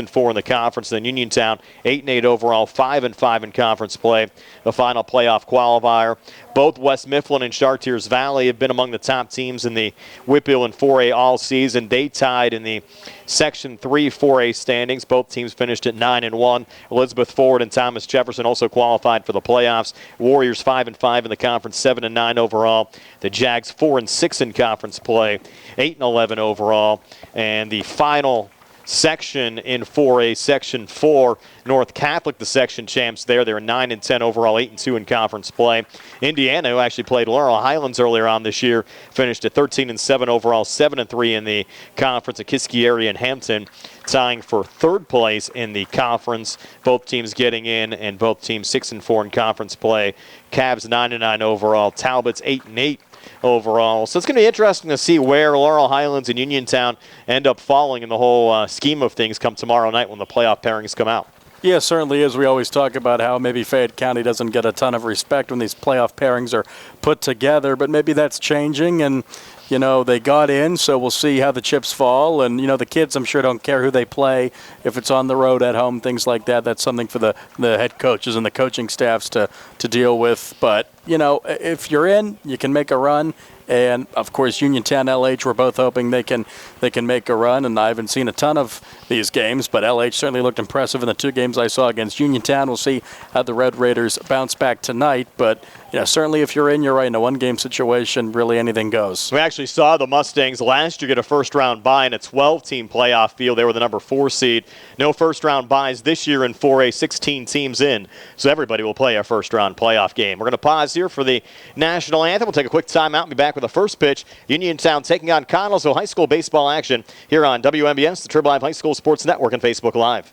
6-4 in the conference. Then Uniontown 8-8 overall, 5-5 in conference play. The final playoff qualifier. Both West Mifflin and Chartiers Valley have been among the top teams in the WPIAL and 4A all season. They tied in the Section 3 4A standings. Both teams finished at 9-1. Elizabeth Ford and Thomas Jefferson also qualified for the playoffs. Warriors 5-5 in the conference, 7-9 overall. The Jags 4-6 in conference play, 8-11 overall. And the final section in 4A, Section 4, North Catholic, the section champs there. They're 9-10 overall, 8-2 in conference play. Indiana, who actually played Laurel Highlands earlier on this year, finished at 13-7 overall, 7-3 in the conference. At Kiski and Hampton tying for third place in the conference. Both teams getting in, and both teams 6-4 in conference play. Cavs 9-9 overall, Talbot's 8-8 overall. So it's going to be interesting to see where Laurel Highlands and Uniontown end up falling in the whole scheme of things come tomorrow night when the playoff pairings come out. Yeah, certainly is. We always talk about how maybe Fayette County doesn't get a ton of respect when these playoff pairings are put together, but maybe that's changing, and you know, they got in, so we'll see how the chips fall. And, you know, the kids, I'm sure, don't care who they play, if it's on the road, at home, things like that. That's something for the head coaches and the coaching staffs to deal with. But, you know, if you're in, you can make a run. And, of course, Uniontown, LH, we're both hoping they can make a run. And I haven't seen a ton of these games, but LH certainly looked impressive in the two games I saw against Uniontown. We'll see how the Red Raiders bounce back tonight. But, you know, certainly if you're in, you're right. In a one-game situation, really anything goes. We actually saw the Mustangs last year get a first-round bye in a 12-team playoff field. They were the number 4 seed. No first-round byes this year in 4A, 16 teams in. So everybody will play a first-round playoff game. We're going to pause here for the national anthem. We'll take a quick timeout and be back with the first pitch. Uniontown taking on Connellsville High School baseball action here on WMBS, the Trib Live High School Sports Network, and Facebook Live.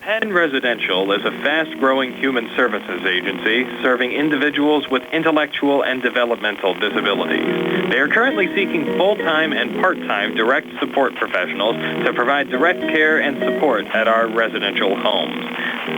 Penn Residential is a fast-growing human services agency serving individuals with intellectual and developmental disabilities. They are currently seeking full-time and part-time direct support professionals to provide direct care and support at our residential homes.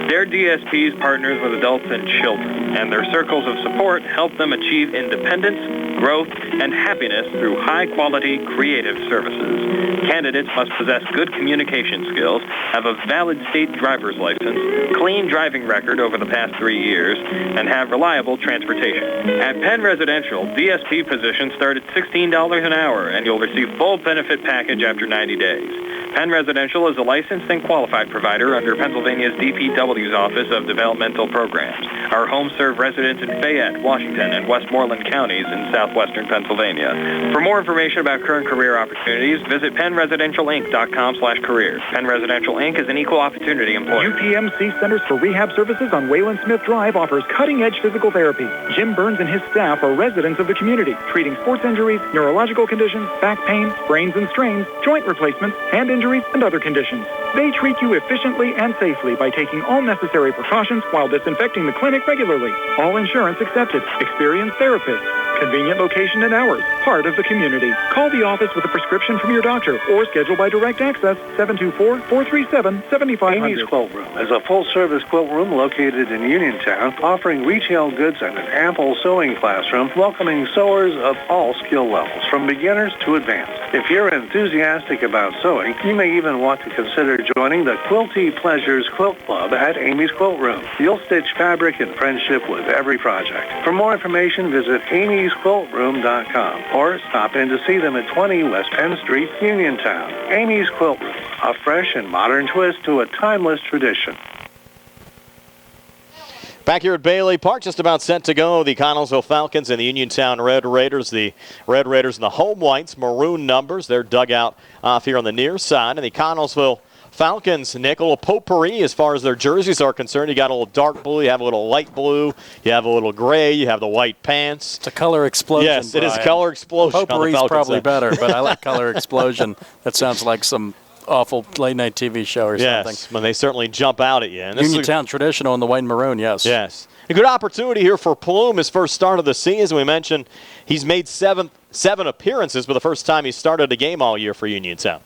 Their DSPs partners with adults and children, and their circles of support help them achieve independence, growth, and happiness through high-quality, creative services. Candidates must possess good communication skills, have a valid state driver's license, clean driving record over the past 3 years, and have reliable transportation. At Penn Residential, DSP positions start at $16 an hour, and you'll receive full benefit package after 90 days. Penn Residential is a licensed and qualified provider under Pennsylvania's DPW's Office of Developmental Programs. Our homes serve residents in Fayette, Washington, and Westmoreland counties in southwestern Pennsylvania. For more information about current career opportunities, visit PennResidentialInc.com/careers. Penn Residential Inc. is an equal opportunity employer. UPMC Centers for Rehab Services on Wayland Smith Drive offers cutting-edge physical therapy. Jim Burns and his staff are residents of the community, treating sports injuries, neurological conditions, back pain, sprains and strains, joint replacements, hand injuries, and other conditions. They treat you efficiently and safely by taking all necessary precautions while disinfecting the clinic regularly. All insurance accepted. Experienced therapists. Convenient location and hours. Part of the community. Call the office with a prescription from your doctor or schedule by direct access 724-437-7500. Amy's Quilt Room is a full-service quilt room located in Uniontown, offering retail goods and an ample sewing classroom, welcoming sewers of all skill levels, from beginners to advanced. If you're enthusiastic about sewing, you may even want to consider joining the Quilty Pleasures Quilt Club at Amy's Quilt Room. You'll stitch fabric in friendship with every project. For more information, visit amysquiltroom.com or stop in to see them at 20 West Penn Street, Uniontown. Amy's Quilt Room, a fresh and modern twist to a timeless tradition. Back here at Bailey Park, just about set to go. The Connellsville Falcons and the Uniontown Red Raiders. The Red Raiders and the home whites, maroon numbers. They're dug out off here on the near side. And the Connellsville Falcons, Nick, a little potpourri as far as their jerseys are concerned. You got a little dark blue, you have a little light blue, you have a little gray, you have the white pants. It's a color explosion, Yes, Brian. It is color explosion. Potpourri's probably better, but I like color explosion. That sounds like some awful late-night TV show or something. Yes, when they certainly jump out at you. And Uniontown traditional in the white and maroon, yes. Yes. A good opportunity here for Plume, his first start of the season. We mentioned he's made seven appearances, but the first time he started a game all year for Uniontown.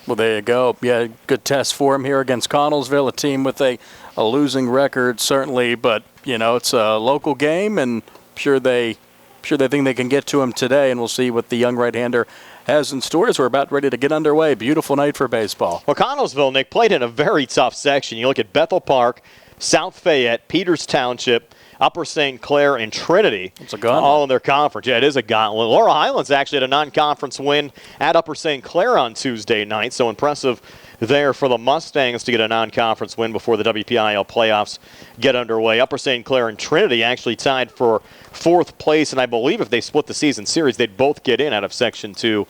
Well, there you go. Yeah, good test for him here against Connellsville, a team with a losing record, certainly. But, you know, it's a local game, and I'm sure they think they can get to him today, and we'll see what the young right-hander has in store as we're about ready to get underway. Beautiful night for baseball. Well, Connellsville, Nick, played in a very tough section. You look at Bethel Park, South Fayette, Peters Township, Upper St. Clair, and Trinity. It's a gauntlet. All in their conference. Yeah, it is a gauntlet. Laurel Highlands actually had a non-conference win at Upper St. Clair on Tuesday night, so impressive there for the Mustangs to get a non-conference win before the WPIAL playoffs get underway. Upper St. Clair and Trinity actually tied for 4th place, and I believe if they split the season series, they'd both get in out of Section 2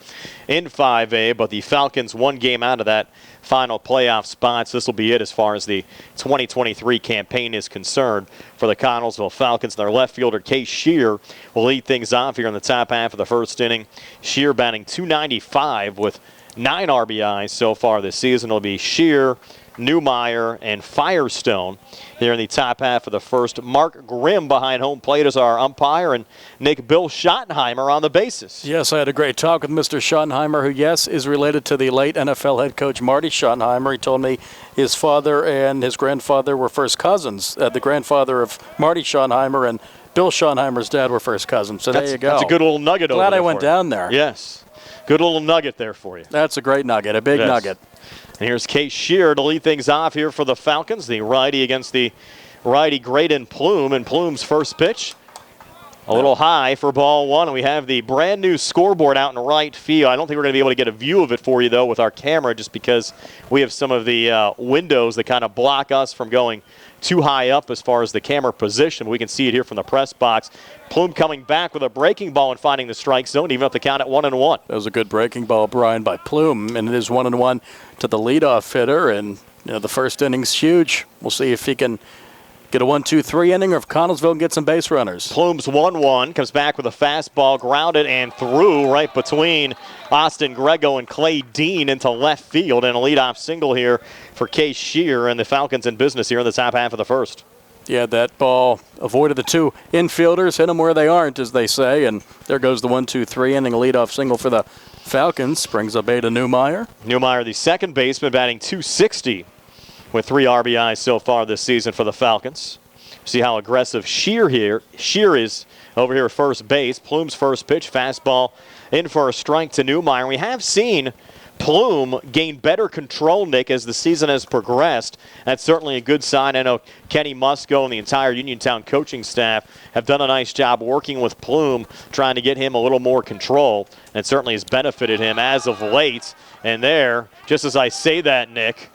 in 5A, but the Falcons one game out of that final playoff spot, so this will be it as far as the 2023 campaign is concerned for the Connellsville Falcons. Their left fielder, Case Shear, will lead things off here in the top half of the first inning. Shear batting .295 with 9 RBIs so far this season. It'll be Shear, Newmeyer, and Firestone here in the top half of the first. Mark Grimm behind home plate as our umpire, and Nick Bill Schottenheimer on the bases. Yes, I had a great talk with Mr. Schottenheimer, who, yes, is related to the late NFL head coach Marty Schottenheimer. He told me his father and his grandfather were first cousins. The grandfather of Marty Schottenheimer and Bill Schottenheimer's dad were first cousins. So there you go. That's a good little nugget over there. Glad I went down there. Yes. Good little nugget there for you. That's a great nugget, a big nugget. And here's Case Shear to lead things off here for the Falcons. The righty against the righty Graydon Plume, and Plume's first pitch a little high for ball one. And we have the brand new scoreboard out in right field. I don't think we're going to be able to get a view of it for you, though, with our camera, just because we have some of the windows that kind of block us from going too high up as far as the camera position. We can see it here from the press box. Plume coming back with a breaking ball and finding the strike zone, even up the count at 1-1. That was a good breaking ball, Brian, by Plume, and it is 1-1 to the leadoff hitter. And the first inning's huge. We'll see if he can get a 1-2-3 inning, or if Connellsville can get some base runners. Plume's 1-1, comes back with a fastball, grounded and through right between Austin Grego and Clay Dean into left field, and a leadoff single here for Case Shear, and the Falcons in business here in the top half of the first. Yeah, that ball avoided the two infielders, hit them where they aren't, as they say, and there goes the 1-2-3 inning, a leadoff single for the Falcons. Brings up Ada Newmeyer. Newmeyer, the second baseman, batting .260 with 3 RBIs so far this season for the Falcons. See how aggressive Shear is over here at first base. Plume's first pitch, fastball in for a strike to Newmeyer. We have seen Plume gain better control, Nick, as the season has progressed. That's certainly a good sign. I know Kenny Musco and the entire Uniontown coaching staff have done a nice job working with Plume, trying to get him a little more control, and it certainly has benefited him as of late. And there, just as I say that, Nick,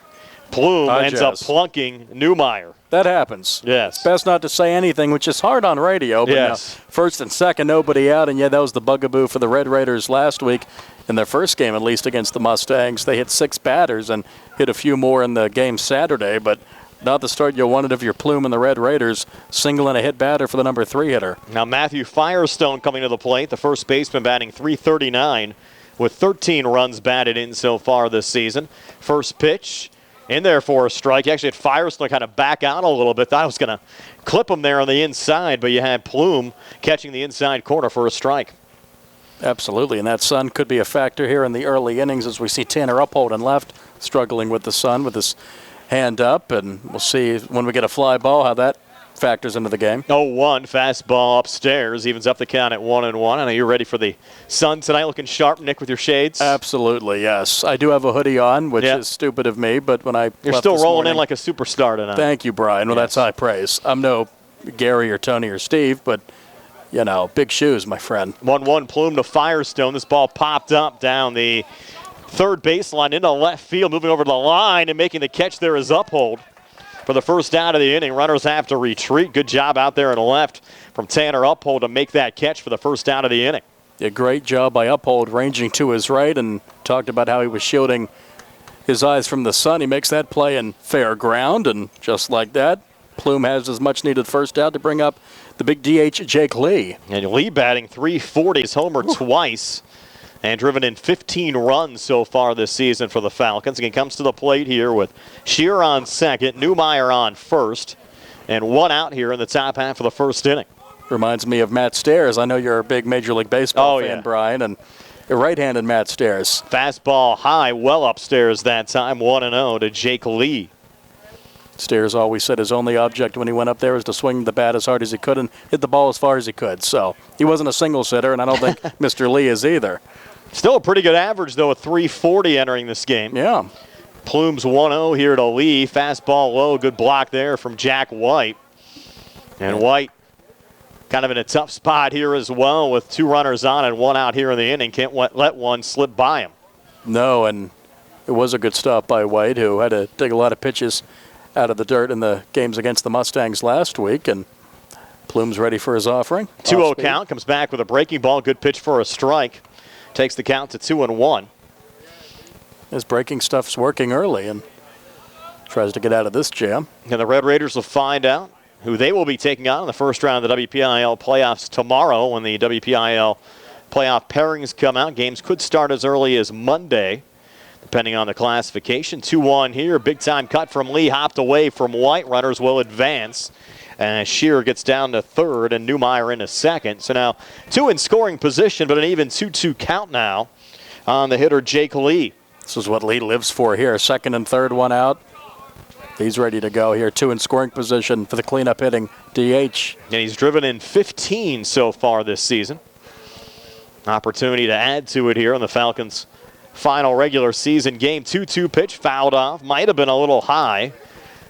Plume ends up plunking Newmeyer. That happens. Yes. It's best not to say anything, which is hard on radio. But yes. First and second, nobody out. And, yeah, that was the bugaboo for the Red Raiders last week in their first game, at least against the Mustangs. They hit 6 batters and hit a few more in the game Saturday, but not the start you wanted if you're Plume and the Red Raiders. Single and a hit batter for the number 3 hitter. Now Matthew Firestone coming to the plate, the first baseman, batting .339 with 13 runs batted in so far this season. First pitch in there for a strike. You actually had Firestone kind of back out a little bit. Thought I was going to clip him there on the inside, but you had Plume catching the inside corner for a strike. Absolutely, and that sun could be a factor here in the early innings as we see Tanner Uphold in left struggling with the sun with his hand up, and we'll see when we get a fly ball how that factors into the game. 0-1, fastball upstairs, evens up the count at 1-1. I know you're ready for the sun tonight, looking sharp, Nick, with your shades. Absolutely, yes. I do have a hoodie on, which is stupid of me, but when I You're still rolling in like a superstar tonight. Thank you, Brian. Well, that's high praise. I'm no Gary or Tony or Steve, but, you know, big shoes, my friend. 1-1, Plume to Firestone. This ball popped up down the third baseline into left field, moving over to the line, and making the catch there is Uphold. For the first out of the inning, runners have to retreat. Good job out there in left from Tanner Uphold to make that catch for the first out of the inning. A great job by Uphold, ranging to his right, and talked about how he was shielding his eyes from the sun. He makes that play in fair ground, and just like that, Plume has his much-needed first out to bring up the big DH, Jake Lee. And Lee batting .340, he's homered twice and driven in 15 runs so far this season for the Falcons. Again, comes to the plate here with Shear on second, Newmeyer on first, and 1 out here in the top half of the first inning. Reminds me of Matt Stairs. I know you're a big Major League Baseball fan, Brian, and a right-handed Matt Stairs. Fastball high, well upstairs that time, 1-0 to Jake Lee. Stairs always said his only object when he went up there was to swing the bat as hard as he could and hit the ball as far as he could. So he wasn't a single hitter, and I don't think Mr. Lee is either. Still a pretty good average, though, a 340 entering this game. Yeah. Plume's 1-0 here to Lee. Fastball low, good block there from Jack White. And White kind of in a tough spot here as well with 2 runners on and 1 out here in the inning. Can't let one slip by him. No, and it was a good stop by White, who had to take a lot of pitches out of the dirt in the games against the Mustangs last week. And Plume's ready for his offering. 2-0 count, comes back with a breaking ball. Good pitch for a strike. Takes the count to 2-1. His breaking stuff's working early and tries to get out of this jam. And the Red Raiders will find out who they will be taking on in the first round of the WPIAL playoffs tomorrow when the WPIAL playoff pairings come out. Games could start as early as Monday, depending on the classification. 2-1 here. Big time cut from Lee. Hopped away from White. Runners will advance. And Shearer gets down to third and Newmeyer into second. So now 2 in scoring position, but an even 2-2 count now on the hitter Jake Lee. This is what Lee lives for here. Second and third, 1 out. He's ready to go here. 2 in scoring position for the cleanup hitting DH. And he's driven in 15 so far this season. Opportunity to add to it here on the Falcons' final regular season game. 2-2 pitch, fouled off. Might have been a little high,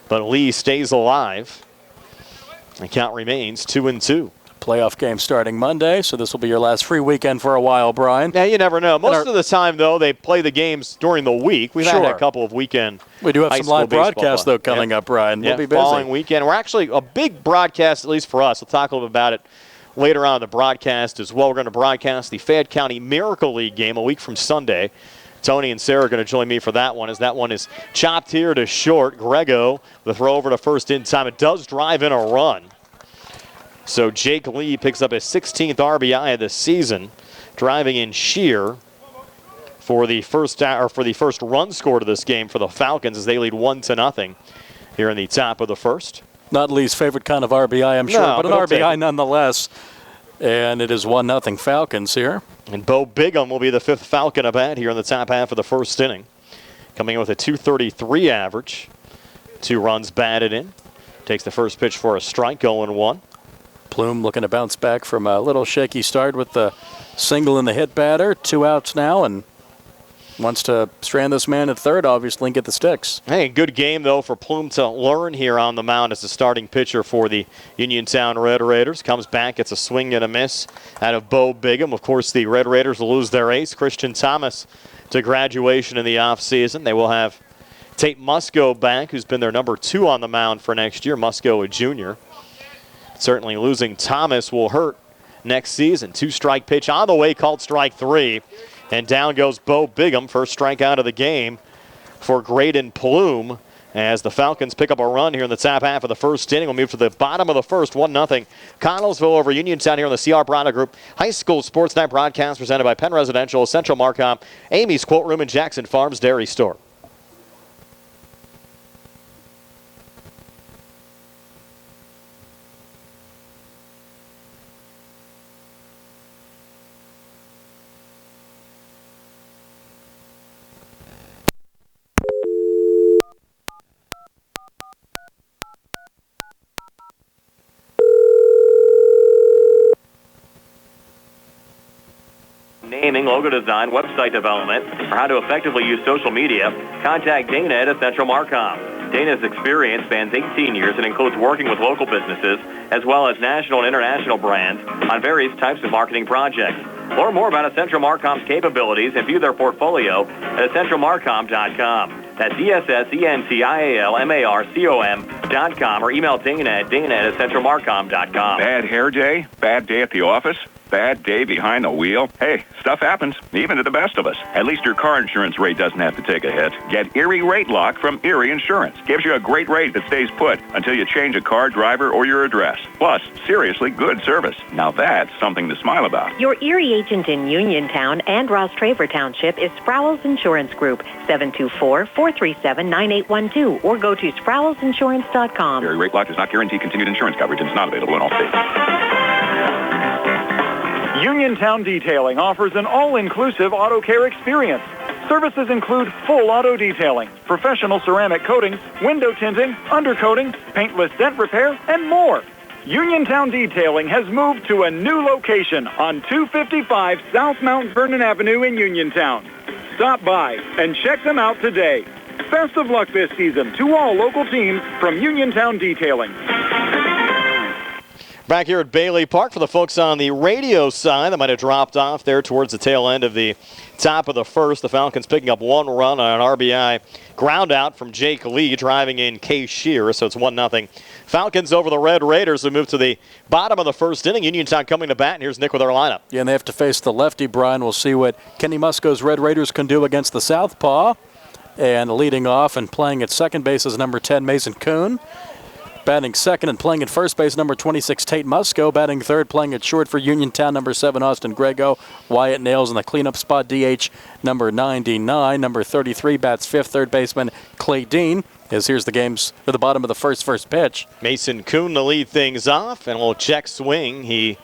but Lee stays alive. The count remains 2-2. Playoff game starting Monday, so this will be your last free weekend for a while, Brian. Yeah, you never know. Most of the time, though, they play the games during the week. We've had a couple of weekend. We do have some live broadcasts, though, coming up, Brian. We'll be busy. Following weekend. We're actually a big broadcast, at least for us. We'll talk a little bit about it later on in the broadcast as well. We're going to broadcast the Fayette County Miracle League game a week from Sunday. Tony and Sarah are going to join me for that one, as that one is chopped here to short. Grego, the throw over to first in time. It does drive in a run. So Jake Lee picks up his 16th RBI of the season, driving in Shear for the first run scored of this game for the Falcons as they lead 1-0 here in the top of the first. Not Lee's favorite kind of RBI, I'm sure, but an RBI nonetheless. And it is 1-0 Falcons here. And Bo Bigham will be the 5th Falcon at bat here in the top half of the first inning, coming in with a .233 average. 2 runs batted in. Takes the first pitch for a strike, 0-1. Plume looking to bounce back from a little shaky start with the single in the hit batter. 2 outs now, and wants to strand this man at third, obviously, and get the sticks. Hey, good game, though, for Plume to learn here on the mound as the starting pitcher for the Uniontown Red Raiders. Comes back, gets a swing and a miss out of Bo Bigham. Of course, the Red Raiders will lose their ace, Christian Thomas, to graduation in the offseason. They will have Tate Musco back, who's been their number 2 on the mound for next year. Musco, a junior. Certainly losing Thomas will hurt next season. 2-strike pitch on the way, called strike 3. And down goes Bo Bigham, first strikeout of the game for Graydon Plume as the Falcons pick up a run here in the top half of the first inning. We'll move to the bottom of the first, 1-0. Connellsville over Uniontown here on the CR Brada Group High School Sports Night broadcast presented by Penn Residential, Central Marcom, Amy's Quilt Room, and Jackson Farms Dairy Store. Naming, logo design, website development, or how to effectively use social media, contact Dana at Central Marcom. Dana's experience spans 18 years and includes working with local businesses as well as national and international brands on various types of marketing projects. Learn more about Central Marcom's capabilities and view their portfolio at centralmarcom.com. That's ESSENTIALMARCOM.com or email Dana at centralmarcom.com. Bad hair day? Bad day at the office? Bad day behind the wheel? Hey, stuff happens, even to the best of us. At least your car insurance rate doesn't have to take a hit. Get Erie Rate Lock from Erie Insurance. Gives you a great rate that stays put until you change a car, driver, or your address. Plus, seriously good service. Now that's something to smile about. Your Erie agent in Uniontown and Ross Traver Township is Sproul's Insurance Group, 724-437-9812, or go to SproulsInsurance.com. Erie Rate Lock does not guarantee continued insurance coverage and is not available in all states. Uniontown Detailing offers an all-inclusive auto care experience. Services include full auto detailing, professional ceramic coatings, window tinting, undercoating, paintless dent repair, and more. Uniontown Detailing has moved to a new location on 255 South Mount Vernon Avenue in Uniontown. Stop by and check them out today. Best of luck this season to all local teams from Uniontown Detailing. Back here at Bailey Park for the folks on the radio side that might have dropped off there towards the tail end of the top of the first. The Falcons picking up one run on an RBI ground out from Jake Lee, driving in Case Shear, so it's 1-0. Falcons over the Red Raiders. We move to the bottom of the first inning. Uniontown coming to bat, and here's Nick with our lineup. Yeah, and they have to face the lefty, Brian. We'll see what Kenny Musco's Red Raiders can do against the southpaw. And leading off and playing at second base is number 10, Mason Kuhn. Batting second and playing at first base, number 26, Tate Musco. Batting third, playing at short for Uniontown, number 7, Austin Grego. Wyatt Nails in the cleanup spot, DH, number 99. Number 33 bats fifth, third baseman Clay Dean. Here's the games for the bottom of the first pitch. Mason Kuhn to lead things off, and a little check swing. He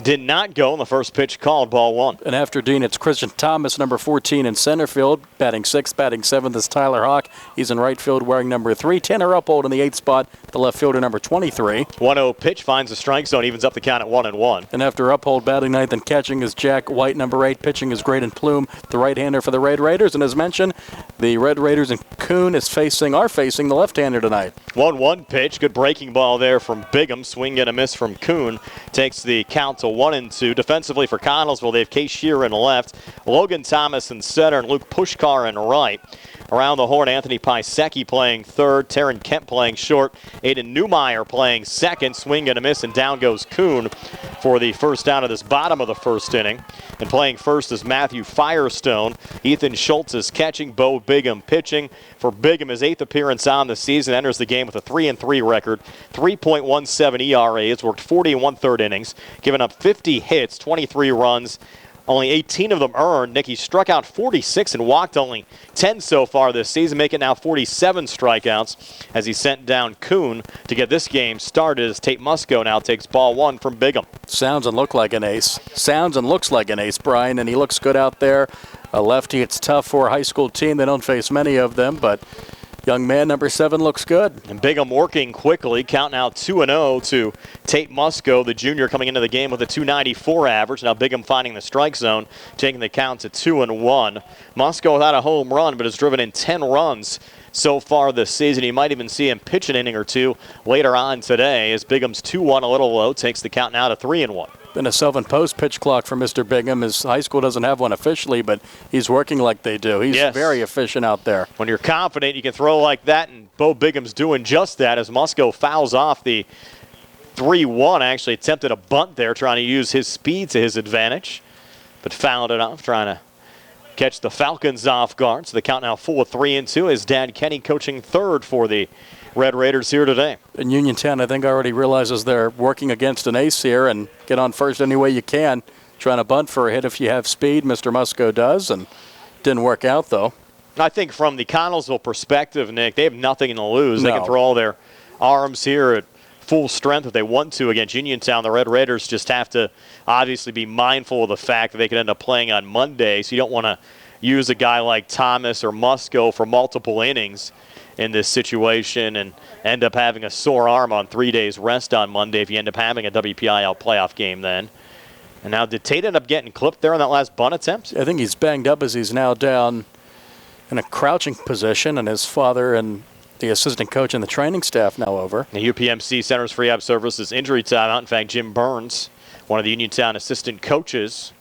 did not go in the first pitch called, ball one. And after Dean, it's Christian Thomas, number 14 in center field. Batting sixth, batting seventh is Tyler Hawk. He's in right field wearing number 3. Tanner Uphold in the 8th spot, the left fielder, number 23. 1-0 pitch finds the strike zone, evens up the count at 1-1. And after Uphold batting ninth and catching is Jack White, number 8. Pitching is Graydon Plume, the right-hander for the Red Raiders. And as mentioned, the Red Raiders and Kuhn are facing the left-hander tonight. 1-1 pitch, good breaking ball there from Bigham. Swing and a miss from Kuhn. Takes the count to 1-2. Defensively for Connellsville, they have Case Shear in left, Logan Thomas in center, and Luke Pushkar in right. Around the horn, Anthony Pisecki playing third, Taryn Kemp playing short, Aiden Newmeyer playing second. Swing and a miss, and down goes Kuhn for the first out of this bottom of the first inning. And playing first is Matthew Firestone. Ethan Schultz is catching, Bo Bigham pitching. For Bigham, his 8th appearance on the season, enters the game with a 3-3 record, 3.17 ERA. It's worked 40 1/3 innings, given up 50 hits, 23 runs, only 18 of them earned. Nick, he struck out 46 and walked only 10 so far this season, making now 47 strikeouts as he sent down Kuhn to get this game started as Tate Musco now takes ball one from Bigham. Sounds and looks like an ace. Sounds and looks like an ace, Brian, and he looks good out there. A lefty, it's tough for a high school team. They don't face many of them, but young man, number 7, looks good. And Bigham working quickly, counting out 2-0 to Tate Musco, the junior, coming into the game with a 294 average. Now Bigham finding the strike zone, taking the count to 2-1. Musco without a home run, but has driven in 10 runs so far this season. You might even see him pitch an inning or two later on today as Bigham's 2-1 a little low, takes the count now to 3-1. Been a self-imposed pitch clock for Mr. Bigham. His high school doesn't have one officially, but he's working like they do. He's very efficient out there. When you're confident you can throw like that, and Bo Bigham's doing just that as Musco fouls off the 3-1. Actually attempted a bunt there, trying to use his speed to his advantage, but fouled it off, trying to catch the Falcons off guard. So the count now full of 3-2. His dad Kenny coaching third for the Red Raiders here today. And Uniontown, I think, already realizes they're working against an ace here and get on first any way you can. Trying to bunt for a hit if you have speed. Mr. Musco does, and didn't work out, though. I think from the Connellsville perspective, Nick, they have nothing to lose. They can throw all their arms here at full strength if they want to against Uniontown. The Red Raiders just have to obviously be mindful of the fact that they could end up playing on Monday, so you don't want to use a guy like Thomas or Musco for multiple innings in this situation and end up having a sore arm on 3 days rest on Monday if you end up having a WPIAL playoff game then. And now, did Tate end up getting clipped there on that last bunt attempt? I think he's banged up as he's now down in a crouching position, and his father and the assistant coach and the training staff now over. The UPMC Centers for Rehab Services injury timeout. In fact, Jim Burns, one of the Uniontown assistant coaches,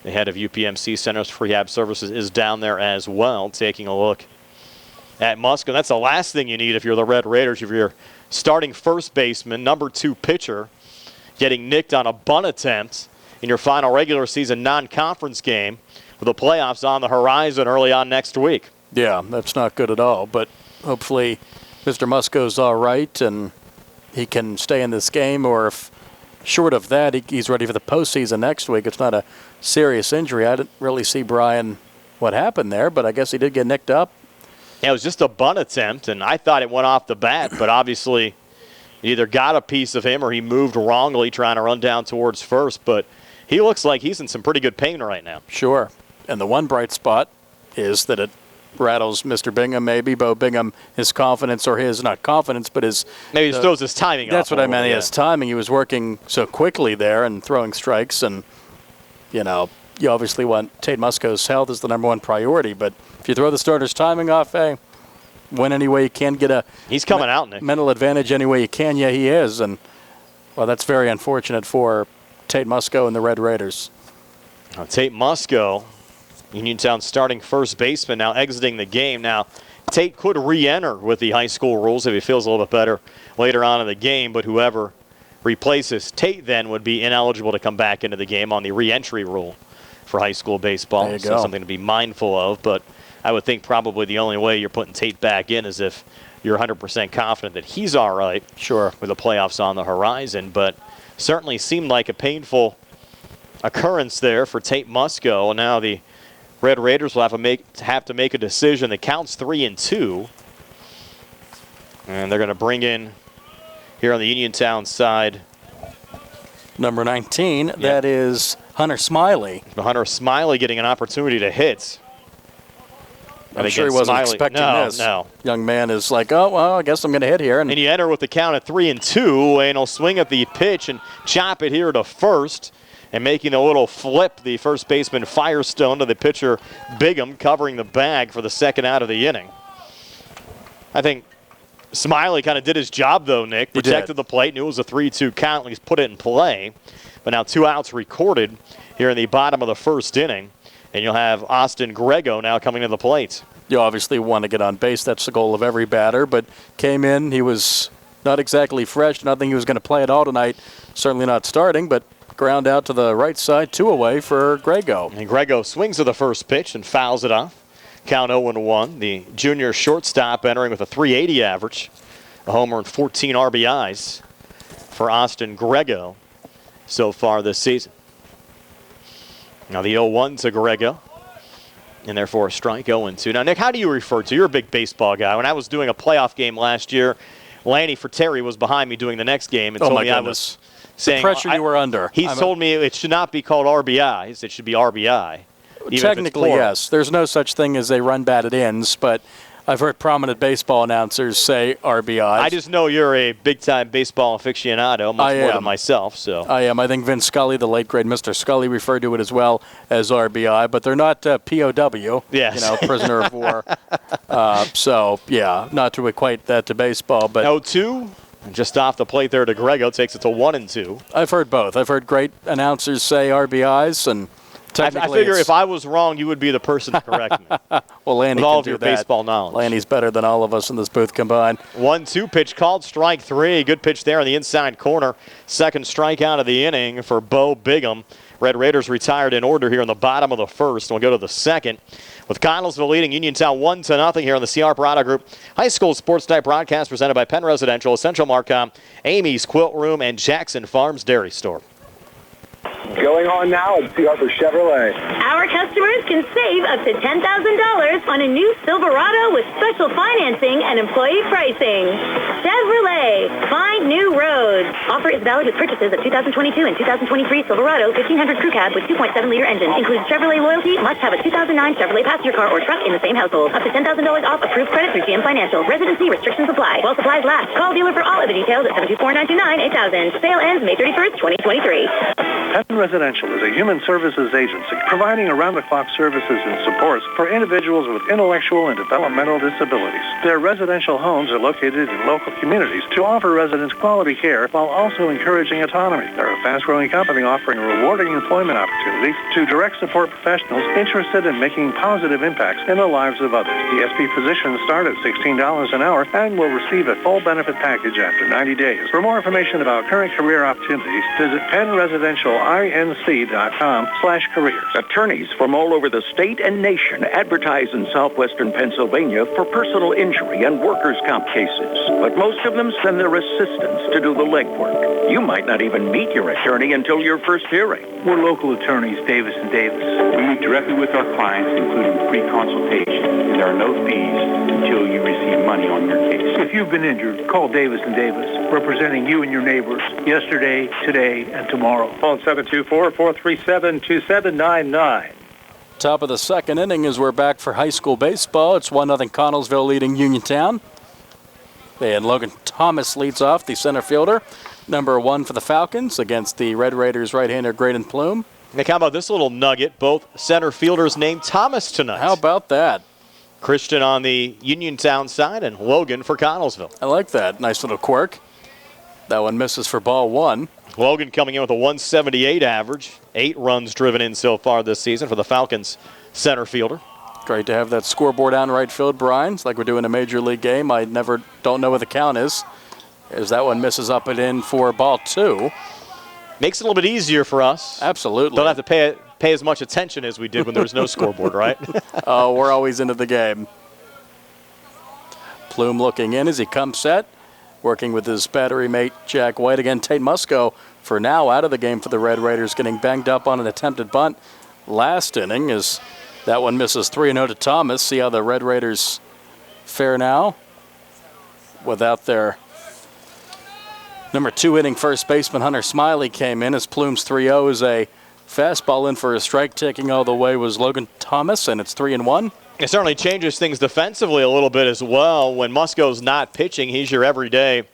the head of UPMC Centers for Rehab Services, is down there as well, taking a look at Musco. That's the last thing you need if you're the Red Raiders. If you're starting first baseman, number 2 pitcher, getting nicked on a bunt attempt in your final regular season non-conference game with the playoffs on the horizon early on next week. Yeah, that's not good at all, but hopefully Mr. Musco's all right and he can stay in this game, or if short of that, he's ready for the postseason next week. It's not a serious injury. I didn't really see, Brian, what happened there, but I guess he did get nicked up. Yeah, it was just a bunt attempt, and I thought it went off the bat, but obviously he either got a piece of him or he moved wrongly trying to run down towards first, but he looks like he's in some pretty good pain right now. Sure, and the one bright spot is that it rattles Mr. Bingham maybe. Bo Bingham, his confidence, or his, not confidence, but his... Maybe he throws his timing off. That's what I meant. Yeah. His timing. He was working so quickly there and throwing strikes. And, you know, you obviously want Tate Musco's health as the number one priority. But if you throw the starter's timing off, hey, win any way you can, get he's coming out, Nick. Mental advantage any way you can. Yeah, he is. And, well, that's very unfortunate for Tate Musco and the Red Raiders. Tate Musco, Uniontown starting first baseman, now exiting the game. Now, Tate could re-enter with the high school rules if he feels a little bit better later on in the game, but whoever replaces Tate then would be ineligible to come back into the game on the re-entry rule for high school baseball. There you So go. something to be mindful of, but I would think probably the only way you're putting Tate back in is if you're 100% confident that he's all right. Sure. With the playoffs on the horizon, but certainly seemed like a painful occurrence there for Tate Musco. And now the Red Raiders will have to make a decision that counts 3-2. And they're going to bring in here on the Uniontown side Number 19, that is Hunter Smiley. Hunter Smiley getting an opportunity to hit. I'm sure he wasn't expecting this. No. Young man is like, oh, well, I guess I'm going to hit here. And you enter with the count at 3-2, and he'll swing at the pitch and chop it here to first. And making a little flip, the first baseman Firestone to the pitcher Bigham, covering the bag for the second out of the inning. I think Smiley kind of did his job, though, Nick. Protected the plate, knew it was a 3-2 count, and he's put it in play. But now 2 outs recorded here in the bottom of the first inning. And you'll have Austin Grego now coming to the plate. You obviously want to get on base. That's the goal of every batter. But came in, he was not exactly fresh. Not think he was going to play at all tonight. Certainly not starting, but ground out to the right side, 2 away for Grego. And Grego swings to the first pitch and fouls it off. Count 0-1. The junior shortstop entering with a .380 average. A homer and 14 RBIs for Austin Grego so far this season. Now the 0-1 to Grego. And therefore a strike, 0-2. Now, Nick, how do you refer to? You're a big baseball guy. When I was doing a playoff game last year, Lanny Fratteri was behind me doing the next game and told me I was saying, the pressure you were under. He told me it should not be called RBIs. It should be RBI. Technically, yes. There's no such thing as a run batted ins, but I've heard prominent baseball announcers say RBIs. I just know you're a big-time baseball aficionado, much more than myself. So I am. I think Vince Scully, the late, great Mr. Scully, referred to it as well as RBI, but they're not POW, yes. Prisoner of war. So, yeah, not to equate that to baseball. But 0-2, just off the plate there to Grego, takes it to 1-2. I've heard both. I've heard great announcers say RBIs, and I figure if I was wrong, you would be the person to correct me. Well, Lanny with all can of do your that. baseball knowledge. Lanny's better than all of us in this booth combined. 1-2 pitch called, strike 3. Good pitch there on the inside corner. Second strikeout of the inning for Bo Bigham. Red Raiders retired in order here in the bottom of the first. We'll go to the second with Connellsville leading Uniontown 1-0 here on the CR Parada Group High School Sports Night broadcast presented by Penn Residential, Essential Marcom, Amy's Quilt Room, and Jackson Farms Dairy Store. Going on now at CR for Chevrolet. Our customers can save up to $10,000 on a new Silverado with special financing and employee pricing. Chevrolet, find new roads. Offer is valid with purchases of 2022 and 2023 Silverado 1500 Crew Cab with 2.7-liter engine. Includes Chevrolet loyalty. Must have a 2009 Chevrolet passenger car or truck in the same household. Up to $10,000 off approved credit through GM Financial. Residency restrictions apply. While supplies last. Call dealer for all of the details at 724-929-8000. Sale ends May 31st, 2023. Penn Residential is a human services agency providing around-the-clock services and supports for individuals with intellectual and developmental disabilities. Their residential homes are located in local communities to offer residents quality care while also encouraging autonomy. They're a fast-growing company offering rewarding employment opportunities to direct support professionals interested in making positive impacts in the lives of others. The SP positions start at $16 an hour and will receive a full benefit package after 90 days. For more information about current career opportunities, visit PennResidentialInc.com/careers. Attorneys from all over the state and nation advertise in southwestern Pennsylvania for personal injury and workers' comp cases. But most of them send their assistants to do the legwork. You might not even meet your attorney until your first hearing. We're local attorneys, Davis & Davis. We meet directly with our clients, including free consultation, and there are no fees until you receive money on your case. If you've been injured, call Davis & Davis, representing you and your neighbors yesterday, today, and tomorrow. Phone 724-437-2799. Top of the second inning as we're back for high school baseball. It's 1-0 Connellsville leading Uniontown. And Logan Thomas leads off, the center fielder. Number 1 for the Falcons against the Red Raiders right-hander Graydon Plume. Nick, how about this little nugget? Both center fielders named Thomas tonight. How about that? Christian on the Uniontown side and Logan for Connellsville. I like that. Nice little quirk. That one misses for ball 1. Logan coming in with a 178 average. 8 runs driven in so far this season for the Falcons center fielder. Great to have that scoreboard out in right field, Brian. It's like we're doing a major league game. I don't know what the count is. As that one misses up and in for ball 2. Makes it a little bit easier for us. Absolutely. Don't have to pay as much attention as we did when there was no scoreboard, right? Oh, we're always into the game. Plume looking in as he comes set, working with his battery mate Jack White. Again, Tate Musco for now out of the game for the Red Raiders, getting banged up on an attempted bunt last inning as that one misses 3-0 to Thomas. See how the Red Raiders fare now without their number 2 hitting first baseman Hunter Smiley came in as Plume's 3-0 is a fastball in for a strike. Taking all the way was Logan Thomas, and it's 3-1. It certainly changes things defensively a little bit as well. When Musco's not pitching, he's your everyday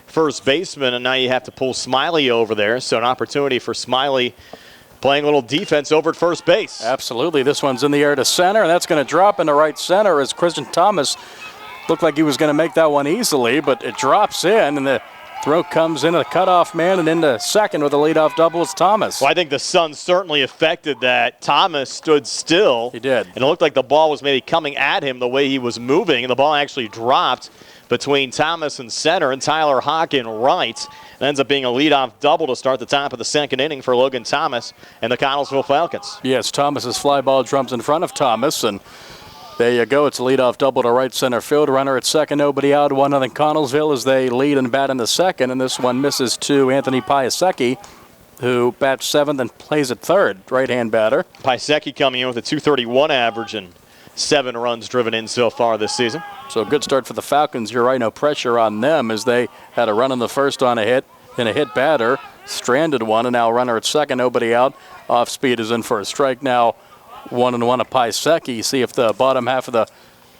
first baseman, and now you have to pull Smiley over there. So an opportunity for Smiley playing a little defense over at first base. Absolutely. This one's in the air to center, and that's going to drop into right center as Christian Thomas looked like he was going to make that one easily, but it drops in, and the throw comes into the cutoff man and into second with a leadoff double. It's Thomas. Well, I think the sun certainly affected that. Thomas stood still. He did. And it looked like the ball was maybe coming at him the way he was moving, and the ball actually dropped between Thomas and center and Tyler Hawk in right. It ends up being a leadoff double to start the top of the second inning for Logan Thomas and the Connellsville Falcons. Yes, Thomas's fly ball jumps in front of Thomas, and there you go. It's a leadoff double to right center field. Runner at second, nobody out. 1-0 Connellsville as they lead and bat in the second, and this one misses to Anthony Piasecki, who bats seventh and plays at third. Right-hand batter. Piasecki coming in with a 231 average and 7 runs driven in so far this season. So a good start for the Falcons. You're right, no pressure on them as they had a run in the first on a hit and a hit batter. Stranded one, and now runner at second, nobody out. Off speed is in for a strike now. 1-1 to Piasecki. See if the bottom half of the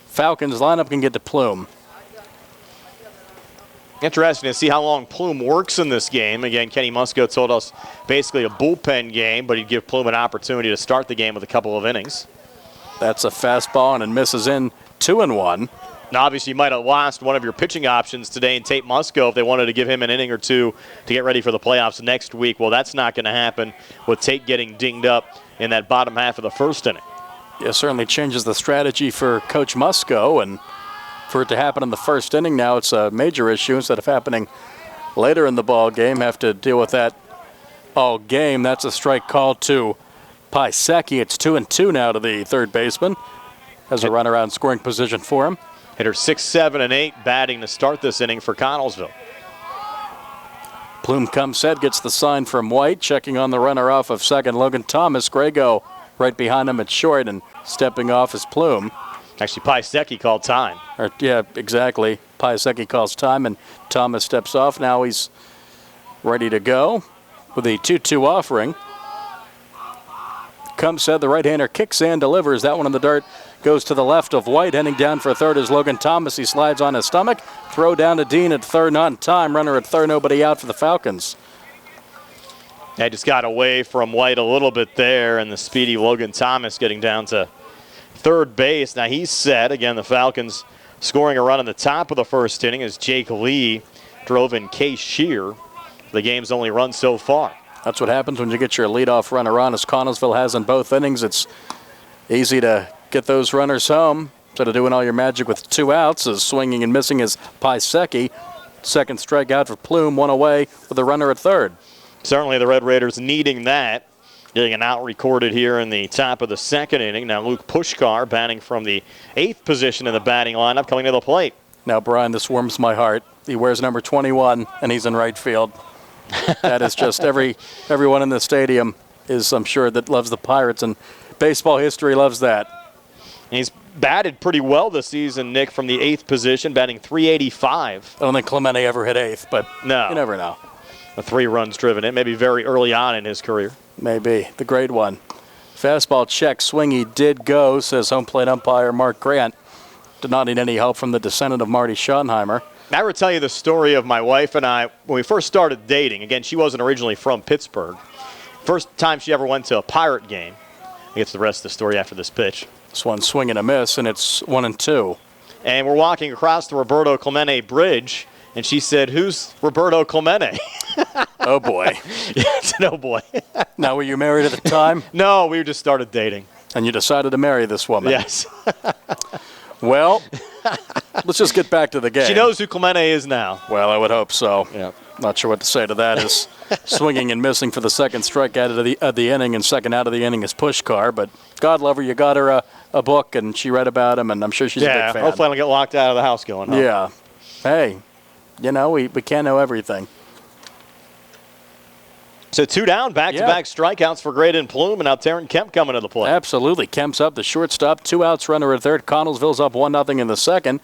Falcons lineup can get to Plume. Interesting to see how long Plume works in this game. Again, Kenny Musco told us basically a bullpen game, but he'd give Plume an opportunity to start the game with a couple of innings. That's a fastball and it misses in 2-1. Now, obviously, you might have lost one of your pitching options today in Tate Musco if they wanted to give him an inning or two to get ready for the playoffs next week. Well, that's not going to happen with Tate getting dinged up in that bottom half of the first inning. Yeah, certainly changes the strategy for Coach Musco, and for it to happen in the first inning now, it's a major issue instead of happening later in the ball game. Have to deal with that all game. That's a strike call to Piasecki. It's 2-2 now to the third baseman. Has a runner out in scoring position for him. Hitter 6, 7, and 8 batting to start this inning for Connellsville. Plume comes set, gets the sign from White, checking on the runner off of second, Logan Thomas. Grego right behind him at short, and stepping off is Plume. Actually, Piasecki called time. Yeah, exactly. Piasecki calls time, and Thomas steps off. Now he's ready to go with a 2-2 offering. Comes set, the right-hander kicks and delivers. That one in the dirt goes to the left of White. Heading down for third is Logan Thomas. He slides on his stomach. Throw down to Dean at third, not in time. Runner at third, nobody out for the Falcons. I just got away from White a little bit there, and the speedy Logan Thomas getting down to third base. Now he's set. Again, the Falcons scoring a run in the top of the first inning as Jake Lee drove in Case Shear. The game's only run so far. That's what happens when you get your leadoff runner on, as Connellsville has in both innings. It's easy to get those runners home. Instead of doing all your magic with 2 outs, as swinging and missing is Piasecki. Second strikeout for Plume, 1 away with a runner at third. Certainly the Red Raiders needing that. Getting an out recorded here in the top of the second inning. Now Luke Pushkar batting from the 8th position in the batting lineup, coming to the plate. Now, Brian, this warms my heart. He wears number 21, and he's in right field. That is just everyone in the stadium is, I'm sure, that loves the Pirates, and baseball history loves that. He's batted pretty well this season, Nick, from the 8th position, batting .385. I don't think Clemente ever hit 8th, but no, you never know. 3 runs driven in, maybe very early on in his career. Maybe, the grade one. Fastball check, swingy did go, says home plate umpire Mark Grant. Did not need any help from the descendant of Marty Schottenheimer. I would tell you the story of my wife and I when we first started dating. Again, she wasn't originally from Pittsburgh. First time she ever went to a Pirate game. I get to the rest of the story after this pitch. This one swing and a miss, and it's 1-2. And we're walking across the Roberto Clemente Bridge, and she said, "Who's Roberto Clemente?" Oh, boy. Yeah, it's an oh, boy. Now, were you married at the time? No, we just started dating. And you decided to marry this woman? Yes. Well, let's just get back to the game. She knows who Clemente is now. Well, I would hope so. Yeah. Not sure what to say to that. Is swinging and missing for the second strikeout of the inning, and second out of the inning is Pushkar. But God love her, you got her a book, and she read about him, and I'm sure she's a big fan. Hopefully I don't get locked out of the house going home. Yeah. Hey, we can't know everything. So 2 down, back-to-back strikeouts for Graydon Plume, and now Terran Kemp coming to the plate. Absolutely. Kemp's up, the shortstop. 2 outs, runner at third. Connellsville's up 1-0 in the second.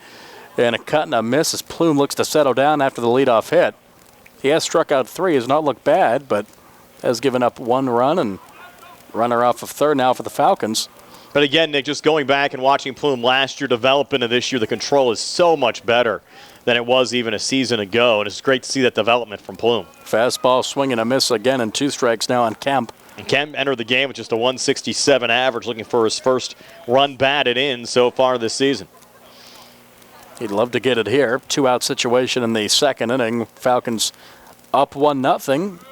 And a cut and a miss as Plume looks to settle down after the leadoff hit. He has struck out 3, has not looked bad, but has given up 1 run, and runner off of third now for the Falcons. But again, Nick, just going back and watching Plume last year develop into this year, the control is so much better than it was even a season ago, and it's great to see that development from Plume. Fastball swing and a miss again, and 2 strikes now on Kemp. And Kemp entered the game with just a 167 average, looking for his first run batted in so far this season. He'd love to get it here. 2-out situation in the second inning. Falcons up 1-0.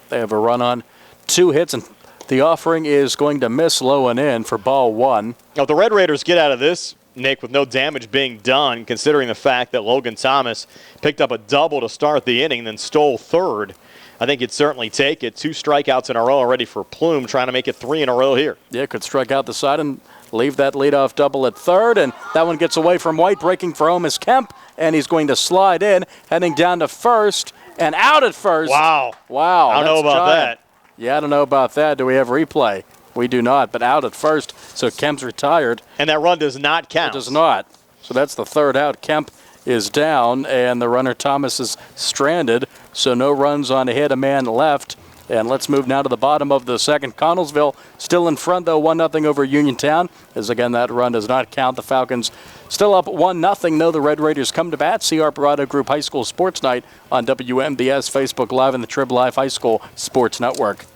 They have a run on 2 hits, and the offering is going to miss low and in for ball 1. Now, if the Red Raiders get out of this, Nick, with no damage being done, considering the fact that Logan Thomas picked up a double to start the inning, then stole third, I think you'd certainly take it. 2 strikeouts in a row already for Plume, trying to make it 3 in a row here. Yeah, could strike out the side and leave that leadoff double at third, and that one gets away from White. Breaking for home is Kemp, and he's going to slide in, heading down to first, and out at first. Wow. I don't know about that. Yeah, I don't know about that. Do we have replay? We do not, but out at first, so Kemp's retired. And that run does not count. It does not. So that's the 3rd out. Kemp is down, and the runner Thomas is stranded, so no runs on a hit, a man left. And let's move now to the bottom of the second. Connellsville still in front, though, 1-0 over Uniontown. As again, that run does not count. The Falcons still up 1-0. No, the Red Raiders come to bat. See our Parado Group High School Sports Night on WMBS, Facebook Live, and the Trib Live High School Sports Network.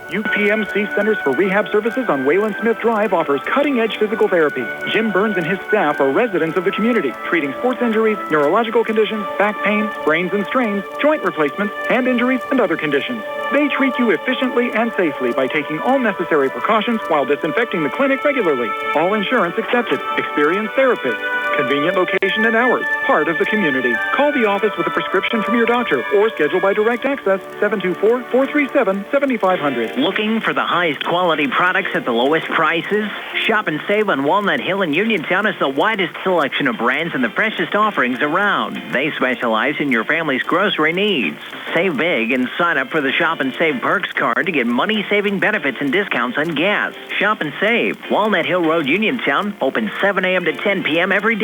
UPMC Centers for Rehab Services on Wayland Smith Drive offers cutting-edge physical therapy. Jim Burns and his staff are residents of the community, treating sports injuries, neurological conditions, back pain, sprains and strains, joint replacements, hand injuries, and other conditions. They treat you efficiently and safely by taking all necessary precautions while disinfecting the clinic regularly. All insurance accepted. Experienced therapists. Convenient location and hours. Part of the community. Call the office with a prescription from your doctor or schedule by direct access 724-437-7500. Looking for the highest quality products at the lowest prices? Shop and save on Walnut Hill in Uniontown has the widest selection of brands and the freshest offerings around. They specialize in your family's grocery needs. Save big and sign up for the Shop and Save Perks card to get money-saving benefits and discounts on gas. Shop and save. Walnut Hill Road, Uniontown, open 7 a.m. to 10 p.m. every day.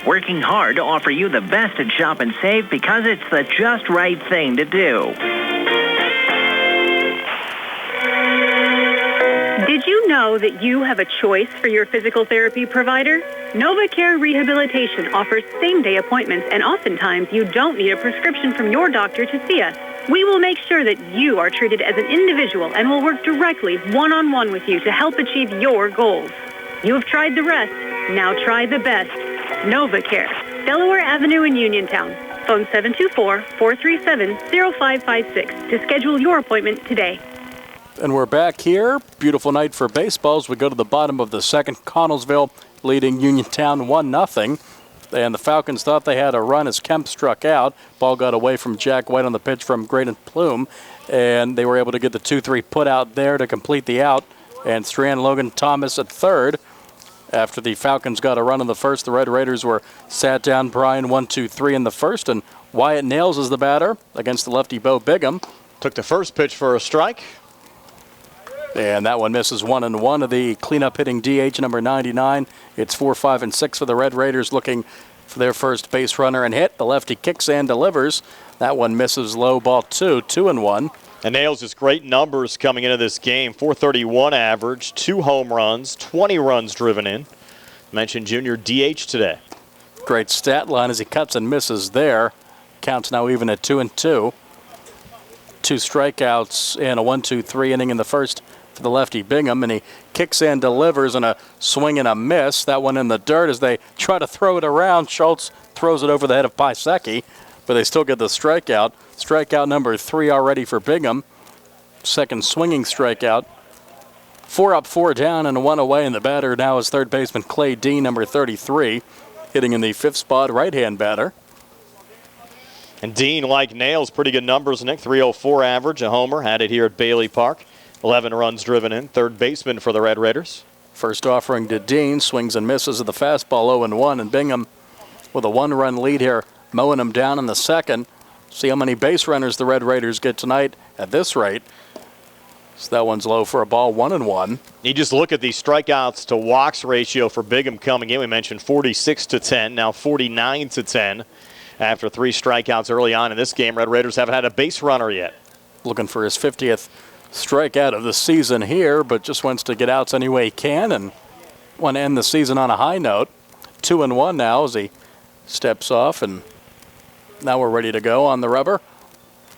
Working hard to offer you the best at Shop and Save because it's the just right thing to do. Did you know that you have a choice for your physical therapy provider? NovaCare Rehabilitation offers same-day appointments, and oftentimes you don't need a prescription from your doctor to see us. We will make sure that you are treated as an individual and will work directly one-on-one with you to help achieve your goals. You have tried the rest. Now try the best. NovaCare, Delaware Avenue in Uniontown. Phone 724-437-0556 to schedule your appointment today. And we're back here. Beautiful night for baseballs. We go to the bottom of the second. Connellsville leading Uniontown 1-0. And the Falcons thought they had a run as Kemp struck out. Ball got away from Jack White on the pitch from Graydon Plume. And they were able to get the 2-3 put out there to complete the out. And strand Logan Thomas at third. After the Falcons got a run in the first, the Red Raiders were sat down Brian 1-2-3 in the first. And Wyatt Nails is the batter against the lefty Bo Bigham. Took the first pitch for a strike. And that one misses 1-1 of the cleanup hitting DH number 99. It's 4, 5, and 6 for the Red Raiders looking for their first base runner and hit. The lefty kicks and delivers. That one misses low, ball 2, 2-1. And Nails just great numbers coming into this game. 431 average, 2 home runs, 20 runs driven in. Mentioned junior DH today. Great stat line as he cuts and misses there. Counts now even at 2-2. 2 strikeouts in a 1-2-3 inning in the first for the lefty Bingham, and he kicks and delivers in a swing and a miss. That one in the dirt as they try to throw it around. Schultz throws it over the head of Piasecki, but they still get the strikeout. Strikeout number 3 already for Bingham. Second swinging strikeout. 4 up, 4 down, and 1 away, and the batter now is third baseman Clay Dean, number 33, hitting in the 5th spot, right-hand batter. And Dean, like Nails, pretty good numbers, Nick. 304 average, a homer, had it here at Bailey Park. 11 runs driven in, third baseman for the Red Raiders. First offering to Dean, swings and misses at the fastball 0-1, and Bingham with a 1-run lead here, mowing him down in the second. See how many base runners the Red Raiders get tonight at this rate. So that one's low for a ball, 1-1. You just look at the strikeouts to walks ratio for Bingham coming in. We mentioned 46-10, now 49-10. After 3 strikeouts early on in this game, Red Raiders haven't had a base runner yet. Looking for his 50th strikeout of the season here, but just wants to get outs any way he can and want to end the season on a high note. 2-1 now as he steps off, and now we're ready to go on the rubber.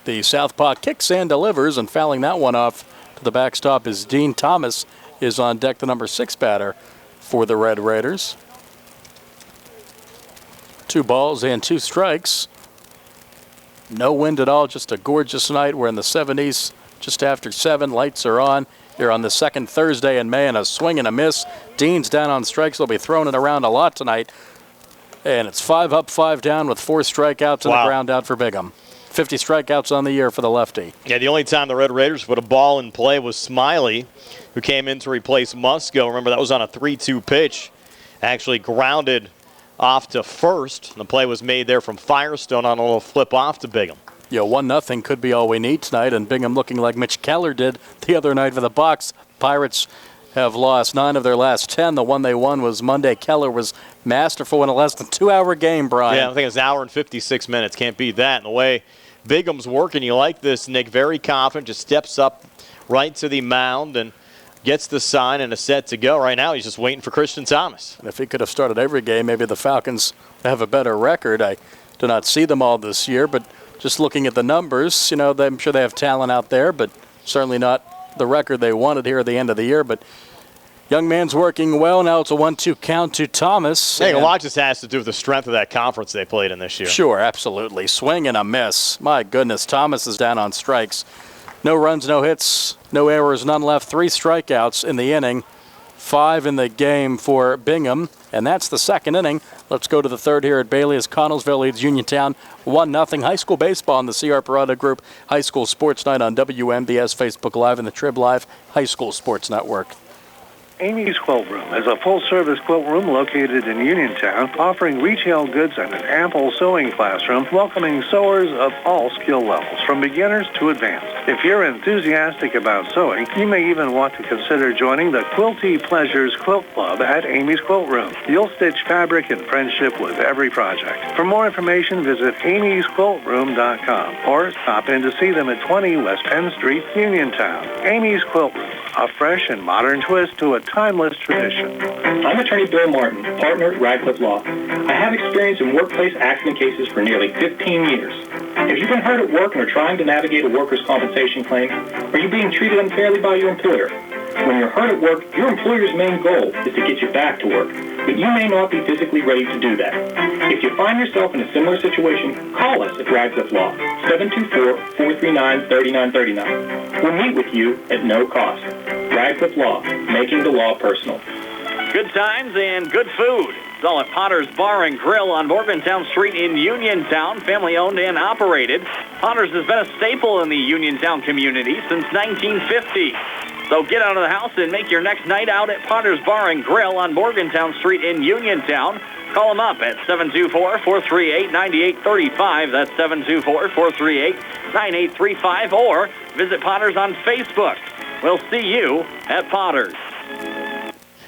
The southpaw kicks and delivers, and fouling that one off to the backstop is Dean Thomas, is on deck, the number 6 batter for the Red Raiders. 2 balls and 2 strikes. No wind at all, just a gorgeous night. We're in the 70s, just after 7. Lights are on here on the second Thursday in May, and a swing and a miss. Dean's down on strikes. They'll be throwing it around a lot tonight. And it's 5 up, 5 down with 4 strikeouts and a ground out for Bingham. 50 strikeouts on the year for the lefty. Yeah, the only time the Red Raiders put a ball in play was Smiley, who came in to replace Musco. Remember, that was on a 3-2 pitch. Actually grounded off to first. The play was made there from Firestone on a little flip off to Bingham. Yeah, 1-0 could be all we need tonight, and Bingham looking like Mitch Keller did the other night for the Bucks. Pirates have lost 9 of their last 10. The one they won was Monday. Keller was masterful in a less than 2-hour game, Brian. Yeah, I think it's an hour and 56 minutes. Can't beat that. And the way Bingham's working, you like this, Nick. Very confident, just steps up right to the mound and gets the sign and is set to go. Right now, he's just waiting for Christian Thomas. And if he could have started every game, maybe the Falcons have a better record. I do not see them all this year, but just looking at the numbers, you know, I'm sure they have talent out there, but certainly not the record they wanted here at the end of the year. But young man's working well. Now it's a 1-2 count to Thomas. I think a lot just has to do with the strength of that conference they played in this year. Sure, absolutely. Swing and a miss. My goodness, Thomas is down on strikes. No runs, no hits, no errors, none left. 3 strikeouts in the inning. 5 in the game for Bingham, and that's the second inning. Let's go to the third here at Bailey as Connellsville leads Uniontown 1-0. High school baseball on the C.R. Parada Group High School Sports Night on WMBS, Facebook Live, and the Trib Live High School Sports Network. Amy's Quilt Room is a full-service quilt room located in Uniontown, offering retail goods and an ample sewing classroom, welcoming sewers of all skill levels, from beginners to advanced. If you're enthusiastic about sewing, you may even want to consider joining the Quilty Pleasures Quilt Club at Amy's Quilt Room. You'll stitch fabric in friendship with every project. For more information, visit amysquiltroom.com or stop in to see them at 20 West Penn Street, Uniontown. Amy's Quilt Room, a fresh and modern twist to a timeless tradition. I'm attorney Bill Martin, partner at Radcliffe Law. I have experience in workplace accident cases for nearly 15 years. If you've been hurt at work and are trying to navigate a workers' compensation claim, are you being treated unfairly by your employer? When you're hurt at work, your employer's main goal is to get you back to work, but you may not be physically ready to do that. If you find yourself in a similar situation, call us at Radcliffe Law, 724-439-3939. We'll meet with you at no cost. Radcliffe Law, making the law personal. Good times and good food. It's all at Potter's Bar and Grill on Morgantown Street in Uniontown, family owned and operated. Potter's has been a staple in the Uniontown community since 1950. So get out of the house and make your next night out at Potter's Bar and Grill on Morgantown Street in Uniontown. Call them up at 724-438-9835. That's 724-438-9835. Or visit Potter's on Facebook. We'll see you at Potter's.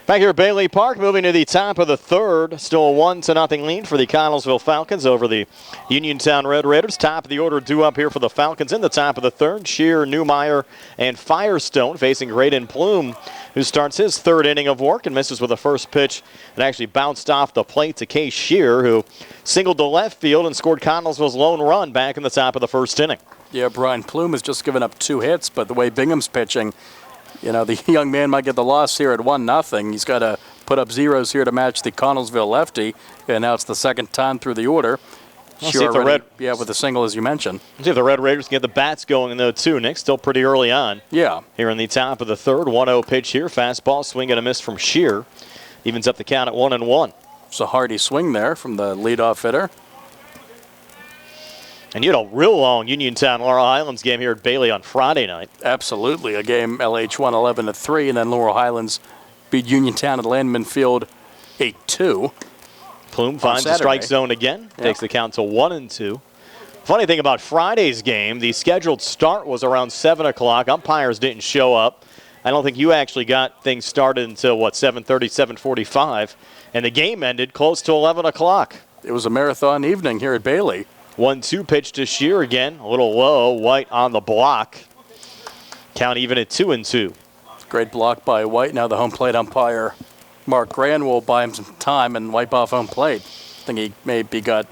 Back here at Bailey Park, moving to the top of the third. Still a 1-0 lead for the Connellsville Falcons over the Uniontown Red Raiders. Top of the order due up here for the Falcons in the top of the third. Shear, Newmeyer, and Firestone facing Graydon Plume, who starts his third inning of work and misses with a first pitch that actually bounced off the plate to Case Shear, who singled to left field and scored Connellsville's lone run back in the top of the first inning. Yeah, Brian Plume has just given up 2 hits, but the way Bingham's pitching, you know, the young man might get the loss here at 1-0. He's got to put up zeros here to match the Connellsville lefty, and now it's the second time through the order. Sure, with the single, as you mentioned. Let's see if the Red Raiders can get the bats going, though, too, Nick. Still pretty early on. Yeah. Here in the top of the third, 1-0 pitch here. Fastball, swing and a miss from Shear. Evens up the count at 1-1. It's a hearty swing there from the leadoff hitter. And you had a real long Uniontown Laurel Highlands game here at Bailey on Friday night. Absolutely. A game LH won 11-3, and then Laurel Highlands beat Uniontown at Landman Field 8-2. Plume finds the strike zone again. Takes the count to 1-2. Funny thing about Friday's game, the scheduled start was around 7 o'clock. Umpires didn't show up. I don't think you actually got things started until, 7:30, 7:45. And the game ended close to 11 o'clock. It was a marathon evening here at Bailey. 1-2 pitch to Shear again. A little low. White on the block. Count even at 2-2. Great block by White. Now the home plate umpire, Mark Gran, will buy him some time and wipe off home plate. I think he maybe got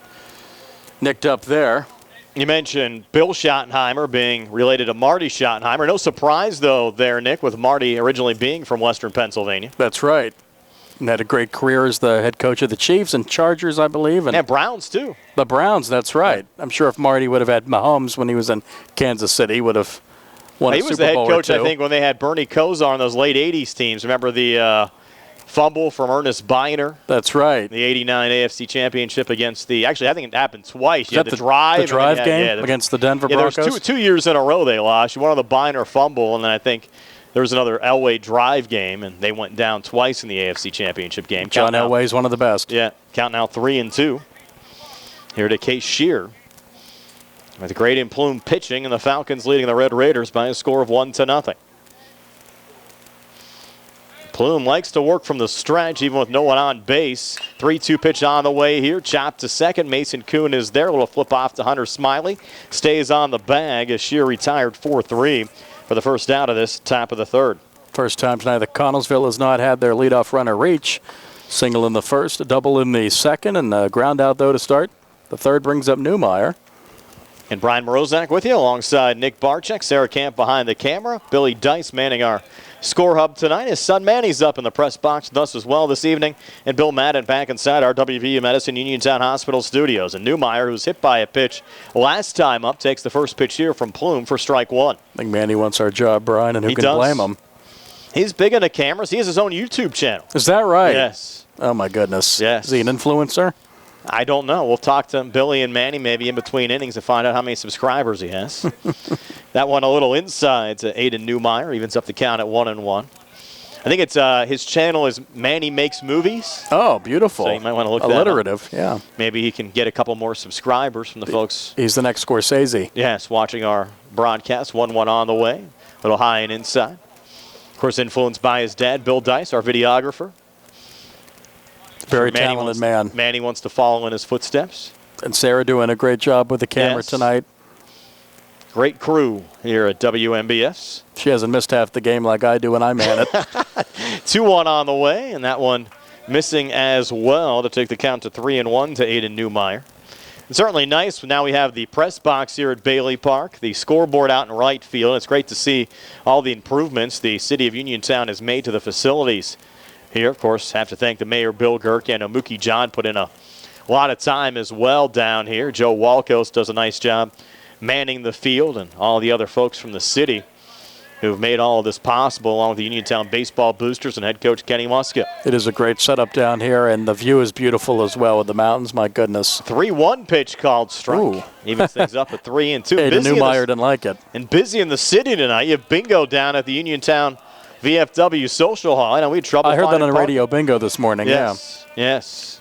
nicked up there. You mentioned Bill Schottenheimer being related to Marty Schottenheimer. No surprise, though, there, Nick, with Marty originally being from Western Pennsylvania. That's right. And had a great career as the head coach of the Chiefs and Chargers, I believe. And Browns, too. The Browns, that's right. I'm sure if Marty would have had Mahomes when he was in Kansas City, he would have won a Super Bowl. He was the head coach, I think, when they had Bernie Kosar on those late 80s teams. Remember the fumble from Ernest Biner? That's right. The 89 AFC Championship against the – actually, I think it happened twice. You had the drive game against the Denver Broncos? There was two years in a row they lost. One of the Biner fumble, and then I think – there was another Elway drive game, and they went down twice in the AFC Championship game. John Elway's one of the best. Yeah, count now 3-2. Here to Case Shear. With Graydon Plume pitching, and the Falcons leading the Red Raiders by a score of 1-0. Plume likes to work from the stretch, even with no one on base. 3-2 pitch on the way here. Chop to second. Mason Kuhn is there. A little flip off to Hunter Smiley. Stays on the bag as Shear retired 4-3. For the first out of this top of the third. First time tonight that Connellsville has not had their leadoff runner reach. Single in the first, a double in the second, and a ground out, though, to start. The third brings up Newmeyer. And Brian Morozak with you alongside Nick Barczyk, Sarah Camp behind the camera. Billy Dice manning our score hub tonight. His son Manny's up in the press box with us as well this evening. And Bill Madden back inside our WVU Medicine Uniontown Hospital studios. And Newmeyer, who's hit by a pitch last time up, takes the first pitch here from Plume for strike one. I think Manny wants our job, Brian, and who can blame him? He's big into cameras. He has his own YouTube channel. Is that right? Yes. Oh, my goodness. Yes. Is he an influencer? I don't know. We'll talk to Billy and Manny maybe in between innings and find out how many subscribers he has. That one a little inside to Aiden Newmeyer. Evens up the count at 1-1. I think it's his channel is Manny Makes Movies. Oh, beautiful. So you might want to look that alliterative, up. Yeah. Maybe he can get a couple more subscribers from the folks. He's the next Scorsese. Yes, watching our broadcast. 1-1 on the way. A little high and inside. Of course, influenced by his dad, Bill Dice, our videographer. Very talented man. Manny wants to follow in his footsteps. And Sarah doing a great job with the camera tonight. Great crew here at WMBS. She hasn't missed half the game like I do when I man it. 2-1 on the way, and that one missing as well to take the count to 3-1 to Aiden Newmeyer. It's certainly nice. Now we have the press box here at Bailey Park, the scoreboard out in right field. It's great to see all the improvements the city of Uniontown has made to the facilities here. Of course, have to thank the mayor, Bill Girk, and Mookie John put in a lot of time as well down here. Joe Walkos does a nice job manning the field, and all the other folks from the city who've made all of this possible, along with the Uniontown baseball boosters and head coach Kenny Muska. It is a great setup down here, and the view is beautiful as well with the mountains. My goodness. 3-1 pitch called strike. Ooh. Evens things up at 3-2. Aiden Newmeyer didn't like it. And busy in the city tonight. You have bingo down at the Uniontown VFW Social Hall. I know we had trouble. I heard that on radio bingo this morning. Yes, yes.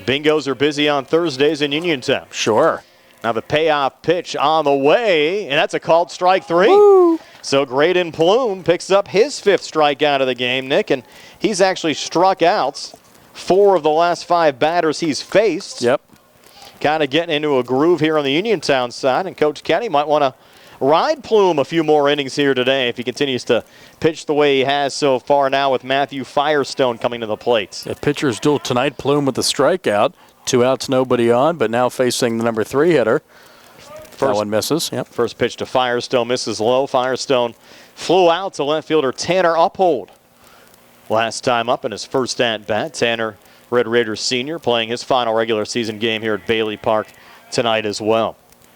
Bingos are busy on Thursdays in Uniontown. Sure. Now the payoff pitch on the way, and that's a called strike 3. Woo. So Graydon Plume picks up his 5th strikeout of the game, Nick, and he's actually struck out 4 of the last 5 batters he's faced. Yep. Kind of getting into a groove here on the Uniontown side, and Coach Kenny might want to ride Plume a few more innings here today if he continues to pitch the way he has so far now with Matthew Firestone coming to the plate. The pitcher's duel tonight, Plume with the strikeout. 2 outs, nobody on, but now facing the number 3 hitter. That one misses. Yep. First pitch to Firestone misses low. Firestone flew out to left fielder Tanner Uphold. Last time up in his first at-bat, Tanner, Red Raiders senior, playing his final regular season game here at Bailey Park tonight as well.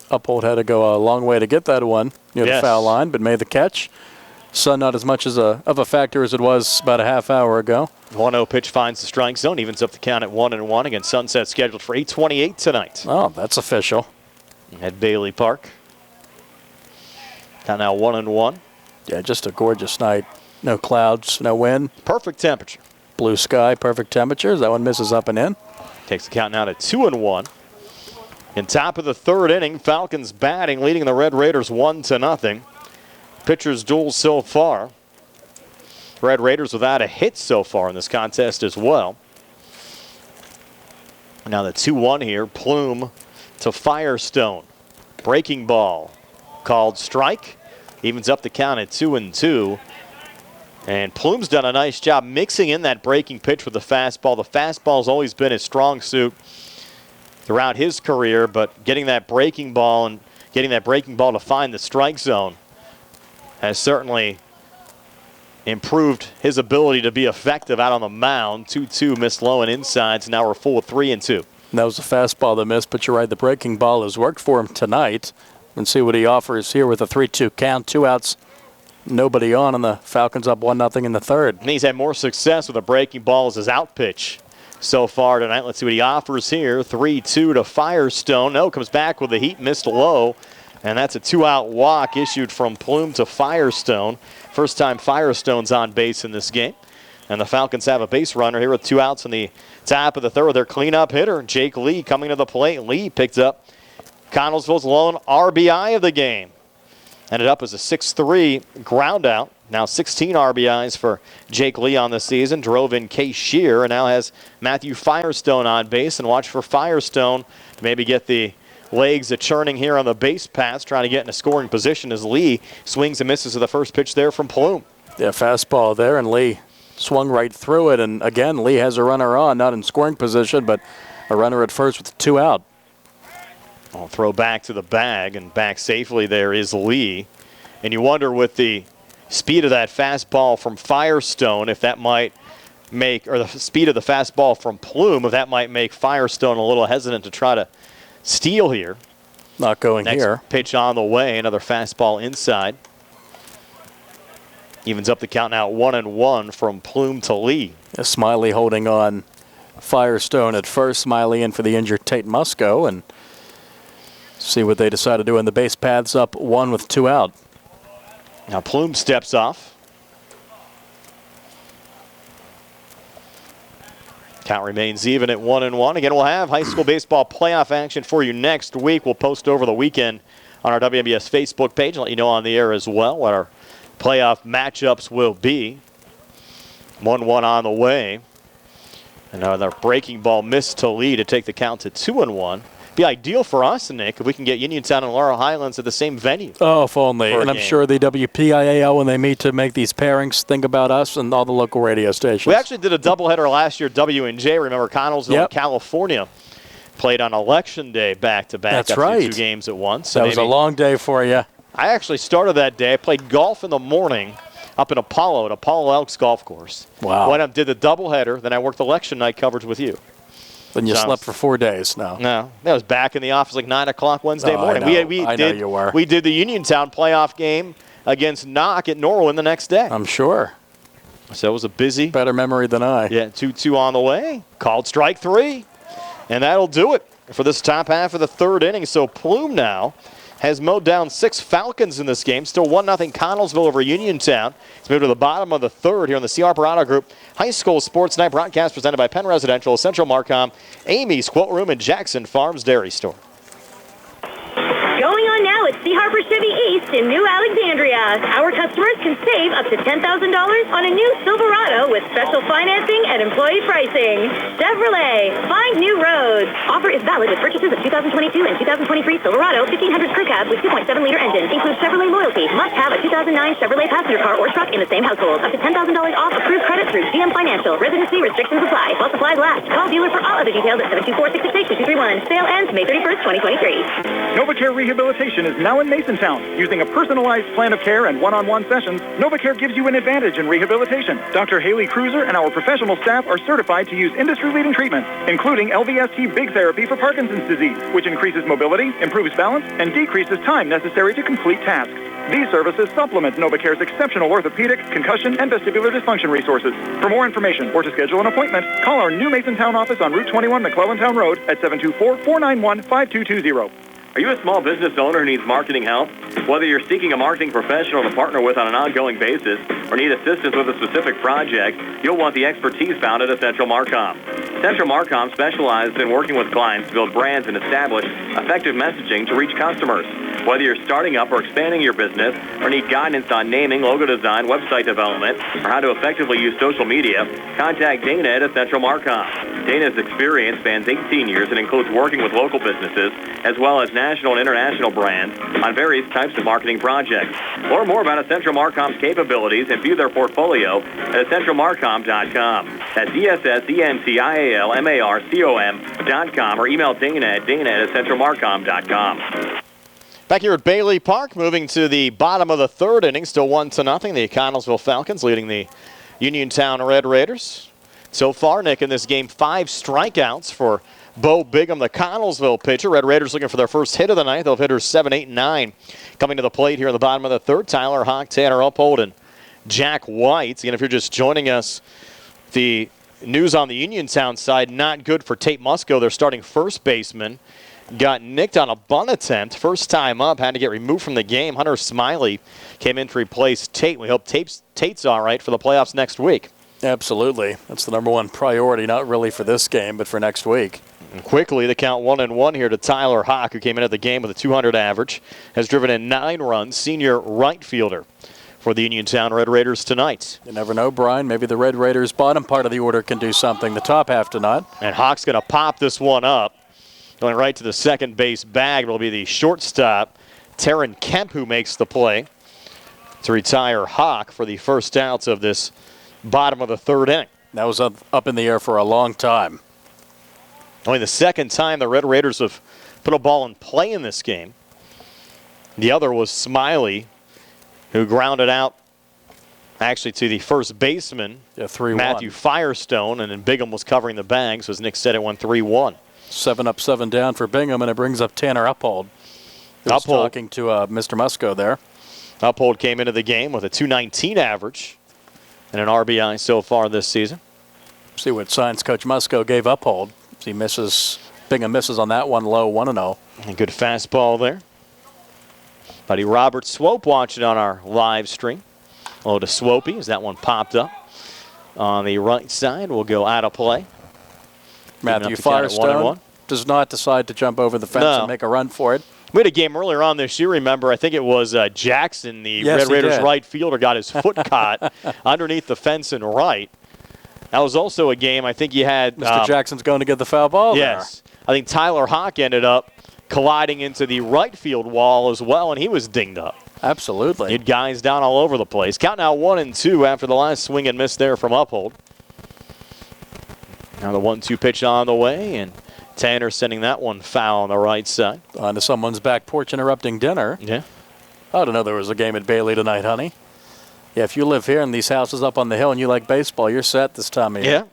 Uphold had to go a long way to get that one near the foul line, but made the catch. Sun not as much of a factor as it was about a half hour ago. 1-0 pitch finds the strike zone, evens up the count at 1-1 against Sunset, scheduled for 8:28 tonight. Oh, that's official. At Bailey Park. Count now 1-1. Yeah, just a gorgeous night. No clouds, no wind. Perfect temperature. Blue sky, perfect temperatures. That one misses up and in. Takes the count now to 2-1. In top of the 3rd inning, Falcons batting, leading the Red Raiders 1-0. Pitchers duel so far. Red Raiders without a hit so far in this contest as well. Now the 2-1 here, Plume to Firestone. Breaking ball called strike. Evens up the count at 2-2. And Plume's done a nice job mixing in that breaking pitch with the fastball. The fastball's always been his strong suit throughout his career, but getting that breaking ball to find the strike zone has certainly improved his ability to be effective out on the mound. 2-2 missed low and inside, so now we're full of 3-2. That was a fastball that missed, but you're right, the breaking ball has worked for him tonight. And see what he offers here with a 3-2 count, 2 outs, nobody on, and the Falcons up 1-0 in the 3rd. And he's had more success with a breaking ball as his out pitch so far tonight. Let's see what he offers here. 3-2 to Firestone. No, comes back with a heat, missed low, and that's a 2-out walk issued from Plume to Firestone. First time Firestone's on base in this game. And the Falcons have a base runner here with 2 outs in the top of the 3rd. Their cleanup hitter, Jake Lee, coming to the plate. Lee picked up Connellsville's lone RBI of the game. Ended up as a 6-3 ground out. Now 16 RBIs for Jake Lee on the season. Drove in Case Shear and now has Matthew Firestone on base. And watch for Firestone to maybe get the legs a-churning here on the base paths, trying to get in a scoring position as Lee swings and misses with the first pitch there from Plume. Yeah, fastball there, and Lee swung right through it. And again, Lee has a runner on, not in scoring position, but a runner at first with 2 out. I'll throw back to the bag, and back safely there is Lee. And you wonder with the speed of that fastball from Firestone if that might make, or the speed of the fastball from Plume, if that might make Firestone a little hesitant to try to steal here. Not going Next here. Pitch on the way, another fastball inside. Evens up the count now at 1-1 from Plume to Lee. Smiley holding on Firestone at first. Smiley in for the injured Tate Musco, and see what they decide to do in the base paths up 1 with 2 out. Now Plume steps off. Count remains even at 1-1. Again, we'll have high school baseball playoff action for you next week. We'll post over the weekend on our WMBS Facebook page and let you know on the air as well what our playoff matchups will be. 1-1 on the way. Another breaking ball missed to Lee to take the count to 2-1. Be ideal for us, Nick, if we can get Uniontown and Laurel Highlands at the same venue. Oh, if only. And I'm sure the WPIAL, when they meet to make these pairings, think about us and all the local radio stations. We actually did a doubleheader last year, W&J. Remember, Connellsville and California played on Election Day back-to-back. That's right. 2 games at once. So that was a long day for you. I actually started that day. I played golf in the morning up in Apollo at Apollo Elks Golf Course. Wow. Went up, did the doubleheader, then I worked election night coverage with you. Then you slept for 4 days. No, that was back in the office like 9 o'clock Wednesday morning. I know you were. We did the Uniontown playoff game against Knock at Norwin the next day. I'm sure. So it was a busy. Better memory than I. Yeah, 2-2 on the way. Called strike 3. And that'll do it for this top half of the 3rd inning. So Plume now has mowed down 6 Falcons in this game. Still 1-0 Connellsville over Uniontown. It's moved to the bottom of the 3rd here on the C. Harper Auto Group High School Sports Night broadcast presented by Penn Residential, Central Marcom, Amy's Quilt Room, and Jackson Farms Dairy Store. Going on now at C. Harper Chevy East in New Alexandria. Our customers can save up to $10,000 on a new Silverado with special financing and employee pricing. Chevrolet, find new roads. Offer is valid with purchases of 2022 and 2023 Silverado 1500 crew cab with 2.7-liter engine. Includes Chevrolet loyalty. Must have a 2009 Chevrolet passenger car or truck in the same household. Up to $10,000 off approved credit through GM Financial. Residency restrictions apply. While supplies last. Call dealer for all other details at 724-668-2231. Sale ends May 31st, 2023. NovaCare Rehabilitation is now in Masontown. Using a personalized plan of care and one-on-one sessions, NovaCare gives you an advantage in rehabilitation. Dr. Haley Cruiser and our professional staff are certified to use industry-leading treatments, including LVST Big Therapy for Parkinson's disease, which increases mobility, improves balance, and decreases time necessary to complete tasks. These services supplement NovaCare's exceptional orthopedic, concussion, and vestibular dysfunction resources. For more information or to schedule an appointment, call our new Masontown office on Route 21 McClellantown Road at 724-491-5220. Are you a small business owner who needs marketing help? Whether you're seeking a marketing professional to partner with on an ongoing basis or need assistance with a specific project, you'll want the expertise found at Central Marcom. Central Marcom specializes in working with clients to build brands and establish effective messaging to reach customers. Whether you're starting up or expanding your business or need guidance on naming, logo design, website development, or how to effectively use social media, contact Dana at Central Marcom. Dana's experience spans 18 years and includes working with local businesses as well as national and international brands on various types of marketing projects. Learn more about Central Marcom's capabilities and view their portfolio at centralmarcom.com. That's ESSENTIALMARCOM.com or email Dana at centralmarcom.com. Back here at Bailey Park, moving to the bottom of the third inning, still 1-0. The Connellsville Falcons leading the Uniontown Red Raiders. So far, Nick, in this game, 5 strikeouts for Bo Bigham, the Connellsville pitcher. Red Raiders looking for their first hit of the night. They'll have hitters 7, 8, and 9 coming to the plate here in the bottom of the third. Tyler Hawk, Tanner Uphold, and Jack White. And if you're just joining us, the news on the Uniontown side, not good for Tate Musco, their starting first baseman. Got nicked on a bunt attempt. First time up, had to get removed from the game. Hunter Smiley came in to replace Tate. We hope Tate's all right for the playoffs next week. Absolutely. That's the number one priority, not really for this game, but for next week. And quickly, the count 1-1 here to Tyler Hawk, who came in at the game with a .200 average, has driven in 9 runs, senior right fielder for the Uniontown Red Raiders tonight. You never know, Brian. Maybe the Red Raiders' bottom part of the order can do something. The top half to not. And Hawk's going to pop this one up. Going right to the second base bag. It'll be the shortstop, Taryn Kemp, who makes the play to retire Hawk for the first outs of this bottom of the third inning. That was up in the air for a long time. Only the second time the Red Raiders have put a ball in play in this game. The other was Smiley, who grounded out actually to the first baseman, 3-1. Matthew Firestone, and then Bigham was covering the bag, so as Nick said, it went 3-1. 7 up, 7 down for Bingham, and it brings up Tanner Uphold. Who's talking to Mr. Musco there. Uphold came into the game with a .219 average and an RBI so far this season. See what science coach Musco gave Uphold. He misses. Bingham misses on that one low, 1-0. A good fastball there. Buddy Robert Swope watching on our live stream. Hello to Swopey as that one popped up. On the right side, we'll go out of play. Matthew Firestone does not decide to jump over the fence and make a run for it. We had a game earlier on this year, remember, I think it was Jackson, the Red Raiders right fielder, got his foot caught underneath the fence and right. That was also a game, I think you had... Mr. Jackson's going to get the foul ball yes. I think Tyler Hawk ended up colliding into the right field wall as well, and he was dinged up. Absolutely. You had guys down all over the place. Count now 1-2 after the last swing and miss there from Uphold. Now the 1-2 pitch on the way, and Tanner sending that one foul on the right side. Onto someone's back porch interrupting dinner. Yeah. I don't know there was a game at Bailey tonight, honey. Yeah, if you live here in these houses up on the hill and you like baseball, you're set this time of year. Yeah.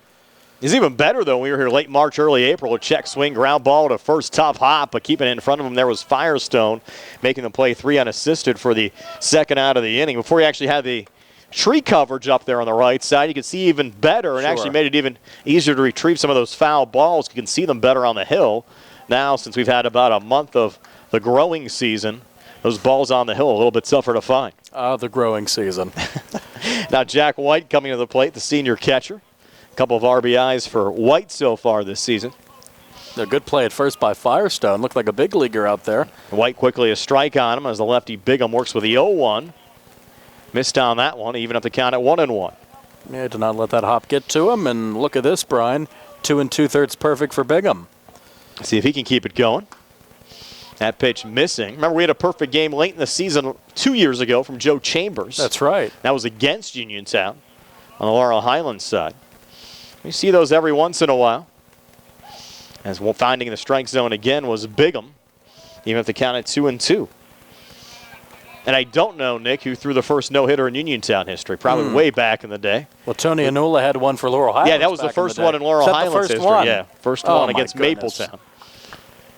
It's even better, though, when we were here late March, early April. A check swing, ground ball to first, tough hop, but keeping it in front of him there was Firestone, making the play 3 unassisted for the second out of the inning. Before he actually had the tree coverage up there on the right side, you could see even better, and actually made it even easier to retrieve some of those foul balls. You can see them better on the hill. Now, since we've had about a month of the growing season, those balls on the hill a little bit tougher to find. The growing season. Now Jack White coming to the plate, the senior catcher. A couple of RBIs for White so far this season. A good play at first by Firestone. Looked like a big leaguer out there. White quickly a strike on him as the lefty Bigham works with the 0-1. Missed on that one, even up the count at 1-1. Yeah, did not let that hop get to him. And look at this, Brian. 2 2/3 perfect for Bigham. See if he can keep it going. That pitch missing. Remember, we had a perfect game late in the season 2 years ago from Joe Chambers. That's right. That was against Uniontown on the Laurel Highlands side. We see those every once in a while. As well, finding the strike zone again was Bigham, even if the count at 2-2. And I don't know, Nick, who threw the first no-hitter in Uniontown history, probably way back in the day. Well, Tony Anula had one for Laurel Highlands. Yeah, that was the first one in Laurel Highlands history. One? Yeah, first one against Mapletown.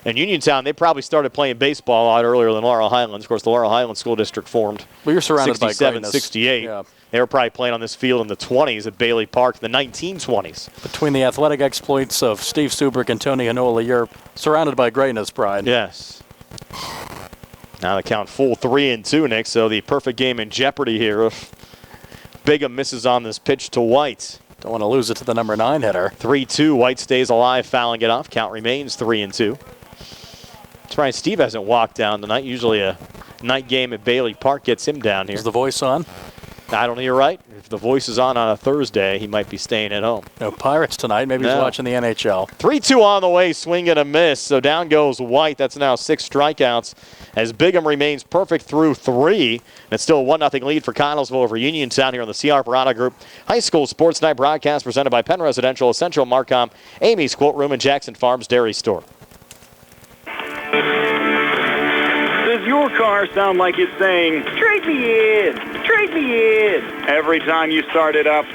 And Uniontown, they probably started playing baseball a lot earlier than Laurel Highlands. Of course, the Laurel Highlands School District formed you're surrounded 67, by 68. Yeah. They were probably playing on this field in the 20s at Bailey Park in the 1920s. Between the athletic exploits of Steve Subrick and Tony Hanola, you're surrounded by greatness, Brian. Yes. Now the count full 3-2, Nick, so the perfect game in jeopardy here if Bigham misses on this pitch to White. Don't want to lose it to the number 9 hitter. 3-2, White stays alive, fouling it off. Count remains 3-2. Surprised Steve hasn't walked down tonight. Usually a night game at Bailey Park gets him down here. Is the voice on? I don't know, you're right. If the voice is on a Thursday, he might be staying at home. No Pirates tonight. Maybe he's watching the NHL. 3-2 on the way, swing and a miss. So down goes White. That's now 6 strikeouts as Bigham remains perfect through 3. And it's still a 1-0 lead for Connellsville over Uniontown here on the C. Harper Auto Group High School Sports Night broadcast presented by Penn Residential, Essential Marcom, Amy's Quilt Room, and Jackson Farms Dairy Store. Does your car sound like it's saying, trade me in, trade me in, every time you start it up?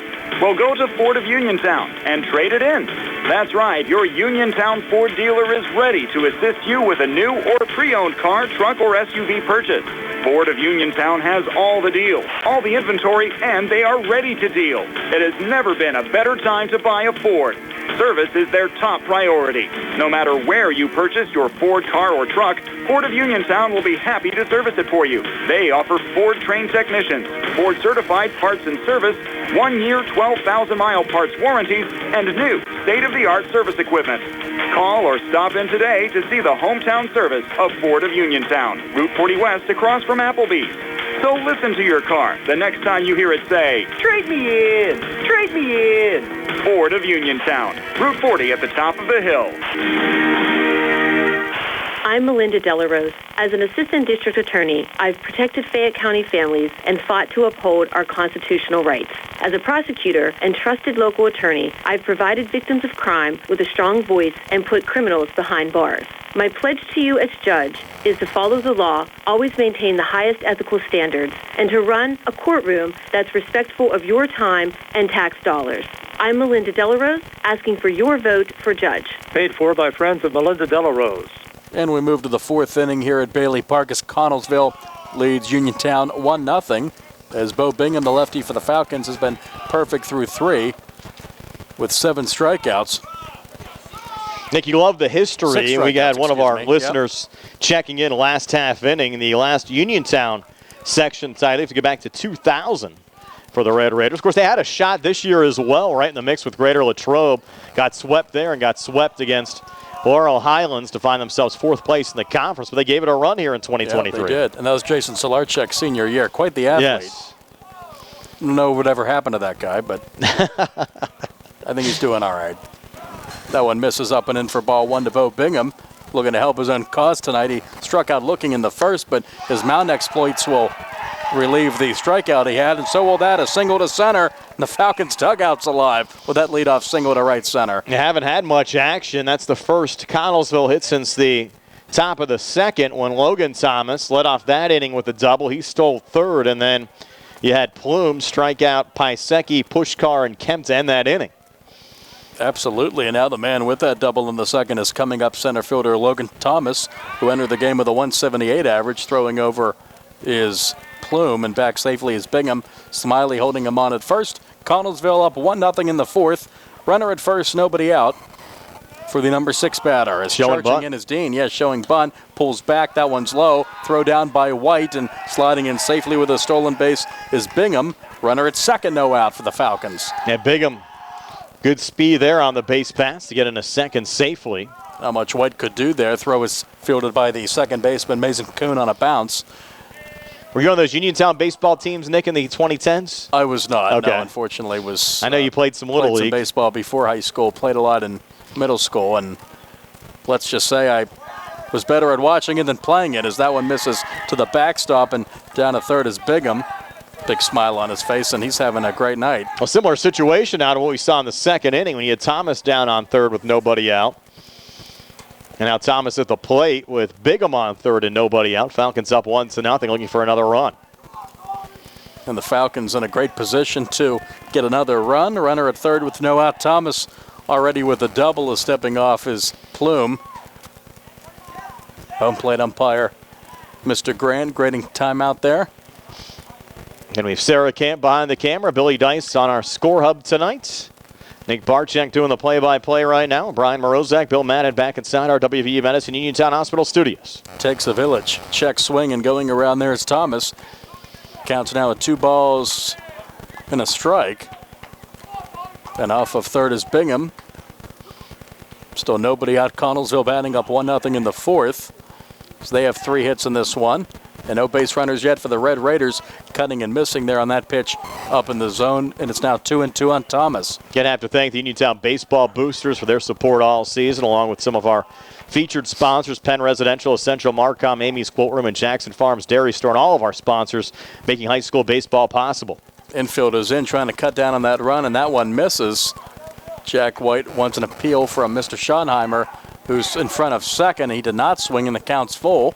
Well, go to Ford of Uniontown and trade it in. That's right, your Uniontown Ford dealer is ready to assist you with a new or pre-owned car, truck, or SUV purchase. Ford of Uniontown has all the deals, all the inventory, and they are ready to deal. It has never been a better time to buy a Ford. Service is their top priority. No matter where you purchase your Ford car or truck, Ford of Uniontown will be happy to service it for you. They offer Ford-trained technicians, Ford-certified parts and service, 1-year, 12,000-mile parts warranties, and new state-of-the-art service equipment. Call or stop in today to see the hometown service of Ford of Uniontown, Route 40 West across from Applebee's. So listen to your car the next time you hear it say, trade me in, trade me in. Ford of Uniontown, Route 40 at the top of the hill. I'm Melinda Delarose. As an assistant district attorney, I've protected Fayette County families and fought to uphold our constitutional rights. As a prosecutor and trusted local attorney, I've provided victims of crime with a strong voice and put criminals behind bars. My pledge to you as judge is to follow the law, always maintain the highest ethical standards, and to run a courtroom that's respectful of your time and tax dollars. I'm Melinda Delarose, asking for your vote for judge. Paid for by friends of Melinda Delarose. And we move to the 4th inning here at Bailey Park as Connellsville leads Uniontown 1-0. As Bo Bingham, the lefty for the Falcons, has been perfect through 3 with 7 strikeouts. Nick, you love the history. We got one of our listeners checking in last half inning. The last Uniontown section side, they have to go back to 2000 for the Red Raiders. Of course, they had a shot this year as well, right in the mix with Greater Latrobe. Got swept there and got swept against Laurel Highlands to find themselves 4th place in the conference, but they gave it a run here in 2023. Yeah, they did, and that was Jason Solarchek's senior year. Quite the athlete. Yes. I don't know what ever happened to that guy, but I think he's doing all right. That one misses up and in for ball 1 to Bo Bingham. Looking to help his own cause tonight. He struck out looking in the first, but his mound exploits will relieve the strikeout he had, and so will that. A single to center, and the Falcons' dugout's alive with that leadoff single to right center. You haven't had much action. That's the first Connellsville hit since the top of the 2nd when Logan Thomas led off that inning with a double. He stole 3rd, and then you had Plume strike out Pisecki, Pushkar, and Kemp to end that inning. Absolutely, and now the man with that double in the 2nd is coming up center fielder Logan Thomas, who entered the game with a 178 average, throwing over is Plume, and back safely is Bingham. Smiley holding him on at first. Connellsville up 1-0 in the 4th. Runner at first, nobody out for the number 6 batter. As charging in is Dean. Yes, showing bunt. Pulls back. That one's low. Throw down by White, and sliding in safely with a stolen base is Bingham. Runner at 2nd, no out for the Falcons. Yeah, Bingham, good speed there on the base pass to get into 2nd safely. Not much White could do there. Throw is fielded by the second baseman, Mason Kuhn, on a bounce. Were you on those Uniontown baseball teams, Nick, in the 2010s? I was not. Okay. No, unfortunately, I know you played some Little League. Some baseball before high school, played a lot in middle school, and let's just say I was better at watching it than playing it, as that one misses to the backstop, and down to third is Bigham. Big smile on his face, and he's having a great night. A similar situation now to what we saw in the second inning when you had Thomas down on third with nobody out. And now Thomas at the plate with Bigham on third and nobody out. Falcons up 1-0, looking for another run. And the Falcons in a great position to get another run. Runner at third with no out. Thomas already with a double is stepping off his plume. Home plate umpire Mr. Grant grading timeout there. And we have Sarah Camp behind the camera. Billy Dice on our score hub tonight. Nick Barczyk doing the play-by-play right now. Brian Morozak, Bill Madden back inside our WVU Medicine Uniontown Hospital studios. Takes a village. Check swing, and going around there is Thomas. Counts now at 2 balls and a strike. And off of third is Bingham. Still nobody out. Connellsville batting up 1-0 in the fourth. So they have 3 hits in this one. And no base runners yet for the Red Raiders. Cutting and missing there on that pitch up in the zone. And it's now 2-2 on Thomas. Gonna have to thank the Uniontown Baseball Boosters for their support all season, along with some of our featured sponsors, Penn Residential, Essential Marcom, Amy's Quilt Room, and Jackson Farms Dairy Store, and all of our sponsors making high school baseball possible. Infielders in, trying to cut down on that run, and that one misses. Jack White wants an appeal from Mr. Schonheimer, who's in front of second. He did not swing, and the count's full.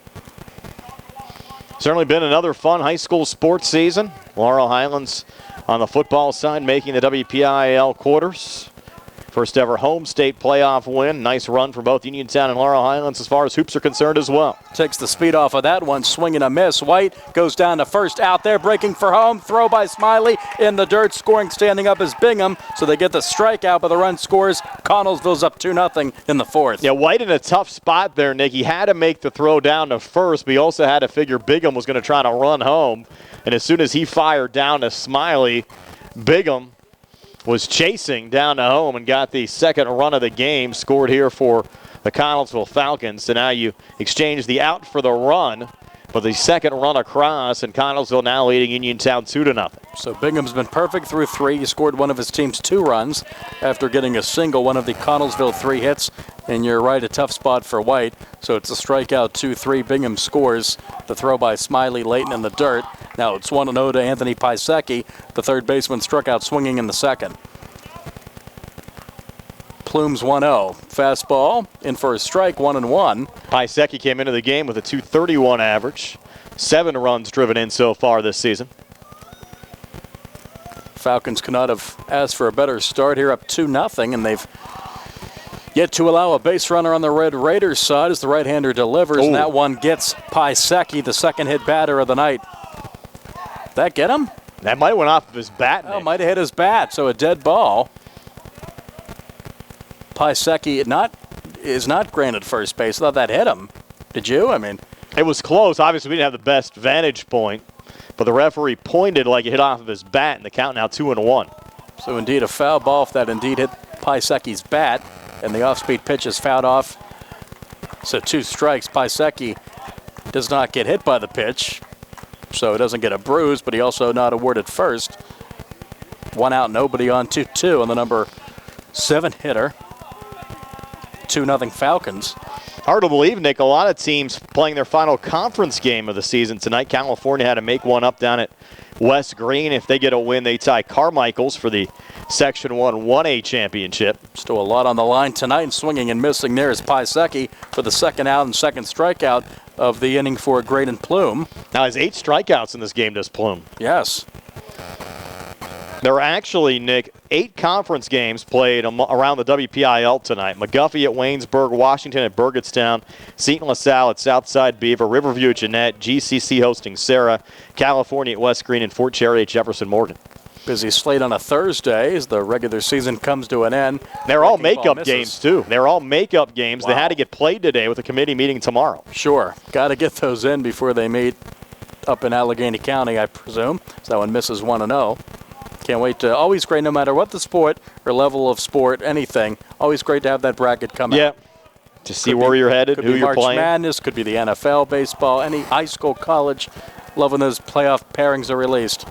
Certainly been another fun high school sports season. Laurel Highlands on the football side making the WPIAL quarters. First ever home state playoff win. Nice run for both Uniontown and Laurel Highlands as far as hoops are concerned as well. Takes the speed off of that one, swing and a miss. White goes down to first, out there, breaking for home. Throw by Smiley in the dirt, scoring standing up is Bingham. So they get the strikeout, but the run scores. Connellsville's up 2-0 in the fourth. Yeah, White in a tough spot there, Nick. He had to make the throw down to first, but he also had to figure Bingham was going to try to run home. And as soon as he fired down to Smiley, Bingham was chasing down to home and got the second run of the game, scored here for the Connellsville Falcons. So now you exchange the out for the run, but the second run across, and Connellsville now leading Uniontown 2-0. So Bingham's been perfect through 3. He scored one of his team's 2 runs after getting a single, one of the Connellsville 3 hits. And you're right, a tough spot for White. So it's a strikeout 2-3. Bingham scores. The throw by Smiley late in the dirt. Now it's 1-0 to Anthony Pisecki. The third baseman struck out swinging in the second. Plume's 1-0. Fastball in for a strike, 1-1. Pisecki came into the game with a .231 average. 7 runs driven in so far this season. Falcons could not have asked for a better start here, up 2-0, and they've yet to allow a base runner on the Red Raiders side as the right-hander delivers. Ooh. And that one gets Pisecki, the second hit batter of the night. That get him? That might have went off of his bat. Oh, might have hit his bat, so a dead ball. Pisecki is not granted first base. I thought that hit him. Did you? I mean, it was close. Obviously, we didn't have the best vantage point, but the referee pointed like it hit off of his bat, and the count now 2-1. So indeed a foul ball if that indeed hit Pisecki's bat, and the off-speed pitch is fouled off. So 2 strikes. Pisecki does not get hit by the pitch, so he doesn't get a bruise, but he also not awarded first. 1 out, nobody on, 2-2 on the number 7 hitter. 2-0 Falcons. Hard to believe, Nick. A lot of teams playing their final conference game of the season tonight. California had to make one up down at West Green. If they get a win, they tie Carmichael's for the Section 1 1A championship. Still a lot on the line tonight, and swinging and missing there is Pisecki for the second out and second strikeout of the inning for Graydon Plume. Now, has 8 strikeouts in this game, does Plume. Yes. There are actually, Nick, 8 conference games played around the WPIAL tonight. McGuffey at Waynesburg, Washington at Burgettstown, Seton LaSalle at Southside Beaver, Riverview at Jeanette, GCC hosting Sarah, California at West Green, and Fort Cherry at Jefferson Morgan. Busy slate on a Thursday as the regular season comes to an end. They're all makeup games, too. They're all makeup games. Wow. They had to get played today with a committee meeting tomorrow. Sure. Got to get those in before they meet up in Allegheny County, I presume. So that one misses 1-0. Can't wait to, always great no matter what the sport or level of sport, anything. Always great to have that bracket come out. Yeah. to see where you're headed, who you're playing. March Madness, could be the NFL, baseball, any high school, college. Love when those playoff pairings are released.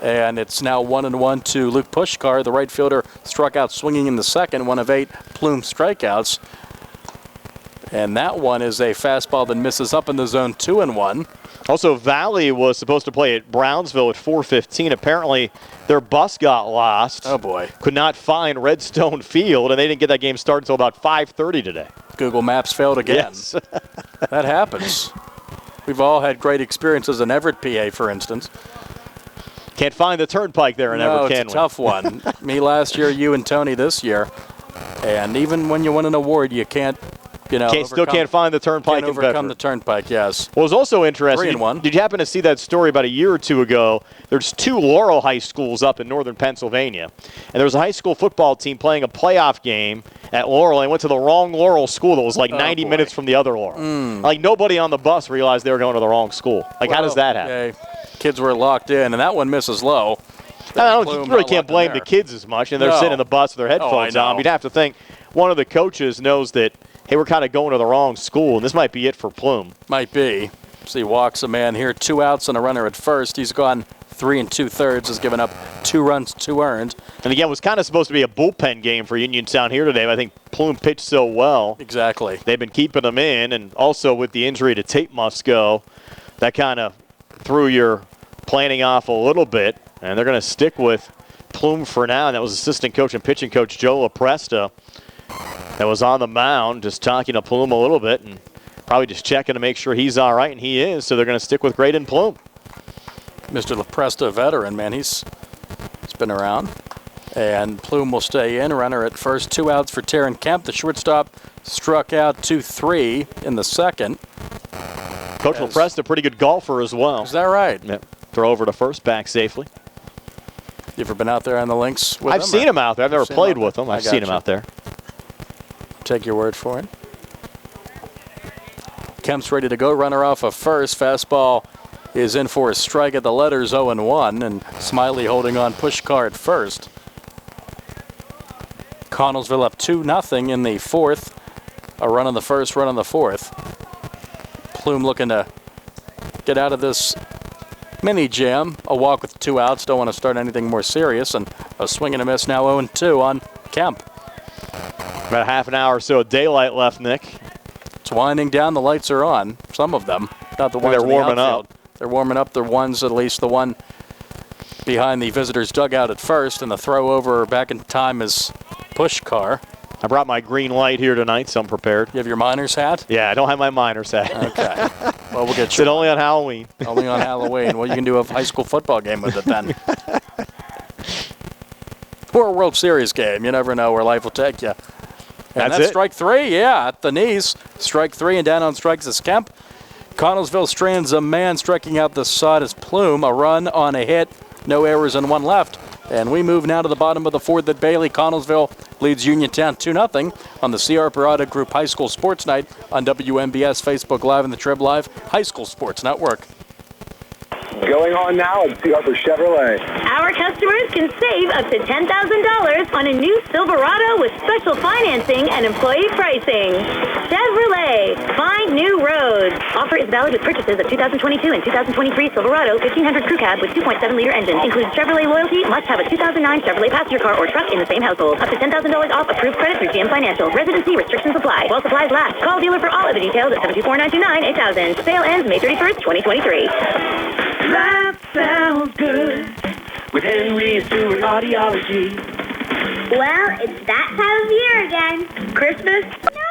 And it's now 1-1 to Luke Pushkar. The right fielder struck out swinging in the second, one of 8 Plume strikeouts. And that one is a fastball that misses up in the zone, 2-1. Also, Valley was supposed to play at Brownsville at 4:15. Apparently, their bus got lost. Oh, boy. Could not find Redstone Field, and they didn't get that game started until about 5:30 today. Google Maps failed again. Yes. That happens. We've all had great experiences in Everett, PA, for instance. Can't find the turnpike there in Everett, can we? It's a tough one. Me last year, you and Tony this year. And even when you win an award, you can't, still can't find the turnpike in Bedford. Overcome the turnpike, yes. Well, it was also interesting. 3-1. Did you happen to see that story about a year or two ago? There's 2 Laurel high schools up in northern Pennsylvania. And there was a high school football team playing a playoff game at Laurel. And went to the wrong Laurel school that was like 90 minutes from the other Laurel. Like, nobody on the bus realized they were going to the wrong school. Like, how does that happen? Okay. Kids were locked in, and that one misses low. You really can't blame the kids as much, and they're sitting in the bus with their headphones on. You'd have to think one of the coaches knows that, hey, we're kind of going to the wrong school, and this might be it for Plume. Might be. So he walks a man here, 2 outs and a runner at first. He's gone 3 2/3, has given up 2 runs, 2 earned. And again, it was kind of supposed to be a bullpen game for Uniontown here today, but I think Plume pitched so well. Exactly. They've been keeping them in, and also with the injury to Tate Musco, that kind of threw your planning off a little bit, and they're going to stick with Plume for now. And that was assistant coach and pitching coach Joe LaPresta that was on the mound just talking to Plume a little bit and probably just checking to make sure he's all right, and he is, so they're going to stick with Graydon Plume. Mr. LaPresta, veteran, man, he's been around. And Plume will stay in, runner at first, 2 outs for Taryn Kemp. The shortstop struck out 2-3 in the second. Coach LaPresta, pretty good golfer as well. Is that right? Yep. Throw over to first, back safely. You ever been out there on the links with him? I've seen him out there. I've never played with him. I've seen him out there. Take your word for it. Kemp's ready to go. Runner off of first. Fastball is in for a strike at the letters, 0-1, and Smiley holding on Pushkar at first. Connellsville up 2-0 in the fourth. A run on the first, run on the fourth. Plume looking to get out of this mini jam. A walk with 2 outs. Don't want to start anything more serious. And a swing and a miss now 0-2 on Kemp. About a half an hour or so of daylight left, Nick. It's winding down. The lights are on. Some of them. Not the ones they're in the warming outfield. up. They're warming up. They're ones, at least the one behind the visitors' dugout at first. And the throw over back in time is Pushkar. I brought my green light here tonight, so I'm prepared. You have your miner's hat? Yeah, I don't have my miner's hat. Okay. Well, we'll get you. It's only on Halloween. Only on Halloween. Well, you can do a high school football game with it then. Or a World Series game. You never know where life will take you. And that's strike 3, yeah, at the knees. Strike 3, and down on strikes is Kemp. Connellsville strands a man, striking out the side is Plume. A run on a hit. No errors and 1 left. And we move now to the bottom of the 4th at Bailey. Connellsville leads Uniontown 2-0 on the C.R. Parada Group High School Sports Night on WMBS, Facebook Live, and the Trib Live High School Sports Network. Going on now at C. Harper Chevrolet. Our customers can save up to $10,000 on a new Silverado with special financing and employee pricing. Chevrolet, find new roads. Offer is valid with purchases of 2022 and 2023 Silverado 1500 Crew Cab with 2.7-liter engine. Includes Chevrolet loyalty. Must have a 2009 Chevrolet passenger car or truck in the same household. Up to $10,000 off approved credit through GM Financial. Residency restrictions apply. While supplies last. Call dealer for all of the details at 724-929-8000. Sale ends May 31st, 2023. That sounds good with Henry Stewart Audiology. Well, it's that time of year again. Christmas?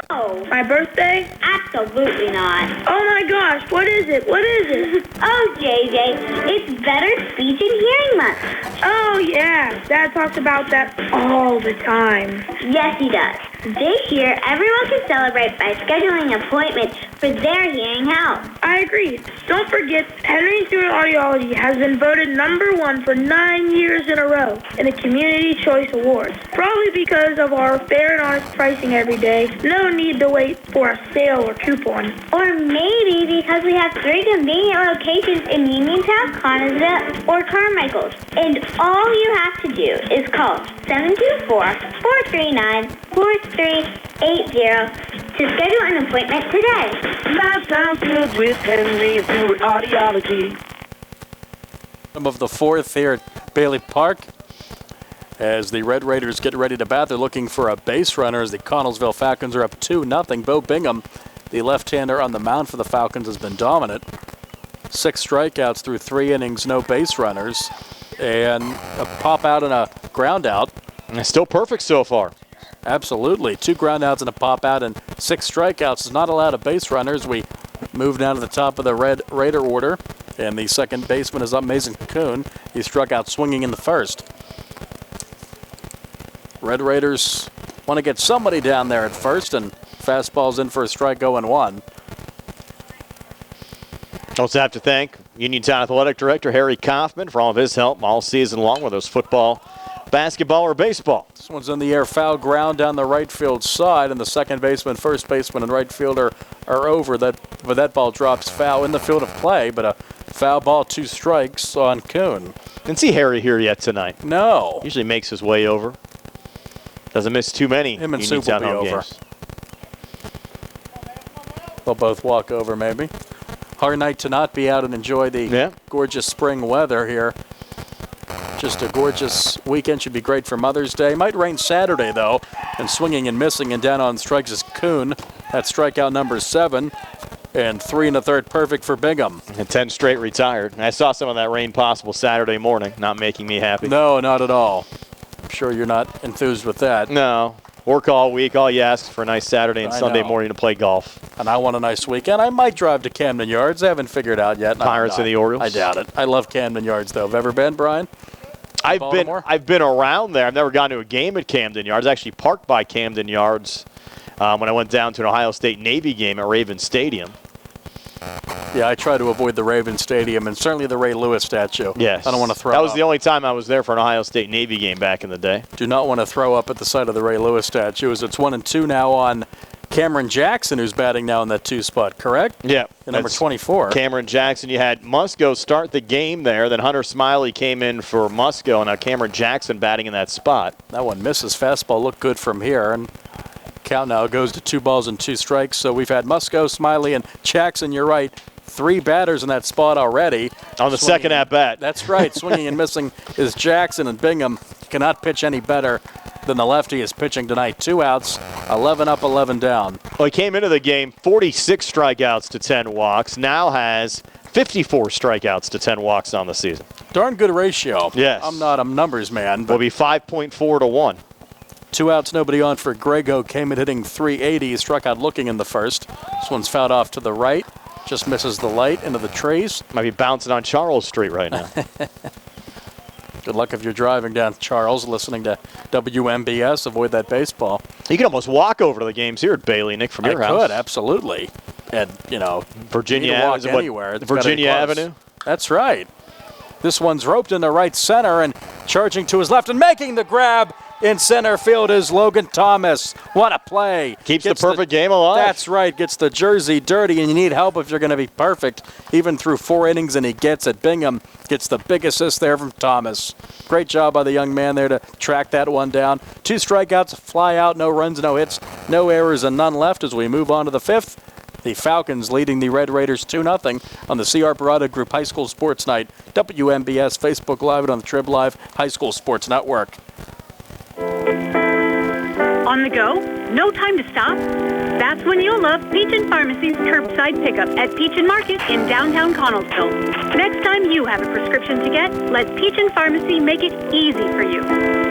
No. My birthday? Absolutely not. Oh my gosh, what is it? What is it? Oh, JJ, it's Better Speech and Hearing Month. Oh yeah, Dad talks about that all the time. Yes, he does. This year, everyone can celebrate by scheduling appointments for their hearing health. I agree. Don't forget, Henry Stewart Audiology has been voted #1 for 9 years in a row in the Community Choice Awards. Probably because of our fair and honest pricing every day. No need to wait for a sale or coupon. Or maybe because we have 3 convenient locations in Uniontown, Connellsville, or Carmichael. And all you have to do is call 724-439-4380 to schedule an appointment today. That sounds good with Henry Stewart Audiology. Of the fourth here at Bailey Park. As the Red Raiders get ready to bat, they're looking for a base runner as the Connellsville Falcons are up 2-0. Bo Bingham, the left-hander on the mound for the Falcons, has been dominant. 6 strikeouts through 3 innings, no base runners, and a pop out and a ground out. And it's still perfect so far. Absolutely. 2 ground outs and a pop out and 6 strikeouts. Is not allowed a base runners. We move down to the top of the Red Raider order, and the second baseman is up, Mason Kuhn. He struck out swinging in the first. Red Raiders want to get somebody down there at first, and fastball's in for a strike, 0-1. Also have to thank Uniontown Athletic Director Harry Kaufman for all of his help all season long, whether it's football, basketball, or baseball. This one's in the air, foul ground down the right field side, and the second baseman, first baseman, and right fielder are over. That ball drops foul in the field of play, but a foul ball, 2 strikes on Kuhn. Didn't see Harry here yet tonight. No. Usually makes his way over. Doesn't miss too many Him and Soup will Uniontown be home over. games. They'll both walk over, maybe. Hard night to not be out and enjoy the gorgeous spring weather here. Just a gorgeous weekend. Should be great for Mother's Day. Might rain Saturday, though. And swinging and missing and down on strikes is Kuhn. That's strikeout number 7. And 3 1/3 perfect for Bingham. And 10 straight retired. And I saw some of that rain possible Saturday morning. Not making me happy. No, not at all. I'm sure you're not enthused with that. No. Work all week. All you ask for a nice Saturday and Sunday morning to play golf. And I want a nice weekend. I might drive to Camden Yards. I haven't figured out yet. Pirates and the Orioles? I doubt it. I love Camden Yards, though. Have ever been, Brian? I've been around there. I've never gone to a game at Camden Yards. I actually parked by Camden Yards when I went down to an Ohio State Navy game at Raven Stadium. Yeah, I try to avoid the Raven Stadium and certainly the Ray Lewis statue. Yes. I don't want to throw That was up. the only time I was there for an Ohio State Navy game back in the day. Do not want to throw up at the sight of the Ray Lewis statue, as it's 1-2 now on Cameron Jackson, who's batting now in that 2 spot, correct? Yeah. The number 24. Cameron Jackson. You had Musco start the game there. Then Hunter Smiley came in for Musco, and now Cameron Jackson batting in that spot. That one misses. Fastball looked good from here, and count now goes to 2 balls and 2 strikes. So we've had Musco, Smiley, and Jackson. You're right. 3 batters in that spot already. On the second at-bat. That's right. Swinging and missing is Jackson, and Bingham cannot pitch any better than the lefty is pitching tonight. 2 outs, 11 up, 11 down. Well, he came into the game 46 strikeouts to 10 walks. Now has 54 strikeouts to 10 walks on the season. Darn good ratio. Yes. I'm not a numbers man. But will be 5.4 to 1. 2 outs, nobody on for Grego. Came in hitting .380. He struck out looking in the first. This one's fouled off to the right. Just misses the light into the trees. Might be bouncing on Charles Street right now. Good luck if you're driving down Charles, listening to WMBS. Avoid that baseball. You can almost walk over to the games here at Bailey, Nick, from your house. I could, absolutely. And, you know, Virginia you can walk anywhere. Virginia Avenue? That's right. This one's roped into right center and charging to his left and making the grab in center field is Logan Thomas. What a play. Keeps the perfect game alive. That's right. Gets the jersey dirty, and you need help if you're going to be perfect. Even through 4 innings, and he gets it. Bingham gets the big assist there from Thomas. Great job by the young man there to track that one down. 2 strikeouts, a fly out, no runs, no hits, no errors, and none left as we move on to the 5th. The Falcons leading the Red Raiders 2-0 on the C.R. Parada Group High School Sports Night. WMBS, Facebook Live, and on the Trib Live High School Sports Network. On the go? No time to stop? That's when you'll love Peachin Pharmacy's curbside pickup at Peachin Market in downtown Connellsville. Next time you have a prescription to get, let Peachin Pharmacy make it easy for you.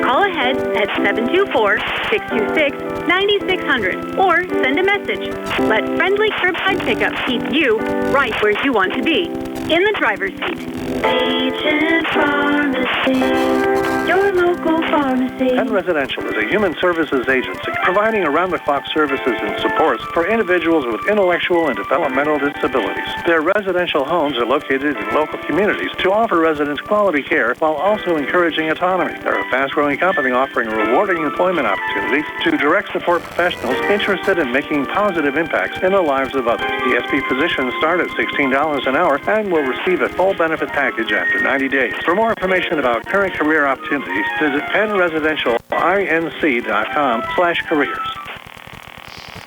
Call ahead at 724-626-9600 or send a message. Let friendly curbside pickup keep you right where you want to be, in the driver's seat. Peachin Pharmacy, your local pharmacy. Penn Residential is a human services agency providing around-the-clock services and supports for individuals with intellectual and developmental disabilities. Their residential homes are located in local communities to offer residents quality care while also encouraging autonomy. They're a fast-growing company offering rewarding employment opportunities to direct support professionals interested in making positive impacts in the lives of others. ESP positions start at $16 an hour and will receive a full benefit package after 90 days. For more information about current career opportunities, visit PennResidentialInc.com/careers.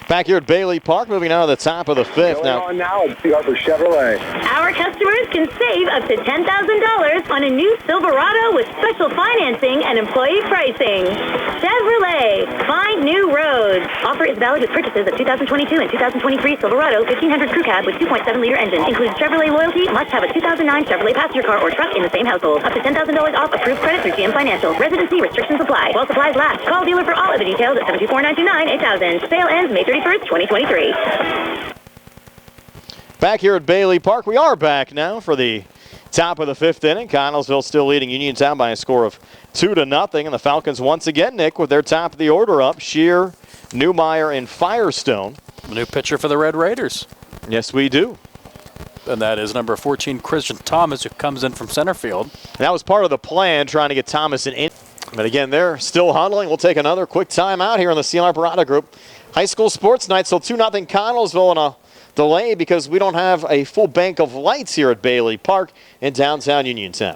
Back here at Bailey Park, moving on to the top of the fifth. Going on now at Chevrolet. Our customers can save up to $10,000 on a new Silverado with special financing and employee pricing. Chevrolet, find new roads. Offer is valid with purchases of 2022 and 2023 Silverado 1500 Crew Cab with 2.7-liter engine. Includes Chevrolet loyalty. Must have a 2009 Chevrolet passenger car or truck in the same household. Up to $10,000 off approved credit through GM Financial. Residency restrictions apply. While supplies last. Call dealer for all of the details at 724-929-8000. Sale ends May 31st, 2023. Back here at Bailey Park, we are back now for the top of the fifth inning. Connellsville still leading Uniontown by a score of 2-0, and the Falcons once again, Nick, with their top of the order up. Shear, Newmeyer, and Firestone. A new pitcher for the Red Raiders. Yes, we do. And that is number 14, Christian Thomas, who comes in from center field. That was part of the plan, trying to get Thomas in. But again, they're still huddling. We'll take another quick timeout here on the CLR Parada Group High School Sports Night. So 2-0 Connellsville on a delay because we don't have a full bank of lights here at Bailey Park in downtown Uniontown.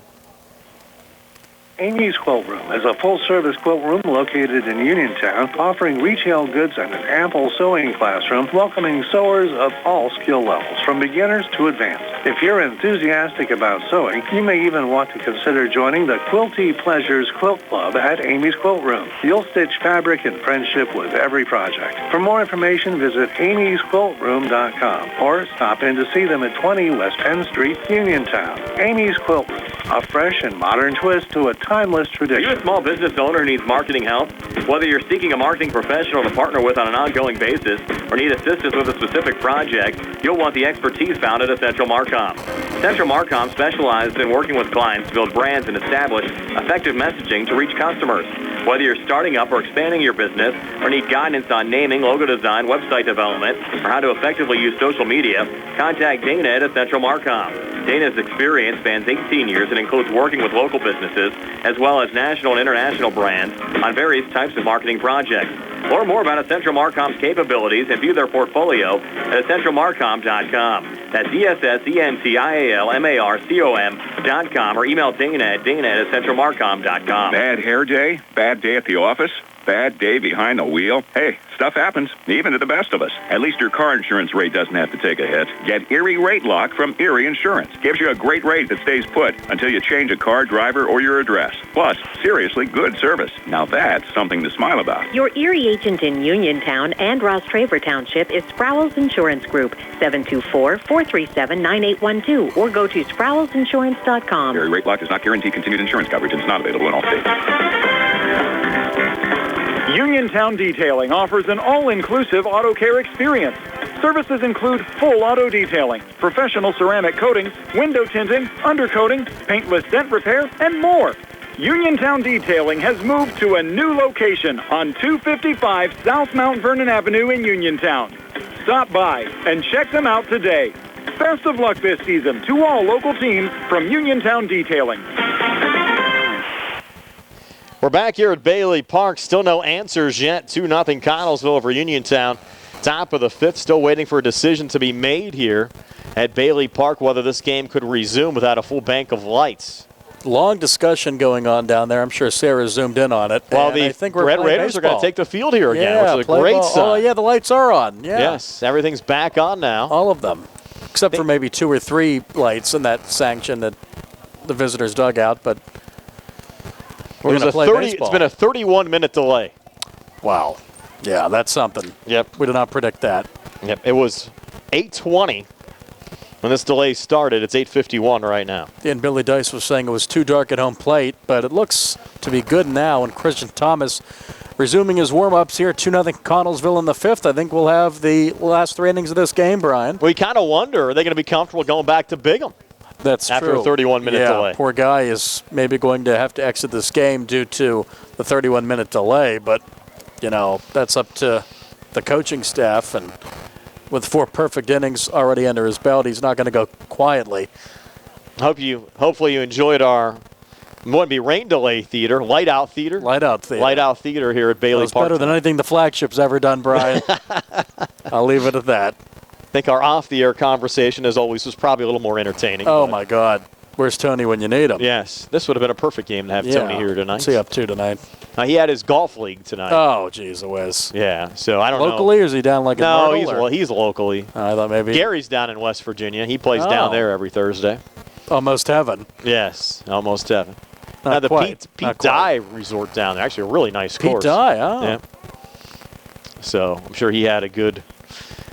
Amy's Quilt Room is a full-service quilt room located in Uniontown, offering retail goods and an ample sewing classroom, welcoming sewers of all skill levels, from beginners to advanced. If you're enthusiastic about sewing, you may even want to consider joining the Quilty Pleasures Quilt Club at Amy's Quilt Room. You'll stitch fabric in friendship with every project. For more information, visit amysquiltroom.com or stop in to see them at 20 West Penn Street, Uniontown. Amy's Quilt Room, a fresh and modern twist to a timeless tradition. Are you a small business owner who needs marketing help? Whether you're seeking a marketing professional to partner with on an ongoing basis or need assistance with a specific project, you'll want the expertise found at Central Marcom. Central Marcom specializes in working with clients to build brands and establish effective messaging to reach customers. Whether you're starting up or expanding your business or need guidance on naming, logo design, website development, or how to effectively use social media, contact Dana at Central Marcom. Dana's experience spans 18 years and includes working with local businesses as well as national and international brands on various types of marketing projects. Learn more about Central Marcom's capabilities and view their portfolio at centralmarcom.com. That's ESSENTIALMARCOM.com or email Dana at centralmarcom.com. Bad hair day? Bad day at the office? Bad day behind the wheel? Hey, stuff happens, even to the best of us. At least your car insurance rate doesn't have to take a hit. Get Erie Rate Lock from Erie Insurance. Gives you a great rate that stays put until you change a car, driver, or your address. Plus, seriously good service. Now that's something to smile about. Your Erie agent in Uniontown and Ross Traver Township is Sprowls Insurance Group, 724-437-9812, or go to sprowlsinsurance.com. Erie Rate Lock does not guarantee continued insurance coverage and is not available in all states. Uniontown Detailing offers an all-inclusive auto care experience. Services include full auto detailing, professional ceramic coatings, window tinting, undercoating, paintless dent repair, and more. Uniontown Detailing has moved to a new location on 255 South Mount Vernon Avenue in Uniontown. Stop by and check them out today. Best of luck this season to all local teams from Uniontown Detailing. We're back here at Bailey Park. Still no answers yet. 2-0 Connellsville over Uniontown. Top of the fifth. Still waiting for a decision to be made here at Bailey Park whether this game could resume without a full bank of lights. Long discussion going on down there. I'm sure Sarah zoomed in on it. Well, the Red Raiders are going to take the field here again, which is a great sign. Oh, yeah, the lights are on. Yeah. Yes, everything's back on now. All of them, except for maybe 2 or 3 lights in that sanction at the visitors' dugout, but it's been a 31-minute delay. Wow. Yeah, that's something. Yep. We did not predict that. Yep. It was 8:20 when this delay started. It's 8:51 right now. And Billy Dice was saying it was too dark at home plate, but it looks to be good now. And Christian Thomas resuming his warm-ups here, 2-0 Connellsville in the fifth. I think we'll have the last 3 innings of this game, Brian. We kind of wonder, are they going to be comfortable going back to Bigham? That's after true. a 31-minute delay. Poor guy is maybe going to have to exit this game due to the 31-minute delay, but, you know, that's up to the coaching staff. And with 4 perfect innings already under his belt, he's not going to go quietly. Hopefully you enjoyed our rain delay theater, light out theater. Light out theater here at Bailey Park. It's better than anything the flagship's ever done, Brian. I'll leave it at that. I think our off-the-air conversation, as always, was probably a little more entertaining. Oh, my God. Where's Tony when you need him? Yes. This would have been a perfect game to have Tony here tonight. What's he up to tonight? He had his golf league tonight. Oh, geez, whiz. Yeah, so I don't know. Locally, or is he down like in Myrtle? No, he's locally. I thought maybe. Gary's down in West Virginia. He plays down there every Thursday. Almost heaven. Yes, almost heaven. Not now, the quite. Pete Dye Resort down there, actually a really nice course. Pete Dye, oh. Yeah. So I'm sure he had a good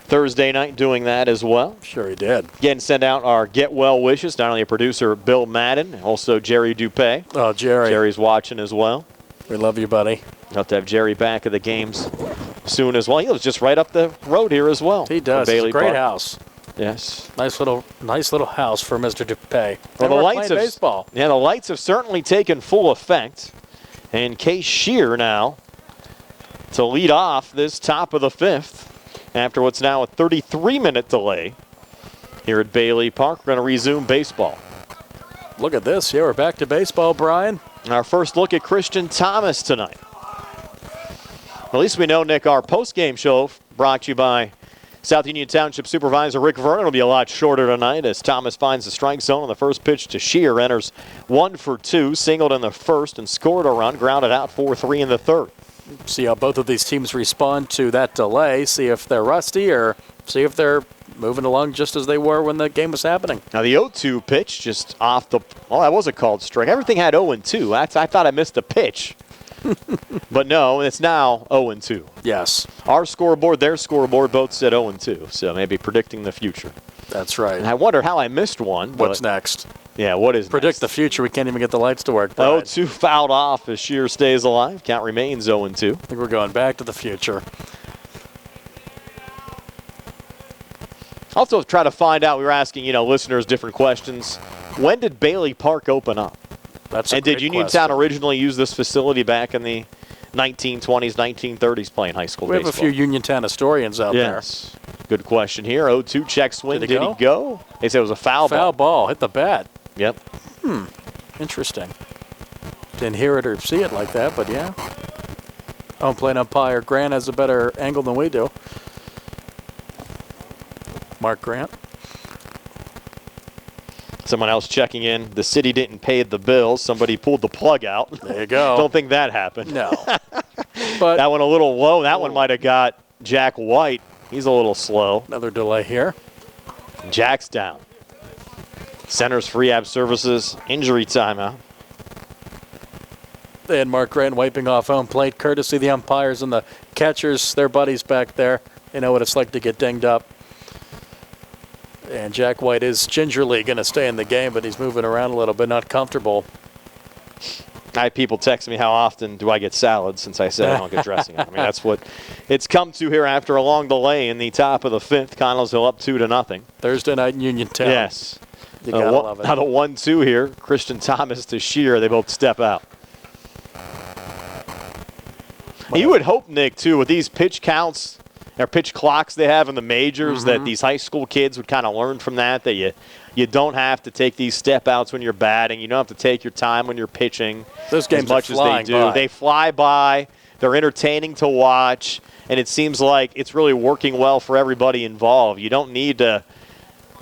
Thursday night doing that as well. Sure he did. Again, send out our get well wishes, not only producer Bill Madden, also Jerry Dupay. Oh, Jerry. Jerry's watching as well. We love you, buddy. Hope to have Jerry back at the games soon as well. He lives just right up the road here as well. He does. It's a great house. Yes. Nice little house for Mr. Dupay. Well, the lights have baseball. Yeah, the lights have certainly taken full effect. And Case Shear now to lead off this top of the fifth after what's now a 33-minute delay here at Bailey Park. We're going to resume baseball. Look at this. Yeah, we're back to baseball, Brian. Our first look at Christian Thomas tonight. At least we know, Nick, our post-game show brought to you by South Union Township Supervisor Rick Vernon will be a lot shorter tonight as Thomas finds the strike zone on the first pitch to Shear. Enters 1 for 2, singled in the first and scored a run, grounded out 4-3 in the third. See how both of these teams respond to that delay, see if they're rusty or see if they're moving along just as they were when the game was happening. Now the 0-2 pitch just off the, well, that was a called strike. Everything had 0-2. I thought I missed a pitch. But no, it's now 0-2. Yes. Our scoreboard, their scoreboard, both said 0-2. So maybe predicting the future. That's right. And I wonder how I missed one. What's next? Yeah, what is Predict the future. We can't even get the lights to work. 0-2 fouled off as Shear stays alive. Count remains 0-2. I think we're going back to the future. Also try to find out, we were asking, listeners different questions. When did Bailey Park open up? And did Uniontown originally use this facility back in the 1920s, 1930s playing high school baseball? We have a few Uniontown historians out there. Yes. Good question here. 0-2 check swing. Did he go? They said it was a foul ball. Foul ball. Hit the bat. Yep. Interesting. Didn't hear it or see it like that, but yeah. Home plate umpire Grant has a better angle than we do. Mark Grant. Someone else checking in. The city didn't pay the bills. Somebody pulled the plug out. There you go. Don't think that happened. No. But that one a little low. That one might have got Jack White. He's a little slow. Another delay here. Jack's down. Center's Rehab Services injury timeout. And Mark Grant wiping off home plate, courtesy of the umpires and the catchers, their buddies back there. They know what it's like to get dinged up. And Jack White is gingerly going to stay in the game, but he's moving around a little bit, not comfortable. I had people text me, how often do I get salad, since I said I don't get dressing. I mean, that's what it's come to here after a long delay in the top of the fifth. Connellsville up 2-0. Thursday night in Uniontown. Yes. You gotta love it. Now the 1-2 here, Christian Thomas to Shear. They both step out. You would hope, Nick, too, with these pitch counts or pitch clocks they have in the majors, that these high school kids would kind of learn from that you don't have to take these step outs when you're batting. You don't have to take your time when you're pitching. Those games as much are as they do. by. They fly by. They're entertaining to watch, and it seems like it's really working well for everybody involved. You don't need to,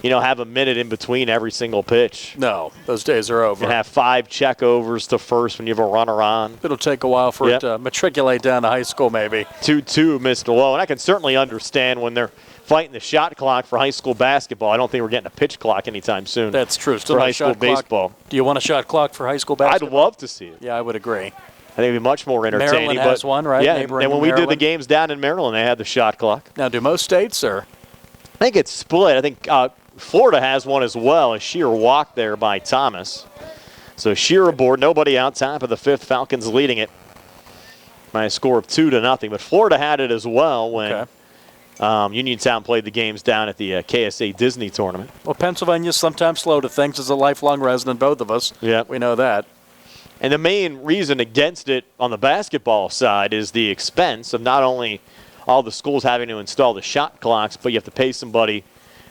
have a minute in between every single pitch. No, those days are over. You have 5 checkovers to first when you have a runner on. It'll take a while for it to matriculate down to high school, maybe. 2-2, Mr. Lowe, and I can certainly understand when they're fighting the shot clock for high school basketball. I don't think we're getting a pitch clock anytime soon. That's true. Still for high school baseball. Do you want a shot clock for high school basketball? I'd love to see it. Yeah, I would agree. I think it'd be much more entertaining. Maryland has one, right? Yeah, and when we did the games down in Maryland, they had the shot clock. Now, do most states, or? I think it's split. I think Florida has one as well. A sheer walk there by Thomas. So Shear aboard, nobody out, top of the fifth. Falcons leading it by a score of 2-0. But Florida had it as well when Uniontown played the games down at the KSA Disney tournament. Well, Pennsylvania's sometimes slow to things. As a lifelong resident, both of us. Yeah, we know that. And the main reason against it on the basketball side is the expense of not only all the schools having to install the shot clocks, but you have to pay somebody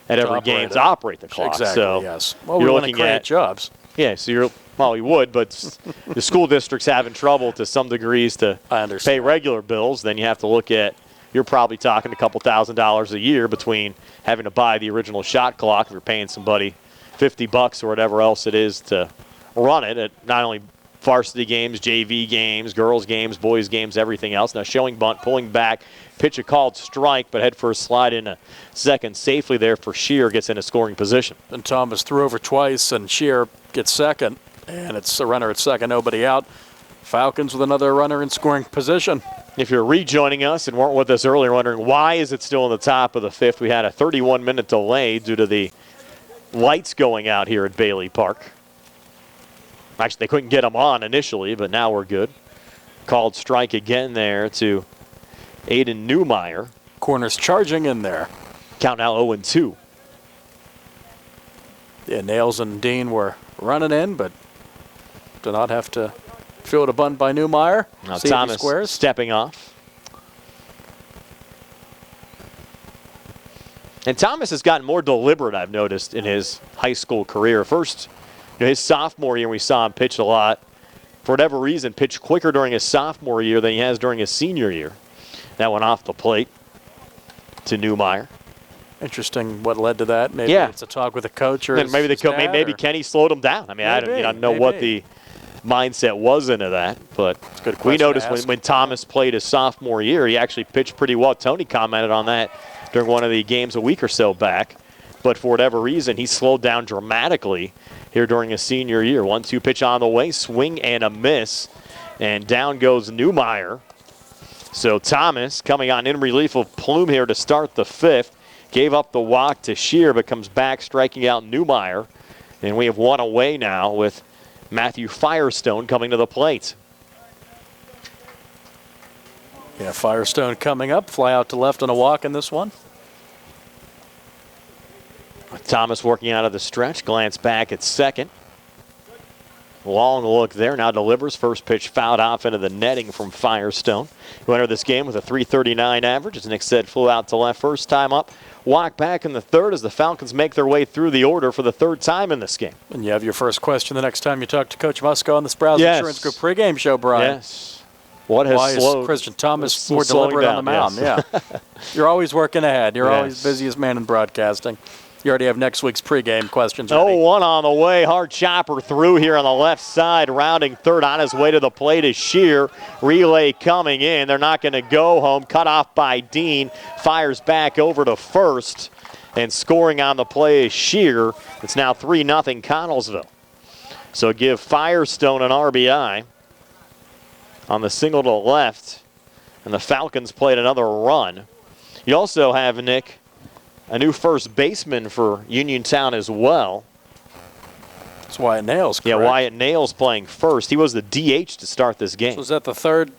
at every game to operate the clock. Exactly, so yes. Well, we want to create jobs. Yeah, so you would, but the school district's having trouble to some degrees to pay regular bills. Then you have to look at, you're probably talking a couple $1,000s a year between having to buy the original shot clock if you're paying somebody $50 or whatever else it is to run it at not only varsity games, JV games, girls games, boys games, everything else. Now showing bunt, pulling back, pitch a called strike, but head first slide in a second safely there for Shear, gets in a scoring position. And Thomas threw over twice, and Shear gets second, and it's a runner at second, nobody out. Falcons with another runner in scoring position. If you're rejoining us and weren't with us earlier, wondering why is it still in the top of the fifth, we had a 31-minute delay due to the lights going out here at Bailey Park. Actually, they couldn't get them on initially, but now we're good. Called strike again there to Aiden Newmeyer. Corners charging in there. Count now 0-2. Yeah, Nails and Dean were running in, but did not have to field a bunt by Newmeyer. Now Thomas stepping off. And Thomas has gotten more deliberate, I've noticed, in his high school career. First, his sophomore year, we saw him pitch a lot. For whatever reason, pitched quicker during his sophomore year than he has during his senior year. That went off the plate to Newmeyer. Interesting what led to that. Maybe it's a talk with the coach or maybe Kenny slowed him down. I mean, I don't know what the mindset was into that, but we noticed when Thomas played his sophomore year, he actually pitched pretty well. Tony commented on that during one of the games a week or so back. But for whatever reason, he slowed down dramatically here during his senior year. 1-2 pitch on the way, swing and a miss, and down goes Newmeyer. So Thomas coming on in relief of Plume here to start the fifth. Gave up the walk to Shear, but comes back striking out Newmeyer. And we have one away now with Matthew Firestone coming to the plate. Yeah, Firestone coming up. Fly out to left on a walk in this one. Thomas working out of the stretch. Glance back at second. Long look there. Now delivers. First pitch fouled off into the netting from Firestone, who entered this game with a .339 average. As Nick said, flew out to left first time up. Walk back in the third as the Falcons make their way through the order for the third time in this game. And you have your first question the next time you talk to Coach Musko on the Sprouse Insurance Group pregame show, Brian. Yes. What has slowed? Is Christian Thomas more deliberate on the mound? Yes. Yeah. You're always working ahead. You're always busiest man in broadcasting. You already have next week's pregame questions ready. 0-1 on the way. Hard chopper through here on the left side. Rounding third on his way to the plate is Shear. Relay coming in. They're not going to go home. Cut off by Dean. Fires back over to first. And scoring on the play is Shear. It's now 3-0 Connellsville. So give Firestone an RBI on the single to the left. And the Falcons played another run. You also have, Nick, a new first baseman for Uniontown as well. It's Wyatt Nails, correct? Yeah, Wyatt Nails playing first. He was the DH to start this game. So is that the third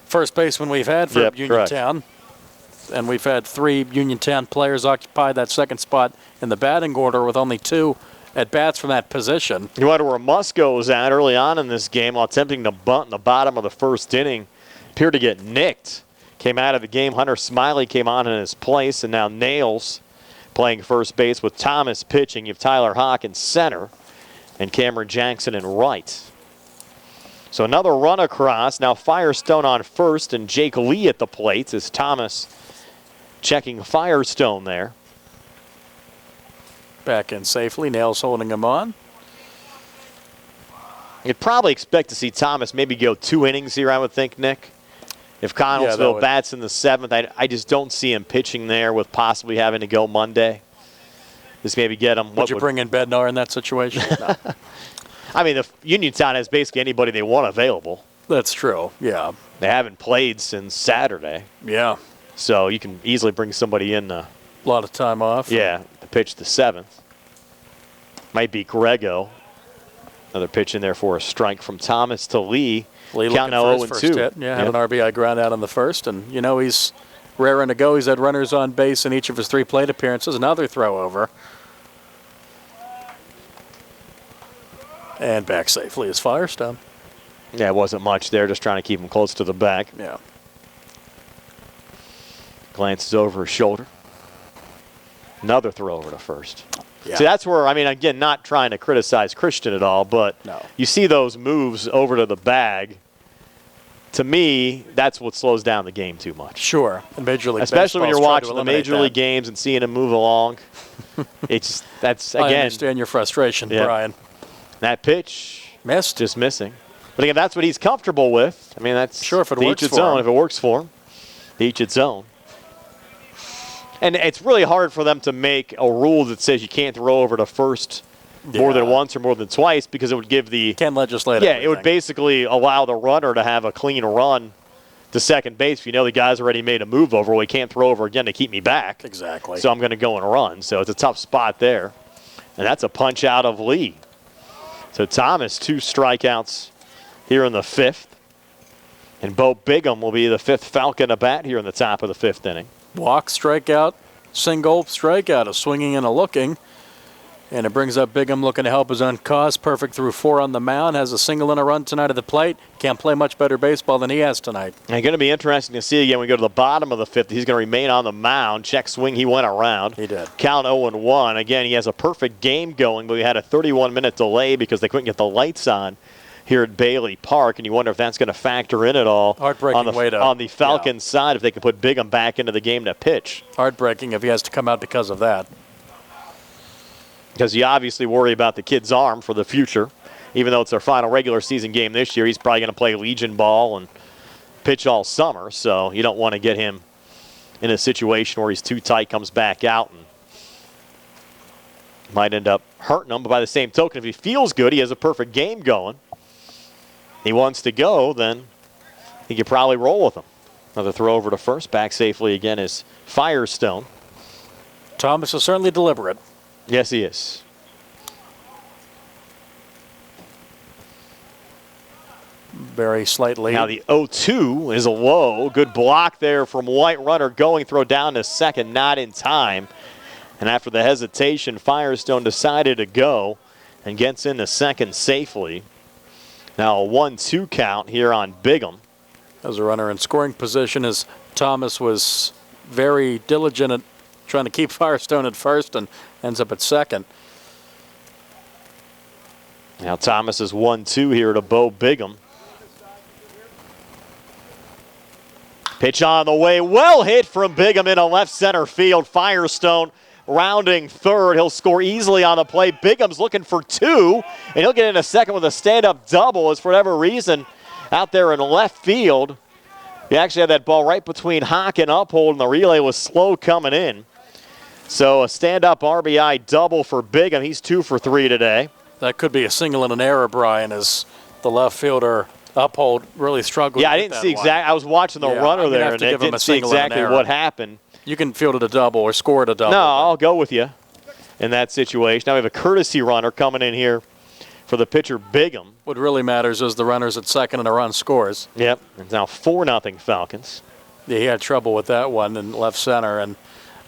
first baseman we've had for Uniontown? Correct. And we've had 3 Uniontown players occupy that second spot in the batting order with only 2 at-bats from that position. You wonder where Musko was at early on in this game while attempting to bunt in the bottom of the first inning. Appeared to get nicked. Came out of the game. Hunter Smiley came on in his place, and now Nails playing first base with Thomas pitching. You have Tyler Hawk in center and Cameron Jackson in right. So another run across. Now Firestone on first and Jake Lee at the plate as Thomas checking Firestone there. Back in safely. Nails holding him on. You'd probably expect to see Thomas maybe go 2 innings here, I would think, Nick. If Connellsville bats in the 7th, I just don't see him pitching there with possibly having to go Monday. Just maybe get him. Would you bring in Bednar in that situation? No. I mean, the Uniontown has basically anybody they want available. That's true, yeah. They haven't played since Saturday. Yeah. So you can easily bring somebody in. A lot of time off. Yeah, to pitch the 7th. Might be Grego. Another pitch in there for a strike from Thomas to Lee. Lee count now 0-2. Yeah, had an RBI ground out on the first, and you know he's raring to go. He's had runners on base in each of his 3 plate appearances. Another throw over. And back safely is Firestone. Yeah, it wasn't much there, just trying to keep him close to the back. Yeah. Glances over his shoulder. Another throw over to first. Yeah. See, that's where, I mean, again, not trying to criticize Christian at all, but you see those moves over to the bag, to me, that's what slows down the game too much. Sure. And Major League Especially when you're Baseball's trying watching to the Major eliminate League games and seeing them move along. That's I again. understand your frustration, Brian. That pitch missed, just missing. But again, that's what he's comfortable with. I mean, that's sure if it to works each its for own. him. If it works for him, to each its own. And it's really hard for them to make a rule that says you can't throw over to first more than once or more than twice, because it would give the can't legislate. Yeah, it would basically allow the runner to have a clean run to second base. If you know the guy's already made a move over, well, he can't throw over again to keep me back. Exactly. So I'm going to go and run. So it's a tough spot there. And that's a punch out of Lee. So Thomas, 2 strikeouts here in the 5th. And Bo Bigham will be the 5th Falcon at bat here in the top of the 5th inning. Walk, strikeout, single, strikeout, a swinging and a looking. And it brings up Bigham looking to help his own cause. Perfect through 4 on the mound. Has a single and a run tonight at the plate. Can't play much better baseball than he has tonight. And going to be interesting to see again when we go to the bottom of the 5th. He's going to remain on the mound. Check swing, he went around. He did. Count 0-1. Again, he has a perfect game going, but we had a 31-minute delay because they couldn't get the lights on here at Bailey Park, and you wonder if that's going to factor in at all Heartbreaking way to, on the Falcons side, if they can put Bigham back into the game to pitch. Heartbreaking if he has to come out because of that. Because you obviously worry about the kid's arm for the future. Even though it's their final regular season game this year, he's probably going to play Legion ball and pitch all summer. So you don't want to get him in a situation where he's too tight, comes back out, and might end up hurting him. But by the same token, if he feels good, he has a perfect game going, he wants to go, then he could probably roll with him. Another throw over to first. Back safely again is Firestone. Thomas is certainly deliberate. Yes, he is. Very slightly. Now the 0-2 is a low. Good block there from White. Runner going, throw down to second, not in time. And after the hesitation, Firestone decided to go and gets into second safely. Now a 1-2 count here on Bigham. As a runner in scoring position, as Thomas was very diligent at trying to keep Firestone at first and ends up at second. Now Thomas is 1-2 here to Bo Bigham. Pitch on the way, well hit from Bigham into left center field. Firestone rounding third. He'll score easily on the play. Bigham's looking for 2, and he'll get into second with a stand-up double, as for whatever reason out there in left field. He actually had that ball right between Hawk and Uphold, and the relay was slow coming in. So a stand-up RBI double for Bigham. He's 2 for 3 today. That could be a single and an error, Brian, as the left fielder Uphold really struggled. Yeah, I didn't see exactly. I was watching the runner there, and I didn't see exactly what happened. You can field it a double or score it a double. No, I'll go with you in that situation. Now we have a courtesy runner coming in here for the pitcher Bigham. What really matters is the runner's at second and a run scores. Yep, it's now 4-0 Falcons. Yeah, he had trouble with that one in left center, and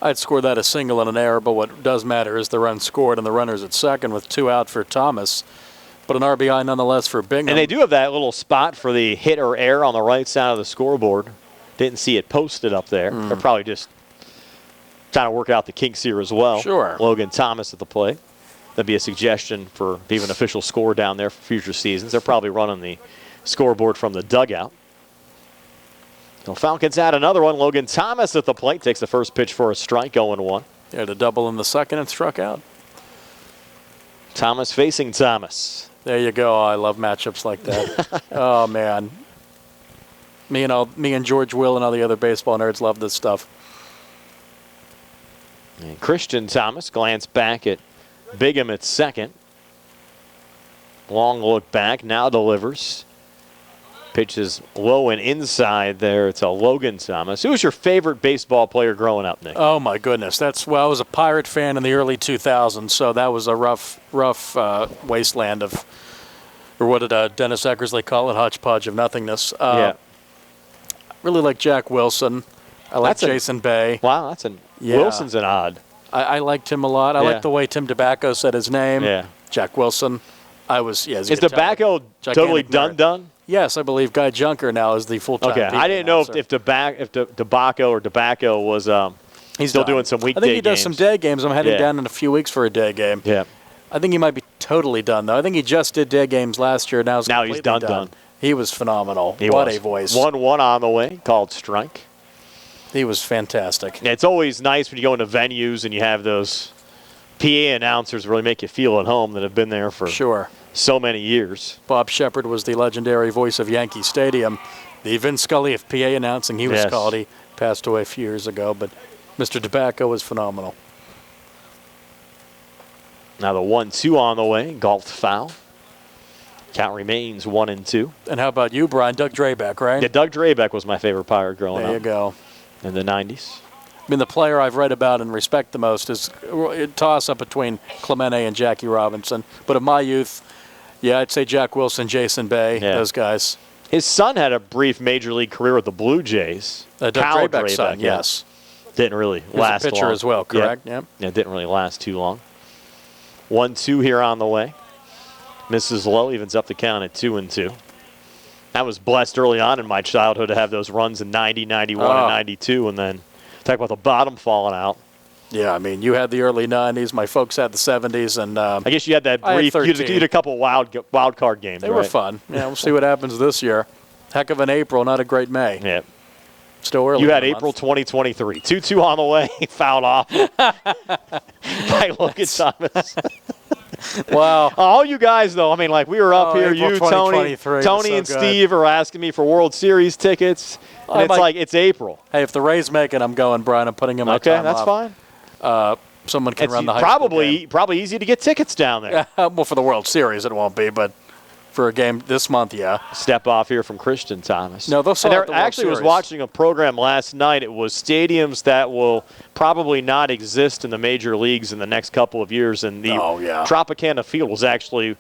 I'd score that a single and an error, but what does matter is the run scored and the runner's at second with 2 out for Thomas. But an RBI nonetheless for Bigham. And they do have that little spot for the hit or error on the right side of the scoreboard. Didn't see it posted up there. They're probably just trying to work out the kinks here as well. Sure. Logan Thomas at the plate. That'd be a suggestion for even an official score down there for future seasons. They're probably running the scoreboard from the dugout. So Falcons add another one. Logan Thomas at the plate takes the first pitch for a strike, 0-1. He had a double in the second and struck out. Thomas facing Thomas. There you go. I love matchups like that. Oh, man. Me and George Will and all the other baseball nerds love this stuff. And Christian Thomas glanced back at Bigham at second. Long look back, now delivers. Pitches low and inside there. It's a Logan Thomas. Who was your favorite baseball player growing up, Nick? Oh, my goodness. I was a Pirate fan in the early 2000s, so that was a rough wasteland of, or what did Dennis Eckersley call it, hodgepodge of nothingness. Yeah. Really like Jack Wilson. I like Jason Bay. Wow, Wilson's an odd. I liked him a lot. I liked the way Tim Tobacco said his name. Yeah. Jack Wilson. Is Tobacco totally done? Yes, I believe Guy Junker now is the full-time. Okay, I didn't know if Tobacco was he's still doing some weekday games. I think he does some day games. I'm heading down in a few weeks for a day game. Yeah. I think he might be totally done, though. I think he just did day games last year. Now he's done. He was phenomenal. He what was. a voice. 1-1 on the way, called strike. He was fantastic. Yeah, it's always nice when you go into venues and you have those PA announcers really make you feel at home that have been there for so many years. Bob Shepard was the legendary voice of Yankee Stadium. The Vince Scully of PA announcing he was called. He passed away a few years ago, but Mr. Tobacco was phenomenal. Now the 1-2 on the way, golf foul. Count remains 1-2. And how about you, Brian? Doug Drabeck, right? Yeah, Doug Drabeck was my favorite Pirate growing up. There you go. In the 90s. I mean, the player I've read about and respect the most is a toss-up between Clemente and Jackie Robinson. But of my youth, I'd say Jack Wilson, Jason Bay, those guys. His son had a brief major league career with the Blue Jays. Doug Drabeck's son, yes. Didn't really last long. He was a pitcher as well, correct? Yeah, didn't really last too long. 1-2 here on the way. Misses low, evens up the count at 2-2. I was blessed early on in my childhood to have those runs in 90, 91, and 92, and then talk about the bottom falling out. Yeah, I mean, you had the early 90s. My folks had the 70s, and I guess you had that brief. You had a couple wild card games. They were fun. Yeah, we'll see what happens this year. Heck of an April, not a great May. Yeah. Still early. You had April 2023. 2-2 on the way. Fouled off by Logan Thomas. Wow. All you guys, though, I mean, like, we were up here. April You, Tony and Steve are asking me for World Series tickets. And it's like, it's April. Hey, if the Rays make it, I'm going, Brian. I'm putting in my time that's off. Fine. Someone can run the high school game. Probably easy to get tickets down there. Well, for the World Series, it won't be, but for a game this month, Step off here from Christian Thomas. No, they'll sell out the World I actually was Series. watching a program last night. It was stadiums that will probably not exist in the major leagues in the next couple of years. And the Tropicana Field was actually,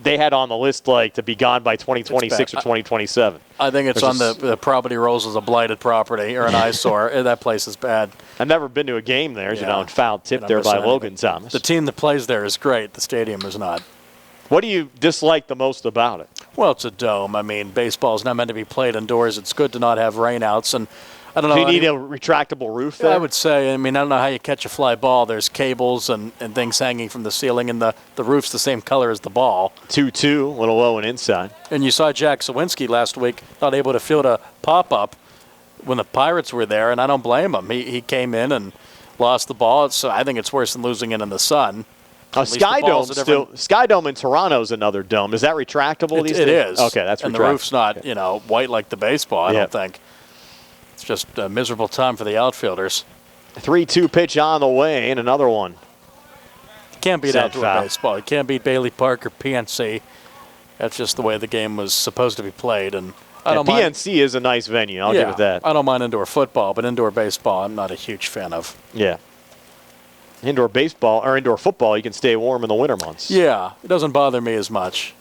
they had on the list like to be gone by 2026 or 2027. I think it's on the property rolls as a blighted property or an eyesore. That place is bad. I've never been to a game there, and foul tip there by Logan Thomas. The team that plays there is great. The stadium is not. What do you dislike the most about it? Well, it's a dome. I mean, baseball is not meant to be played indoors. It's good to not have rainouts. And I don't know. Do you need a retractable roof there? I would say. I mean, I don't know how you catch a fly ball. There's cables and things hanging from the ceiling, and the roof's the same color as the ball. 2-2, a little low and inside. And you saw Jack Sawinski last week not able to field a pop-up when the Pirates were there, and I don't blame him. He came in and lost the ball. So I think it's worse than losing it in the sun. Sky Dome in Toronto is another dome. Is that retractable these days? It is. Okay, that's retractable. And the roof's not, white like the baseball, I don't think. It's just a miserable time for the outfielders. 3-2 pitch on the way, and another one. You can't beat outdoor baseball. You can't beat Bailey Park or PNC. That's just the way the game was supposed to be played. And PNC is a nice venue. I'll give it that. I don't mind indoor football, but indoor baseball I'm not a huge fan of. Yeah. Indoor baseball or indoor football, you can stay warm in the winter months. Yeah, it doesn't bother me as much.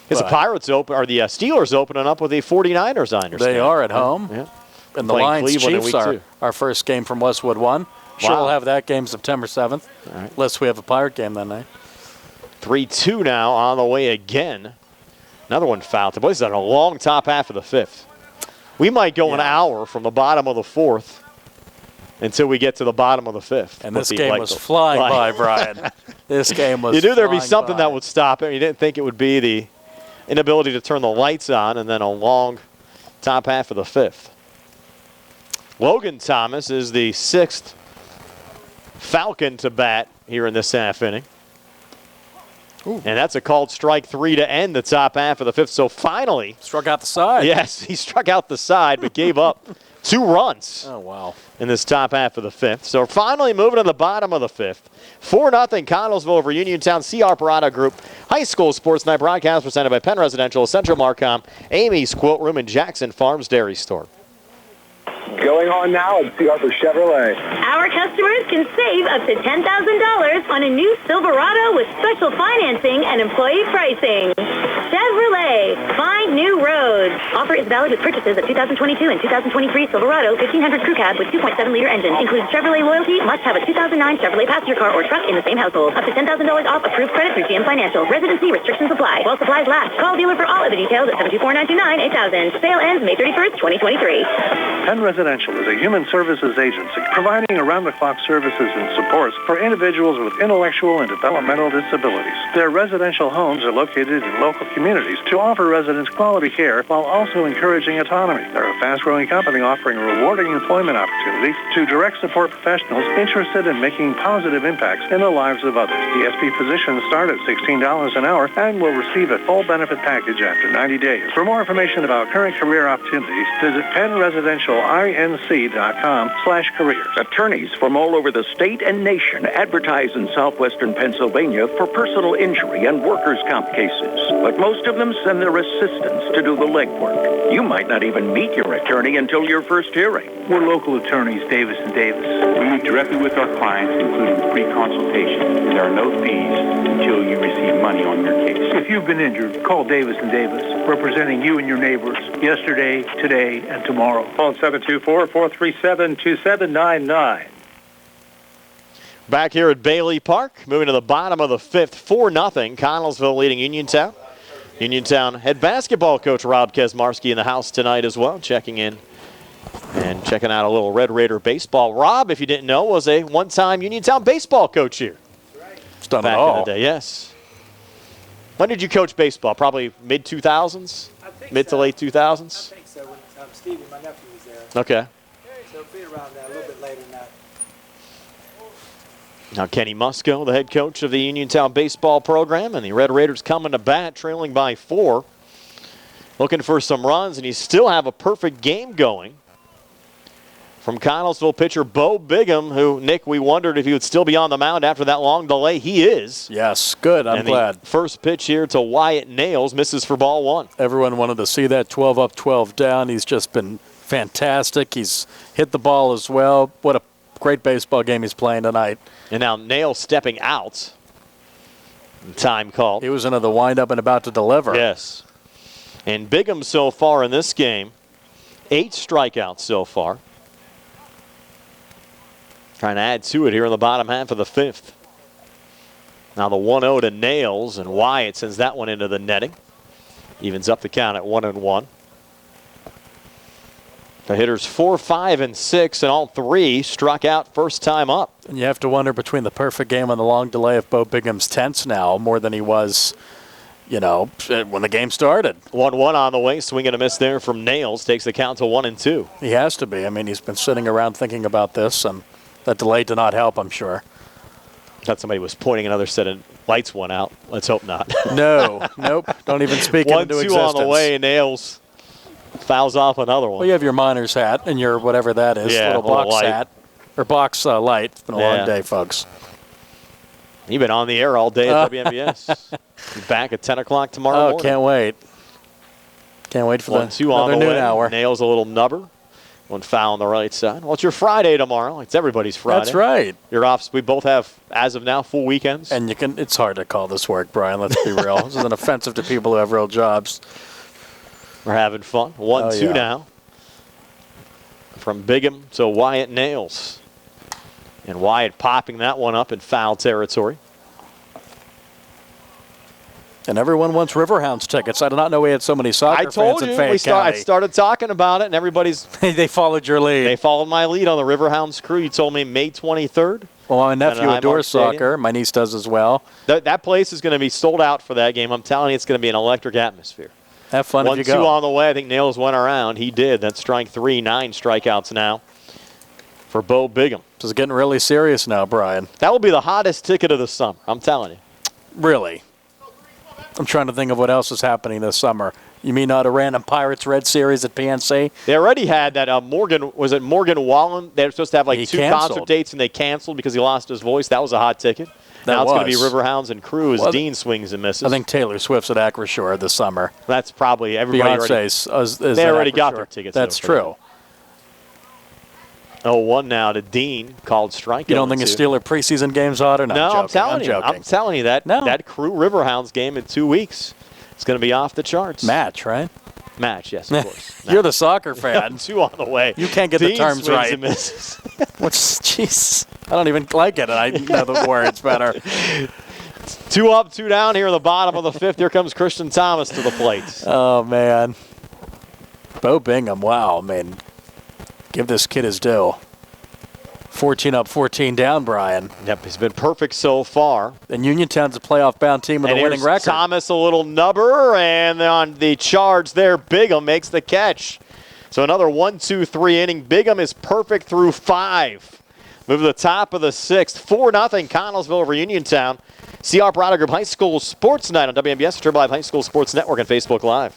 Is the Pirates open, or the Steelers opening up with the 49ers, I understand? They are at home. Yeah. And the Lions-Chiefs are our first game from Westwood 1. Sure, we'll have that game September 7th, unless we have a Pirate game that night. 3-2 now on the way again. Another one fouled. The boys on a long top half of the fifth. We might go an hour from the bottom of the fourth until we get to the bottom of the fifth. And this game was flying by, Brian. This game was You knew there'd be something by. that would stop it. You didn't think it would be the inability to turn the lights on and then a long top half of the fifth. Logan Thomas is the sixth Falcon to bat here in this half inning. Ooh. And that's a called strike 3 to end the top half of the fifth. So finally. Struck out the side. Yes, he struck out the side but gave up 2 runs. Oh, wow. In this top half of the fifth. So finally moving to the bottom of the fifth. 4-0 Connellsville over Uniontown. C. Arparado Group High School Sports Night broadcast presented by Penn Residential, Central Marcom, Amy's Quilt Room, and Jackson Farms Dairy Store. Going on now at C. Arthur Chevrolet. Our customers can save up to $10,000 on a new Silverado with special financing and employee pricing. Chevrolet, find new roads. Offer is valid with purchases of 2022 and 2023 Silverado 1500 Crew Cab with 2.7-liter engine. Includes Chevrolet loyalty. Must have a 2009 Chevrolet passenger car or truck in the same household. Up to $10,000 off approved credit through GM Financial. Residency restrictions apply. While supplies last. Call dealer for all of the details at 724-929-8000. Sale ends May 31st, 2023. Penn Residential is a human services agency providing around-the-clock services and supports for individuals with intellectual and developmental disabilities. Their residential homes are located in local communities to offer residents quality care while also encouraging autonomy. They're a fast-growing company offering rewarding employment opportunities to direct support professionals interested in making positive impacts in the lives of others. DSP positions start at $16 an hour and will receive a full benefit package after 90 days. For more information about current career opportunities, visit PennResidentialInc.com/careers. Attorneys from all over the state and nation advertise in southwestern Pennsylvania for personal injury and workers' comp cases. But most of them send their assistants to do the legwork. You might not even meet your attorney until your first hearing. We're local attorneys, Davis & Davis. We meet directly with our clients, including free consultation, and there are no fees until you receive money on your case. If you've been injured, call Davis & Davis, representing you and your neighbors yesterday, today, and tomorrow. Phone 724-437-2799. Back here at Bailey Park, moving to the bottom of the fifth, 4-0. Connellsville leading Uniontown. Uniontown head basketball coach Rob Kesmarski in the house tonight as well, checking in and checking out a little Red Raider baseball. Rob, if you didn't know, was a one-time Uniontown baseball coach here. It's done back it all. in the day, yes. When did you coach baseball? Probably mid-2000s? Mid to late 2000s? I think so. When Stevie, my nephew, was there. Okay. So it'll be around that, a little bit later than that. Now Kenny Musco, the head coach of the Uniontown baseball program, and the Red Raiders coming to bat, trailing by 4. Looking for some runs, and you still have a perfect game going from Connellsville pitcher Bo Bigham, who, Nick, we wondered if he would still be on the mound after that long delay. He is. Yes, good. I'm glad. The first pitch here to Wyatt Nails, misses for ball 1. Everyone wanted to see that 12 up, 12 down. He's just been fantastic. He's hit the ball as well. What a great baseball game he's playing tonight. And now Nails stepping out. Time called. He was into the windup and about to deliver. Yes. And Bigham so far in this game, 8 strikeouts so far. Trying to add to it here in the bottom half of the 5th. Now the 1-0 to Nails, and Wyatt sends that one into the netting. Evens up the count at 1-1. The hitters 4, 5, and 6, and all 3 struck out first time up. And you have to wonder between the perfect game and the long delay if Bo Bigham's tense now more than he was, you know, when the game started. 1-1 on the way. Swing and a miss there from Nails. Takes the count to 1-2. He has to be. I mean, he's been sitting around thinking about this, and that delay did not help, I'm sure. Thought somebody was pointing another set of lights went out. Let's hope not. No. Nope. Don't even speak it into existence. 1-2 on the way. Nails fouls off another one. Well, you have your miner's hat and your whatever that is, yeah, little box light. hat. Or box light. It's been a long day, folks. You've been on the air all day at WMBS. Back at 10 o'clock tomorrow morning. Can't wait. Can't wait for 1-2 on the noon way. hour. Nails a little nubber. One foul on the right side. Well, it's your Friday tomorrow. It's everybody's Friday. That's right. You're off. We both have, as of now, full weekends. And you can. It's hard to call this work, Brian. Let's be real. This isn't offensive to people who have real jobs. We're having fun. 1-2 now. From Bigham to Wyatt Nails. And Wyatt popping that one up in foul territory. And everyone wants Riverhounds tickets. I did not know we had so many soccer fans in Fayette County. I started talking about it, and everybody's... They followed your lead. They followed my lead on the Riverhounds crew. You told me May 23rd. Well, my nephew adores soccer. My niece does as well. That place is going to be sold out for that game. I'm telling you, it's going to be an electric atmosphere. Have fun if you go. 1-2 on the way. I think Nails went around. He did. That's strike 3, 9 strikeouts now for Bo Bigham. This is getting really serious now, Brian. That will be the hottest ticket of the summer. I'm telling you. Really? I'm trying to think of what else is happening this summer. You mean not a random Pirates-Red series at PNC? They already had that Morgan Wallen? They were supposed to have like 2 concert dates, and they canceled because he lost his voice. That was a hot ticket. Now it's going to be Riverhounds and Crew as Dean swings and misses. I think Taylor Swift's at Acrisure this summer. That's probably everybody Beyonce's they already got their tickets. That's true. 0-1 now to Dean, called strike. You don't think a Steeler preseason game's hot or not? No, I'm telling you that Crew Riverhounds game in 2 weeks, it's going to be off the charts. Match, right? Match, yes, of course. You're the soccer fan. 2 on the way. You can't get Dean the terms right. Jeez, I don't even like it, and I know the words better. 2 up, 2 down here in the bottom of the 5th. Here comes Christian Thomas to the plate. Oh, man. Bo Bigham, wow, man. Give this kid his due. 14 up, 14 down, Brian. Yep, he's been perfect so far. And Uniontown's a playoff-bound team with a winning record. Thomas, a little nubber, and on the charge there, Bigham makes the catch. So another 1-2-3 inning. Bigham is perfect through 5. Move to the top of the 6th. 4-0 Connellsville over Uniontown. See our Brodder Group High School Sports Night on WMBS, Triple Live High School Sports Network, and Facebook Live.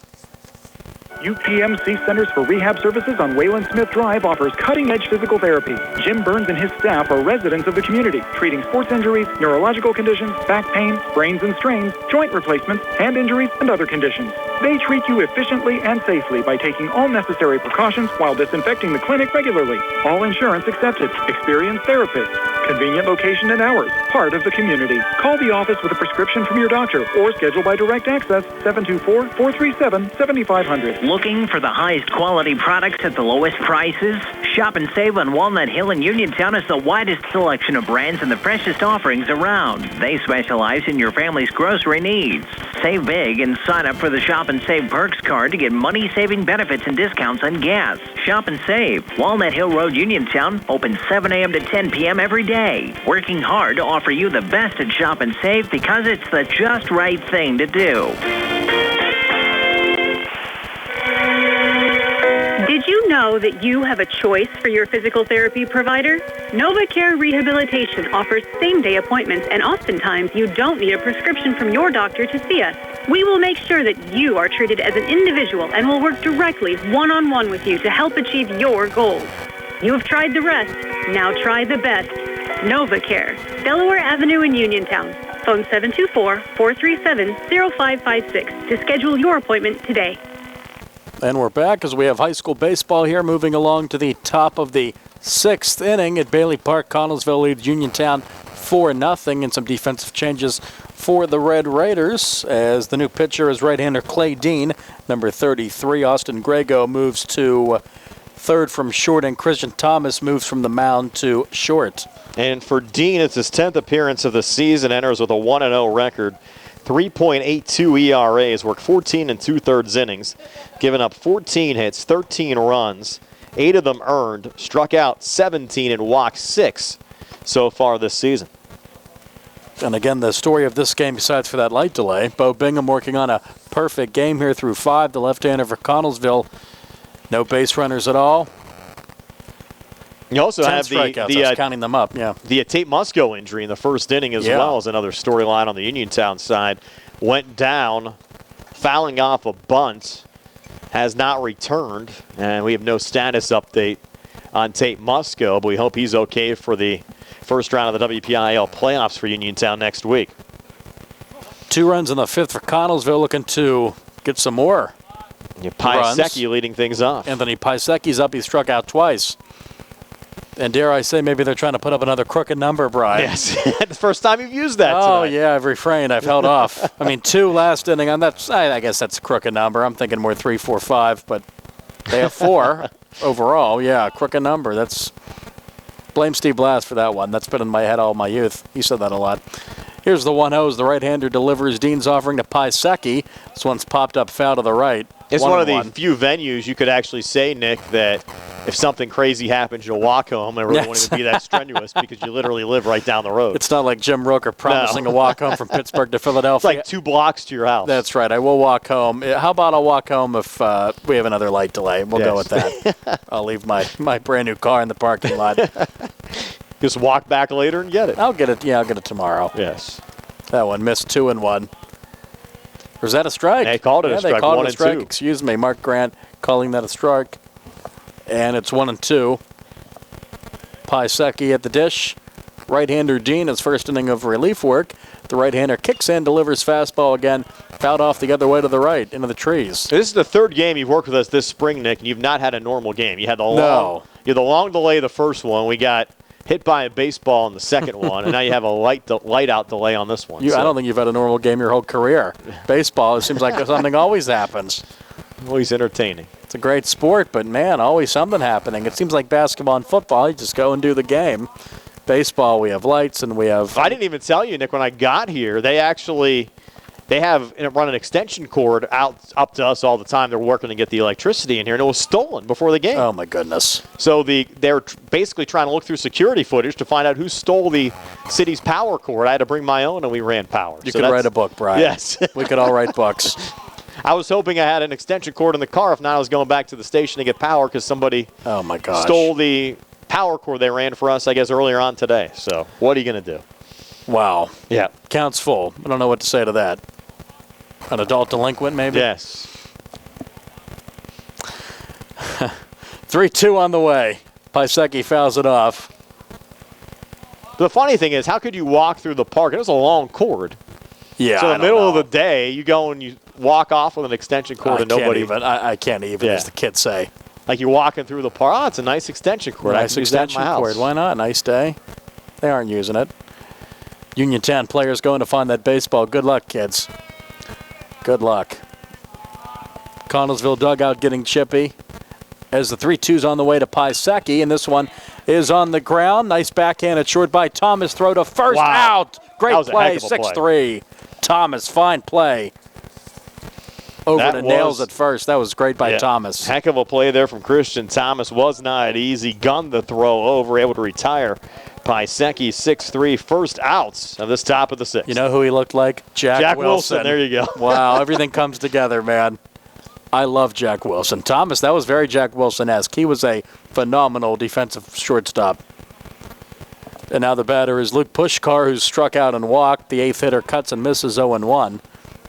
UPMC Centers for Rehab Services on Wayland Smith Drive offers cutting-edge physical therapy. Jim Burns and his staff are residents of the community, treating sports injuries, neurological conditions, back pain, sprains and strains, joint replacements, hand injuries, and other conditions. They treat you efficiently and safely by taking all necessary precautions while disinfecting the clinic regularly. All insurance accepted. Experienced therapists. Convenient location and hours. Part of the community. Call the office with a prescription from your doctor or schedule by direct access 724-437-7500. Looking for the highest quality products at the lowest prices? Shop and save on Walnut Hill in Uniontown has the widest selection of brands and the freshest offerings around. They specialize in your family's grocery needs. Save big and sign up for the Shop and Save Perks card to get money-saving benefits and discounts on gas. Shop and save. Walnut Hill Road, Uniontown, open 7 a.m. to 10 p.m. every day. Working hard to offer you the best at Shop and Save because it's the just right thing to do. Did you know that you have a choice for your physical therapy provider? NovaCare Rehabilitation offers same-day appointments, and oftentimes you don't need a prescription from your doctor to see us. We will make sure that you are treated as an individual and will work directly one-on-one with you to help achieve your goals. You have tried the rest. Now try the best. NovaCare, Delaware Avenue in Uniontown. Phone 724-437-0556 to schedule your appointment today. And we're back as we have high school baseball here, moving along to the top of the 6th inning at Bailey Park. Connellsville leads Uniontown 4-0, and some defensive changes for the Red Raiders as the new pitcher is right-hander Clay Dean, number 33. Austin Grego moves to third from short, and Christian Thomas moves from the mound to short. And for Dean, it's his 10th appearance of the season, enters with a 1-0 record. 3.82 ERA, has worked 14 2/3 innings, given up 14 hits, 13 runs, 8 of them earned, struck out 17 and walked 6 so far this season. And again, the story of this game, besides for that light delay, Bo Bingham working on a perfect game here through 5, the left-hander for Connellsville. No base runners at all. You also have the counting them up, yeah. The Tate Musco injury in the first inning as well as another storyline on the Uniontown side. Went down, fouling off a bunt, has not returned, and we have no status update on Tate Musco, but we hope he's okay for the first round of the WPIAL playoffs for Uniontown next week. 2 runs in the 5th for Connellsville, looking to get some more Piasecki leading things off. Anthony Piasecki's up. He struck out twice. And dare I say, maybe they're trying to put up another crooked number, Brian. Yes, the first time you've used that tonight. Yeah, I've refrained. I've held off. I mean, 2 last inning. I guess that's a crooked number. I'm thinking more 3, 4, 5, but they have 4 overall. Yeah, crooked number. Blame Steve Blass for that one. That's been in my head all my youth. He said that a lot. Here's the 1-0. The right-hander delivers. Dean's offering to Piasecki. This one's popped up foul to the right. It's one of the few venues you could actually say, Nick, that if something crazy happens, you'll walk home. It really won't even be that strenuous because you literally live right down the road. It's not like Jim Roker promising a walk home from Pittsburgh to Philadelphia. It's like 2 blocks to your house. That's right. I will walk home. How about I'll walk home if we have another light delay? We'll go with that. I'll leave my brand new car in the parking lot. Just walk back later and get it. I'll get it. Yeah, I'll get it tomorrow. Yes. That one missed 2-1. Or is that a strike? They called it a strike. They called 1 it a strike. and 2. Excuse me, Mark Grant calling that a strike. And it's 1-2. Piasecki at the dish. Right-hander Dean, his first inning of relief work. The right-hander kicks in, delivers fastball again. Fouled off the other way to the right, into the trees. This is the 3rd game you've worked with us this spring, Nick, and you've not had a normal game. You had the long delay the first one. We got hit by a baseball in the second one, and now you have a light out delay on this one. I don't think you've had a normal game your whole career. Baseball, it seems like something always happens. Always entertaining. It's a great sport, but man, always something happening. It seems like basketball and football, you just go and do the game. Baseball, we have lights and we have... I didn't even tell you, Nick, when I got here, they actually they have run an extension cord out up to us all the time. They're working to get the electricity in here, and it was stolen before the game. Oh, my goodness. So they're basically trying to look through security footage to find out who stole the city's power cord. I had to bring my own, and we ran power. You could write a book, Brian. Yes. We could all write books. I was hoping I had an extension cord in the car. If not, I was going back to the station to get power because somebody stole the power cord they ran for us, I guess, earlier on today. So what are you going to do? Wow. Yeah. Counts full. I don't know what to say to that. An adult delinquent, maybe? Yes. 3-2 on the way. Pisecki fouls it off. The funny thing is, how could you walk through the park? It was a long cord. Yeah, so in the middle of the day, you go and you walk off with an extension cord and nobody. I can't even, as the kids say. Like you're walking through the park. Oh, it's a nice extension cord. Nice extension cord. Why not? Nice day. They aren't using it. Uniontown players going to find that baseball. Good luck, kids. Good luck. Connellsville dugout getting chippy as the 3-2's on the way to Pisecki, and this one is on the ground. Nice backhand at short by Thomas. Throw to first. Out. Great play. 6-3. Thomas, fine play. Over the nails at first. That was great by Thomas. Heck of a play there from Christian Thomas. Was not easy. Gunned the throw over, able to retire. Pisecki 6-3, first outs of this top of the sixth. You know who he looked like? Jack Wilson. There you go. Wow, everything comes together, man. I love Jack Wilson. Thomas, that was very Jack Wilson-esque. He was a phenomenal defensive shortstop. And now the batter is Luke Pushkar, who's struck out and walked. The eighth hitter cuts and misses 0-1.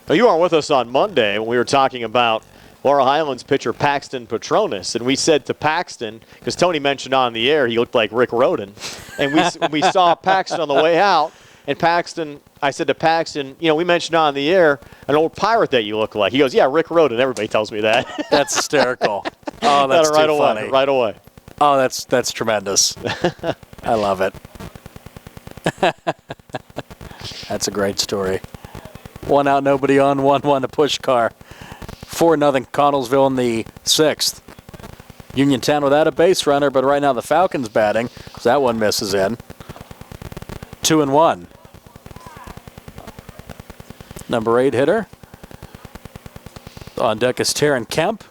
Now, you weren't with us on Monday when we were talking about Laurel Highlands pitcher Paxton Petronas, and we said to Paxton, because Tony mentioned on the air he looked like Rick Rhoden, and we saw Paxton on the way out, and I said to Paxton, we mentioned on the air an old pirate that you look like. He goes, yeah, Rick Rhoden. Everybody tells me that. That's hysterical. Oh, that's too funny. Right away. Oh, that's tremendous. I love it. That's a great story. 1 out, nobody on, 1-1 to Pushkar. 4-0 Connellsville in the sixth. Uniontown without a base runner, but right now the Falcons batting because that one misses in. 2-1. Number 8 hitter. On deck is Taryn Kemp.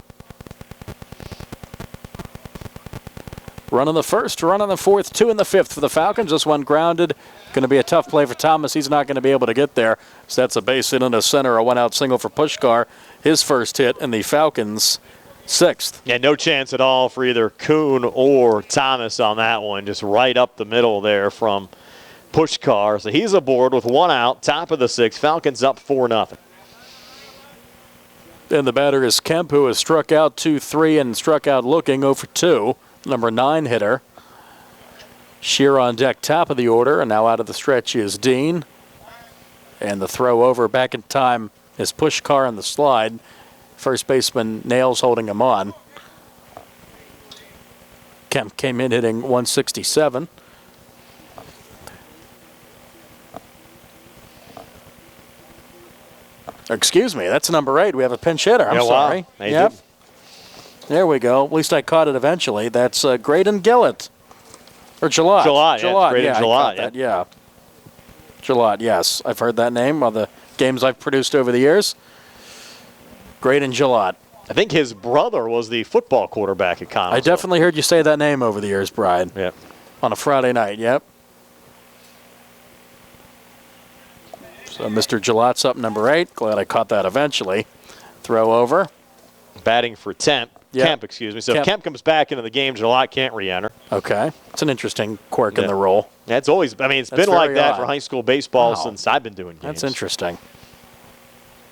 Run in the first, run in the fourth, 2 in the fifth for the Falcons. This one grounded. Going to be a tough play for Thomas. He's not going to be able to get there. So that's a base hit into center, a 1-out single for Pushkar. His first hit in the Falcons' sixth. Yeah, no chance at all for either Kuhn or Thomas on that one. Just right up the middle there from Pushkar. So he's aboard with 1 out, top of the sixth. Falcons up 4-0. And the batter is Kemp, who has struck out 2-3 and struck out looking 0-2. Number 9 hitter. Shear on deck, top of the order, and now out of the stretch is Dean. And the throw over back in time is Pushkar on the slide. First baseman Nails holding him on. Kemp came in hitting 167. Excuse me, that's number 8. We have a pinch hitter. I'm sorry. Wow. Yep. There we go. At least I caught it eventually. That's Graydon Gillett. Or Gillott. Gillott. Yeah, Gillott. Yeah. Gillott, yes. I've heard that name on the games I've produced over the years. Graydon Gillott. I think his brother was the football quarterback at Connellsville. I definitely heard you say that name over the years, Brian. Yep. On a Friday night, yep. So Mr. Gillott's up number 8. Glad I caught that eventually. Throw over. Batting for Kemp, excuse me. So if Kemp comes back into the game, Gillott can't re-enter. Okay. It's an interesting quirk in the role. That's always, it's been like that for high school baseball since I've been doing games. That's interesting.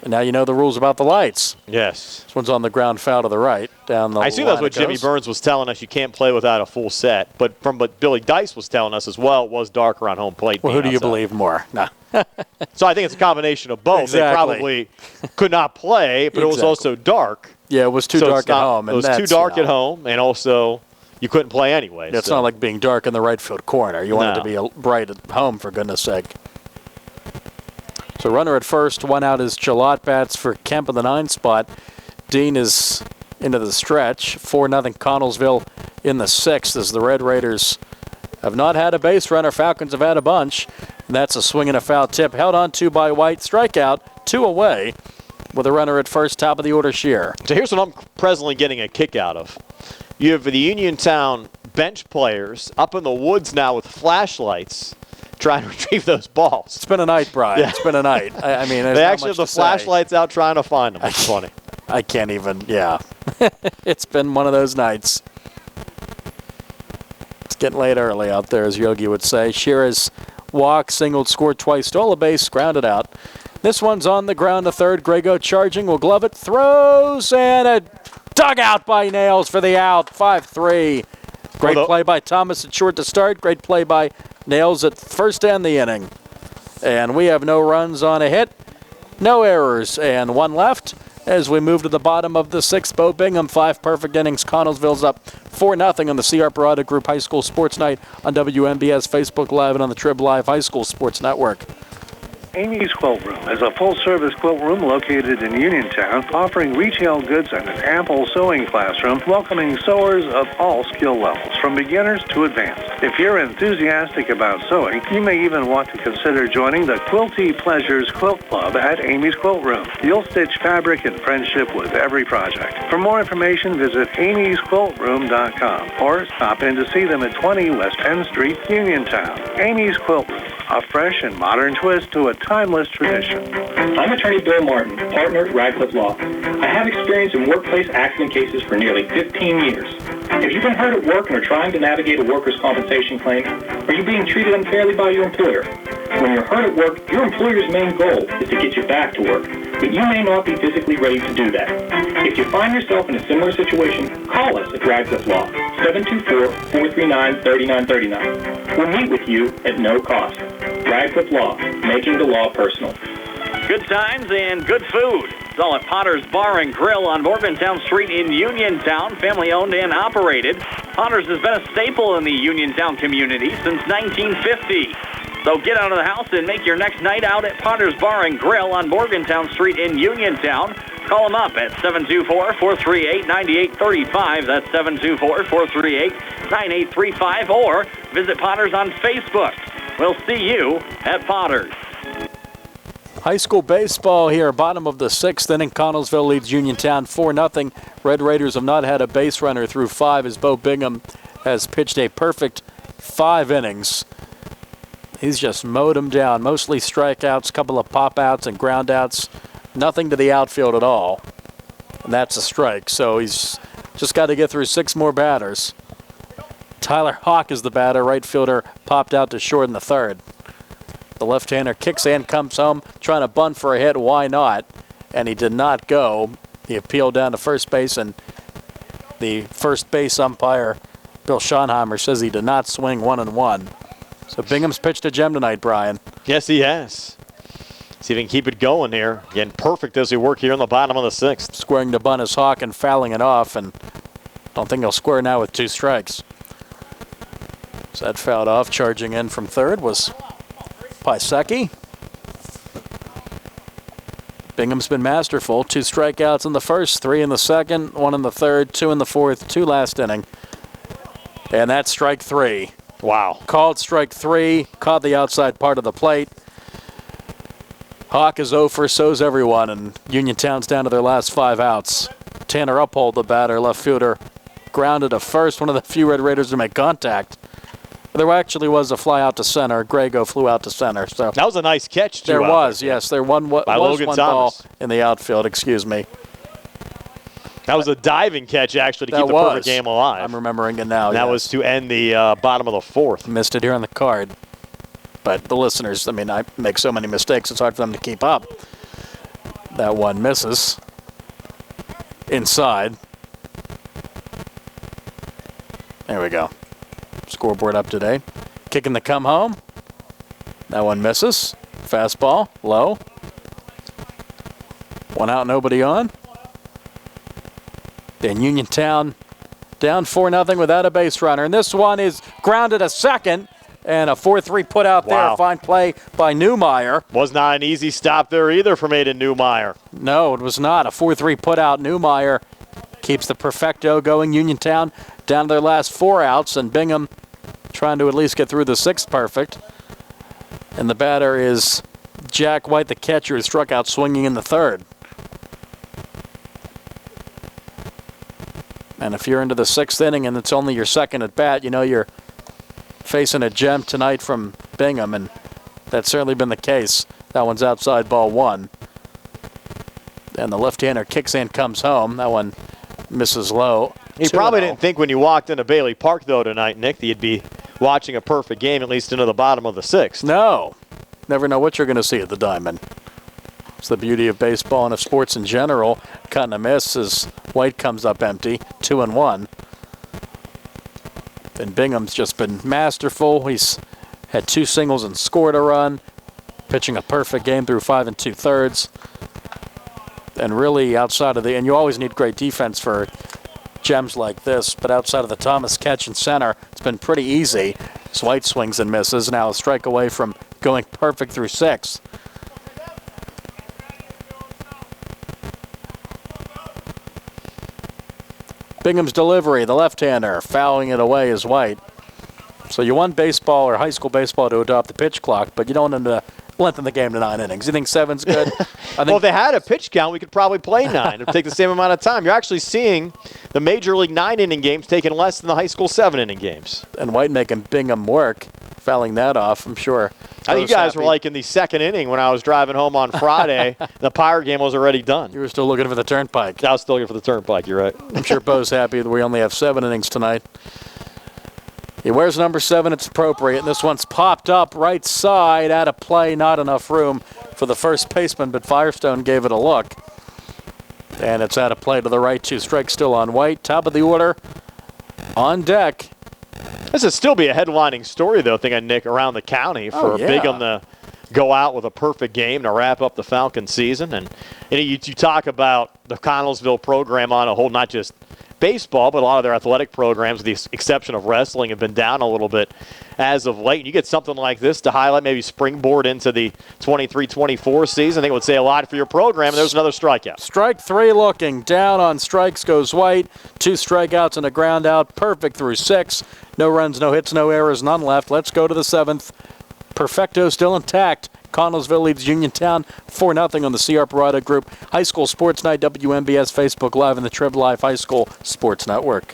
And now you know the rules about the lights. Yes. This one's on the ground, foul to the right. Down the I see that's what Jimmy Burns was telling us. You can't play without a full set. But from what Billy Dice was telling us as well, it was darker on home plate. Well, who do you believe more? No. So I think it's a combination of both. Exactly. They probably could not play, but it was also dark. Yeah, it was too dark at home. It was too dark at home, and also you couldn't play anyway. It's not like being dark in the right field corner. You want it to be bright at home, for goodness sake. So runner at first, 1 out is Gillott. Bats for Kemp in the 9 spot. Dean is into the stretch. 4-0 Connellsville in the 6th as the Red Raiders have not had a base runner. Falcons have had a bunch. And that's a swing and a foul tip. Held on to by White. Strikeout. 2 away with a runner at first, top of the order, Shearer. So here's what I'm presently getting a kick out of. You have the Uniontown bench players up in the woods now with flashlights trying to retrieve those balls. It's been a night, Brian. Yeah. It's been a night. I mean, they actually have the flashlights out trying to find them. It's funny. I can't even, yeah. It's been one of those nights. It's getting late early out there, as Yogi would say. Shearer's walk, singled, scored twice, stole a base, grounded out. This one's on the ground to third. Grego charging, will glove it, throws, and a dugout by Nails for the out, 5-3. Great play by Thomas at short to start. Great play by Nails at first and the inning. And we have no runs on a hit, no errors, and 1 left. As we move to the bottom of the 6th, Bo Bingham, 5 perfect innings. Connellsville's up 4-0 on the C.R. Parada Group High School Sports Night on WMBS, Facebook Live, and on the Trib Live High School Sports Network. Amy's Quilt Room is a full-service quilt room located in Uniontown, offering retail goods and an ample sewing classroom, welcoming sewers of all skill levels, from beginners to advanced. If you're enthusiastic about sewing, you may even want to consider joining the Quilty Pleasures Quilt Club at Amy's Quilt Room. You'll stitch fabric in friendship with every project. For more information, visit amysquiltroom.com or stop in to see them at 20 West Penn Street, Uniontown. Amy's Quilt Room, a fresh and modern twist to a timeless tradition. I'm attorney Bill Martin, partner at Radcliffe Law. I have experience in workplace accident cases for nearly 15 years. Have you been hurt at work and are trying to navigate a workers' compensation claim? Are you being treated unfairly by your employer? When you're hurt at work, your employer's main goal is to get you back to work, but you may not be physically ready to do that. If you find yourself in a similar situation, call us at Radcliffe Law, 724-439-3939. We'll meet with you at no cost. Radcliffe Law, making the law personal. Good times and good food. It's all at Potter's Bar and Grill on Morgantown Street in Uniontown, family owned and operated. Potter's has been a staple in the Uniontown community since 1950. So get out of the house and make your next night out at Potter's Bar and Grill on Morgantown Street in Uniontown. Call them up at 724-438-9835. That's 724-438-9835. Or visit Potter's on Facebook. We'll see you at Potter's. High school baseball here, bottom of the 6th inning. Connellsville leads Uniontown 4-0. Red Raiders have not had a base runner through 5 as Bo Bingham has pitched a perfect 5 innings. He's just mowed them down. Mostly strikeouts, couple of pop-outs and ground-outs. Nothing to the outfield at all. And that's a strike. So he's just got to get through 6 more batters. Tyler Hawk is the batter. Right fielder popped out to short in the 3rd. The left-hander kicks and comes home, trying to bunt for a hit. Why not? And he did not go. He appealed down to first base, and the first base umpire, Bill Schonheimer, says he did not swing 1-1. So Bingham's pitched a gem tonight, Brian. Yes, he has. See if he can keep it going here. Again, perfect as we work here in the bottom of the 6th. Squaring the bunt is Hawk and fouling it off, and don't think he'll square now with 2 strikes. So that fouled off. Charging in from 3rd was Pisecki. Bingham's been masterful. 2 strikeouts in the 1st, 3 in the 2nd, 1 in the 3rd, 2 in the 4th, 2 last inning. And that's strike 3. Wow. Called strike 3, caught the outside part of the plate. Hawk is over, so's everyone, and Uniontown's down to their last 5 outs. Tanner Uphold, the batter, left fielder, grounded to first, one of the few Red Raiders to make contact. There actually was a fly out to center. Grego flew out to center. So that was a nice catch, too. There was, yes. There was one ball in the outfield, excuse me. That was a diving catch, actually, to keep the perfect game alive. I'm remembering it now. That was to end the bottom of the 4th. Missed it here on the card. But the listeners, I mean, I make so many mistakes, it's hard for them to keep up. That one misses. Inside. There we go. Scoreboard up today. Kicking the come home. That one misses. Fastball, low. 1 out, nobody on. Then Uniontown down 4-0 without a base runner. And this one is grounded a second. And a 4-3 put out there. Fine play by Newmeyer. Was not an easy stop there either for Aiden Newmeyer. No, it was not. A 4-3 put out. Newmeyer keeps the perfecto going. Uniontown down to their last 4 outs. And Bingham trying to at least get through the 6th perfect. And the batter is Jack White, the catcher, who struck out swinging in the third. And if you're into the 6th inning and it's only your second at bat, you know you're facing a gem tonight from Bingham, and that's certainly been the case. That one's outside, ball 1. And the left-hander kicks in, comes home. That one misses low. You probably didn't think when you walked into Bailey Park, though, tonight, Nick, that you'd be watching a perfect game, at least into the bottom of the 6th. No. Never know what you're going to see at the Diamond. It's the beauty of baseball and of sports in general. Cutting a miss as White comes up empty, 2-1. And Bingham's just been masterful. He's had 2 singles and scored a run, pitching a perfect game through 5 2/3. And really outside of and you always need great defense for gems like this, but outside of the Thomas catch in center, it's been pretty easy. As White swings and misses, now a strike away from going perfect through 6. Bingham's delivery, the left-hander, fouling it away is White. So you want baseball or high school baseball to adopt the pitch clock, but you don't want them to lengthen the game to 9 innings. You think 7's good? Well, if they had a pitch count, we could probably play 9. It would take the same amount of time. You're actually seeing the Major League 9-inning games taking less than the high school 7-inning games. And White making Bingham work, fouling that off, I'm sure. I think you guys were like in the 2nd inning when I was driving home on Friday. The Pirate game was already done. You were still looking for the turnpike. I was still looking for the turnpike, you're right. I'm sure Bo's happy that we only have 7 innings tonight. He wears number 7. It's appropriate. And this one's popped up right side, out of play. Not enough room for the first baseman, but Firestone gave it a look. And it's out of play to the right. 2 strikes still on White. Top of the order on deck. This would still be a headlining story, though, thinking, Nick, around the county for Bingham to go out with a perfect game to wrap up the Falcon season. And you talk about the Connellsville program on a whole, not just baseball, but a lot of their athletic programs, with the exception of wrestling, have been down a little bit as of late. And you get something like this to highlight, maybe springboard into the 23-24 season. I think it would say a lot for your program. There's another strikeout. Strike 3 looking. Down on strikes goes White. 2 strikeouts and a ground out. Perfect through 6. No runs, no hits, no errors, none left. Let's go to the 7th. Perfecto still intact. Connellsville leads Uniontown 4-0 on the C.R. Parada Group High School Sports Night, WMBS Facebook Live, and the Trib Live High School Sports Network.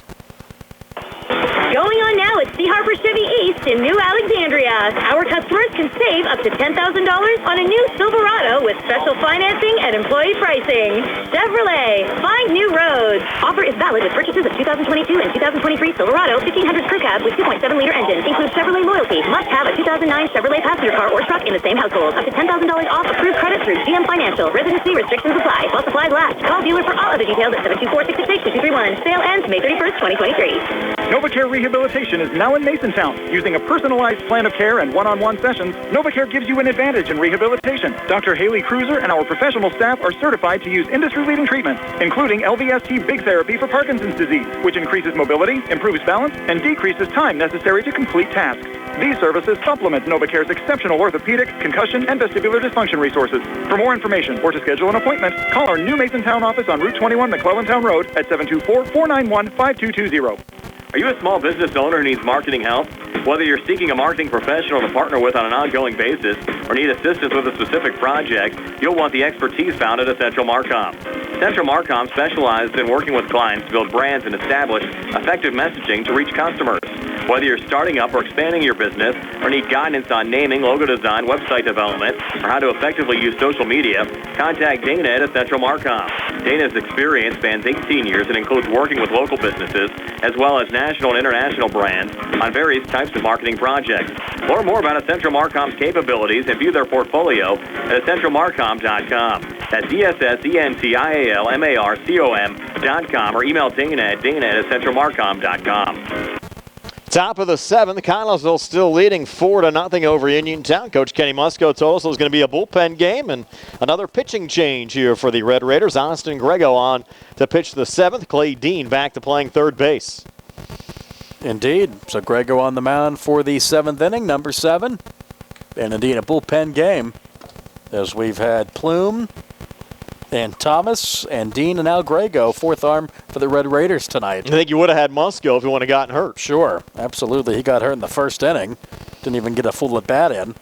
Going on now at C. Harper Chevy East in New Alexandria. Our customers can save up to $10,000 on a new Silverado with special financing and employee pricing. Chevrolet, find new roads. Offer is valid with purchases of 2022 and 2023 Silverado 1500 crew cab with 2.7-liter engine. Includes Chevrolet loyalty. Must have a 2009 Chevrolet passenger car or truck in the same household. Up to $10,000 off approved credit through GM Financial. Residency restrictions apply. While supplies last. Call dealer for all other details at 724-668-2231. Sale ends May 31st, 2023. NovaCare Rehabilitation is now in Masontown. Using a personalized plan of care and one-on-one sessions, NovaCare gives you an advantage in rehabilitation. Dr. Haley Cruiser and our professional staff are certified to use industry-leading treatments, including LVST Big Therapy for Parkinson's disease, which increases mobility, improves balance, and decreases time necessary to complete tasks. These services supplement NovaCare's exceptional orthopedic, concussion, and vestibular dysfunction resources. For more information or to schedule an appointment, call our new Masontown office on Route 21 McClellantown Road at 724-491-5220. Are you a small business owner who needs marketing help? Whether you're seeking a marketing professional to partner with on an ongoing basis or need assistance with a specific project, you'll want the expertise found at Central Marcom. Central Marcom specializes in working with clients to build brands and establish effective messaging to reach customers. Whether you're starting up or expanding your business or need guidance on naming, logo design, website development, or how to effectively use social media, contact Dana at Central Marcom. Dana's experience spans 18 years and includes working with local businesses as well as national and international brands on various types of marketing projects. Learn more about Central Marcom's capabilities and view their portfolio at centralmarcom.com. That's ESSENTIALMARCOM.com or email Dana at centralmarcom.com. Top of the 7th, Connellsville still leading 4-0 over Uniontown. Coach Kenny Musco told us it was going to be a bullpen game and another pitching change here for the Red Raiders. Austin Grego on to pitch the 7th. Clay Dean back to playing third base. Indeed. So Grego on the mound for the 7th inning, number 7. And indeed a bullpen game as we've had Plume and Thomas and Dean and now Grego, 4th arm for the Red Raiders tonight. I think you would have had Musco if he wouldn't have gotten hurt. Sure, absolutely. He got hurt in the first inning. Didn't even get a full at bat in.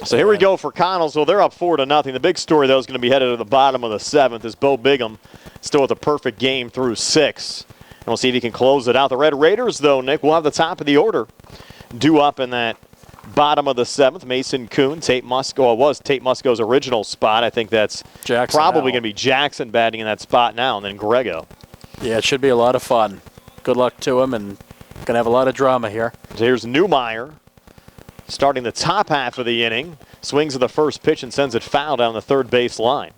So here we go for Connellsville. They're up 4-0. The big story, though, is going to be headed to the bottom of the 7th as Bo Bigham still with a perfect game through 6. And we'll see if he can close it out. The Red Raiders, though, Nick, will have the top of the order due up in that bottom of the 7th. Mason Kuhn, Tate Musco. It was Tate Musco's original spot. I think that's Jackson probably now. going to be Jackson batting in that spot now, and then Grego. Yeah, it should be a lot of fun. Good luck to him, and going to have a lot of drama here. So here's Newmeyer starting the top half of the inning. Swings at the first pitch and sends it foul down the third base line.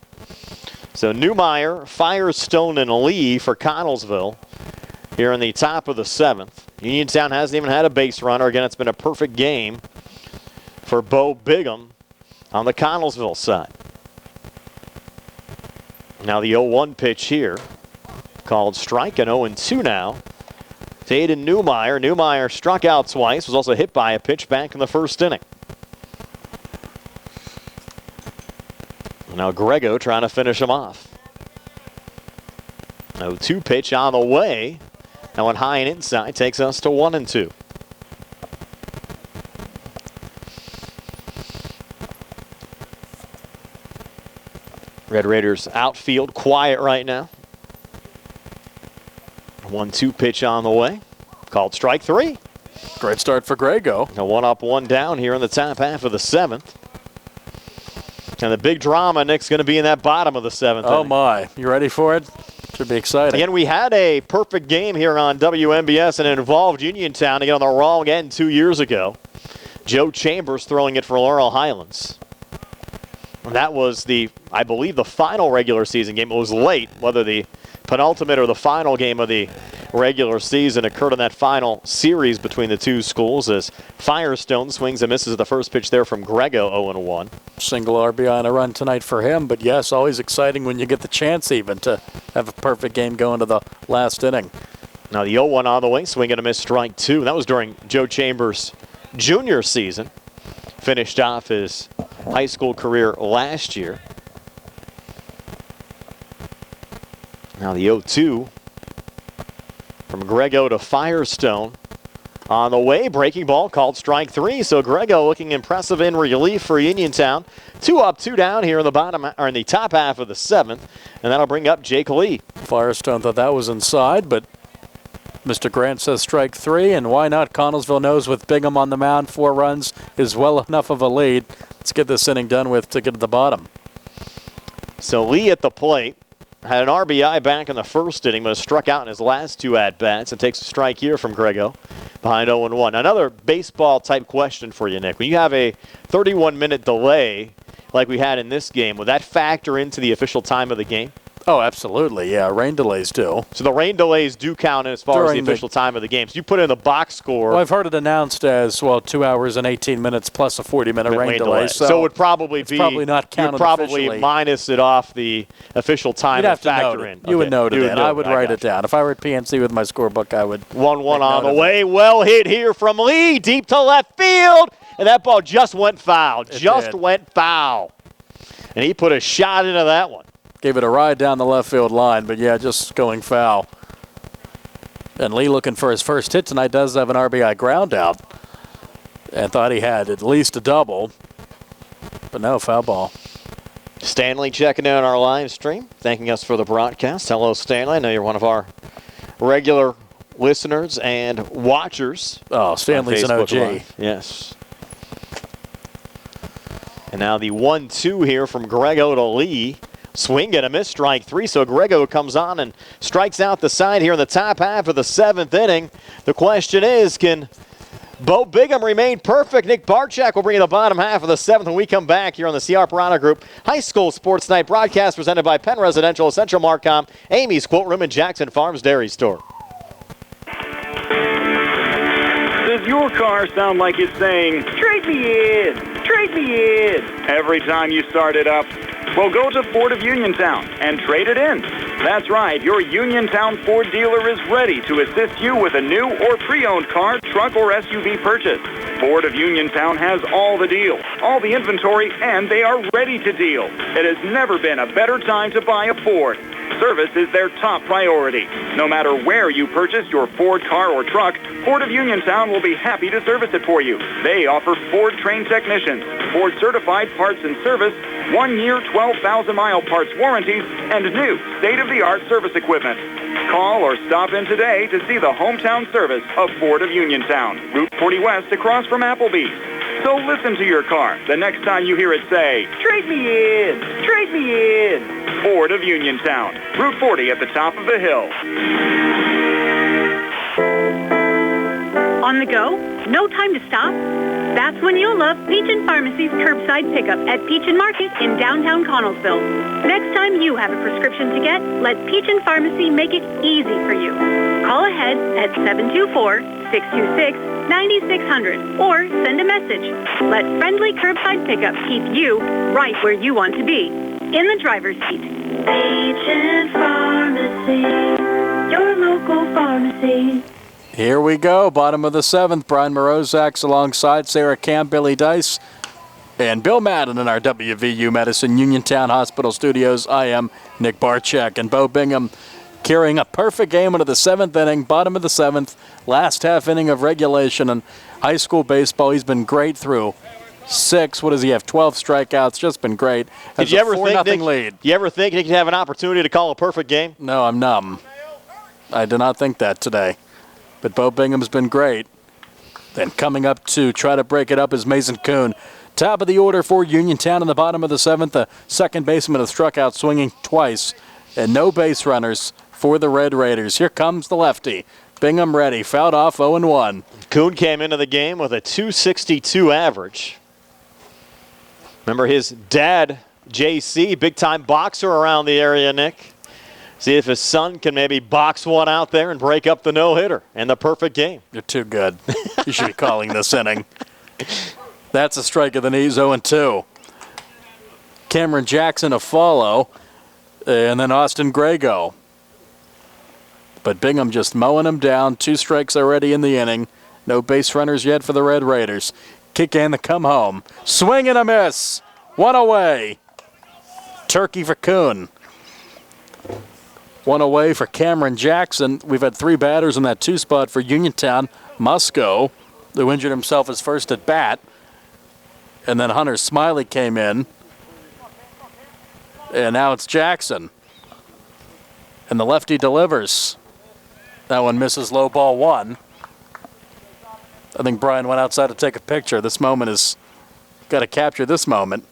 So Newmeyer, Firestone, and Lee for Connellsville here in the top of the 7th. Uniontown hasn't even had a base runner. Again, it's been a perfect game for Bo Bigham on the Connellsville side. Now the 0-1 pitch here, called strike, and 0-2 now to Aiden Newmeyer. Newmeyer struck out twice, was also hit by a pitch back in the first inning. Now Grego trying to finish him off. 0-2 pitch on the way. That one high and inside takes us to 1-2. Red Raiders outfield quiet right now. 1-2 pitch on the way. Called strike 3. Great start for Grego. A 1-up, 1-down here in the top half of the 7th. And the big drama, Nick's going to be in that bottom of the 7th. Oh, my. You ready for it? Should be exciting. Again, we had a perfect game here on WMBS, and it involved Uniontown to get on the wrong end 2 years ago. Joe Chambers throwing it for Laurel Highlands. And that was I believe, the final regular season game. It was late, whether the penultimate or the final game of the regular season occurred in that final series between the two schools as Firestone swings and misses the first pitch there from Grego, 0-1. Single RBI and a run tonight for him, but yes, always exciting when you get the chance even to have a perfect game going to the last inning. Now the 0-1 on the way, swing and a miss, strike 2. That was during Joe Chambers' junior season. Finished off his high school career last year. Now the 0-2 from Grego to Firestone. On the way, breaking ball called strike 3. So Grego looking impressive in relief for Uniontown. 2 up, 2 down here in the bottom or in the top half of the 7th, and that'll bring up Jake Lee. Firestone thought that was inside, but Mr. Grant says strike 3, and why not? Connellsville knows with Bigham on the mound, 4 runs is well enough of a lead. Let's get this inning done with to get to the bottom. So Lee at the plate. Had an RBI back in the first inning, but has struck out in his last 2 at-bats and takes a strike here from Grego behind 0-1. Another baseball-type question for you, Nick. When you have a 31-minute delay like we had in this game, would that factor into the official time of the game? Oh, absolutely, yeah. Rain delays do. So the rain delays do count as far as the official time of the game. So you put in the box score. Well, I've heard it announced as, 2 hours and 18 minutes plus a 40-minute rain delay. So it would probably be probably not counted. You'd probably minus it off the official time and factor in. You would note it. I would write it down. If I were at PNC with my scorebook, I would. 1-1 on the way. Well hit here from Lee, deep to left field. And that ball just went foul. Went foul. And he put a shot into that one. Gave it a ride down the left field line, but yeah, just going foul. And Lee looking for his first hit tonight, does have an RBI ground out. And thought he had at least a double. But no, foul ball. Stanley checking in on our live stream, thanking us for the broadcast. Hello, Stanley. I know you're one of our regular listeners and watchers. Oh, Stanley's an OG. Live. Yes. And now the 1-2 here from Grego to Lee. Swing and a miss, strike 3. So Grego comes on and strikes out the side here in the top half of the 7th inning. The question is, can Bo Bigham remain perfect? Nick Barchak will bring you the bottom half of the 7th when we come back here on the CR Piranha Group High School Sports Night broadcast presented by Penn Residential, Central Marcom, Amy's Quilt Room, and Jackson Farms Dairy Store. Does your car sound like it's saying, trade me in, trade me in, every time you start it up? Well, go to Ford of Uniontown and trade it in. That's right, your Uniontown Ford dealer is ready to assist you with a new or pre-owned car, truck, or SUV purchase. Ford of Uniontown has all the deals, all the inventory, and they are ready to deal. It has never been a better time to buy a Ford. Service is their top priority. No matter where you purchase your Ford car or truck, Ford of Uniontown will be happy to service it for you. They offer Ford-trained technicians, Ford-certified parts and service, 1-year, 12,000-mile parts warranties, and new state-of-the-art service equipment. Call or stop in today to see the hometown service of Ford of Uniontown, Route 40 West across from Applebee's. So listen to your car the next time you hear it say, "Trade me in! Trade me in!" Ford of Uniontown, Route 40 at the top of the hill. On the go? No time to stop? That's when you'll love Peach & Pharmacy's curbside pickup at Peach & Market in downtown Connellsville. Next time you have a prescription to get, let Peach & Pharmacy make it easy for you. Call ahead at 724-626-9600 or send a message. Let friendly curbside pickup keep you right where you want to be, in the driver's seat. Peach & Pharmacy, your local pharmacy. Here we go, bottom of the 7th. Brian Morozak's alongside Sarah Camp, Billy Dice, and Bill Madden in our WVU Medicine Uniontown Hospital studios. I am Nick Barczyk, and Bo Bingham carrying a perfect game into the 7th inning, bottom of the 7th, last half inning of regulation. And high school baseball, he's been great through 6. What does he have? 12 strikeouts. Just been great. Did you ever think, Nick, lead. you ever think he could have an opportunity to call a perfect game? No, I'm numb. I did not think that today. But Bo Bingham's been great. Then coming up to try to break it up is Mason Kuhn. Top of the order for Uniontown in the bottom of the 7th. The second baseman has struck out swinging twice. And no base runners for the Red Raiders. Here comes the lefty. Bingham ready. Fouled off 0-1. Kuhn came into the game with a .262 average. Remember his dad, JC, big-time boxer around the area, Nick. See if his son can maybe box one out there and break up the no-hitter and the perfect game. You're too good. You should be calling this inning. That's a strike of the knees, 0-2. Cameron Jackson to follow, and then Austin Grego. But Bingham just mowing him down. 2 strikes already in the inning. No base runners yet for the Red Raiders. Kick and the come home. Swing and a miss. 1 away. Turkey for Kuhn. 1 away for Cameron Jackson. We've had 3 batters in that 2 spot for Uniontown. Musco, who injured himself his first at bat. And then Hunter Smiley came in. And now it's Jackson. And the lefty delivers. That one misses low ball 1. I think Brian went outside to take a picture. This moment is got to capture this moment.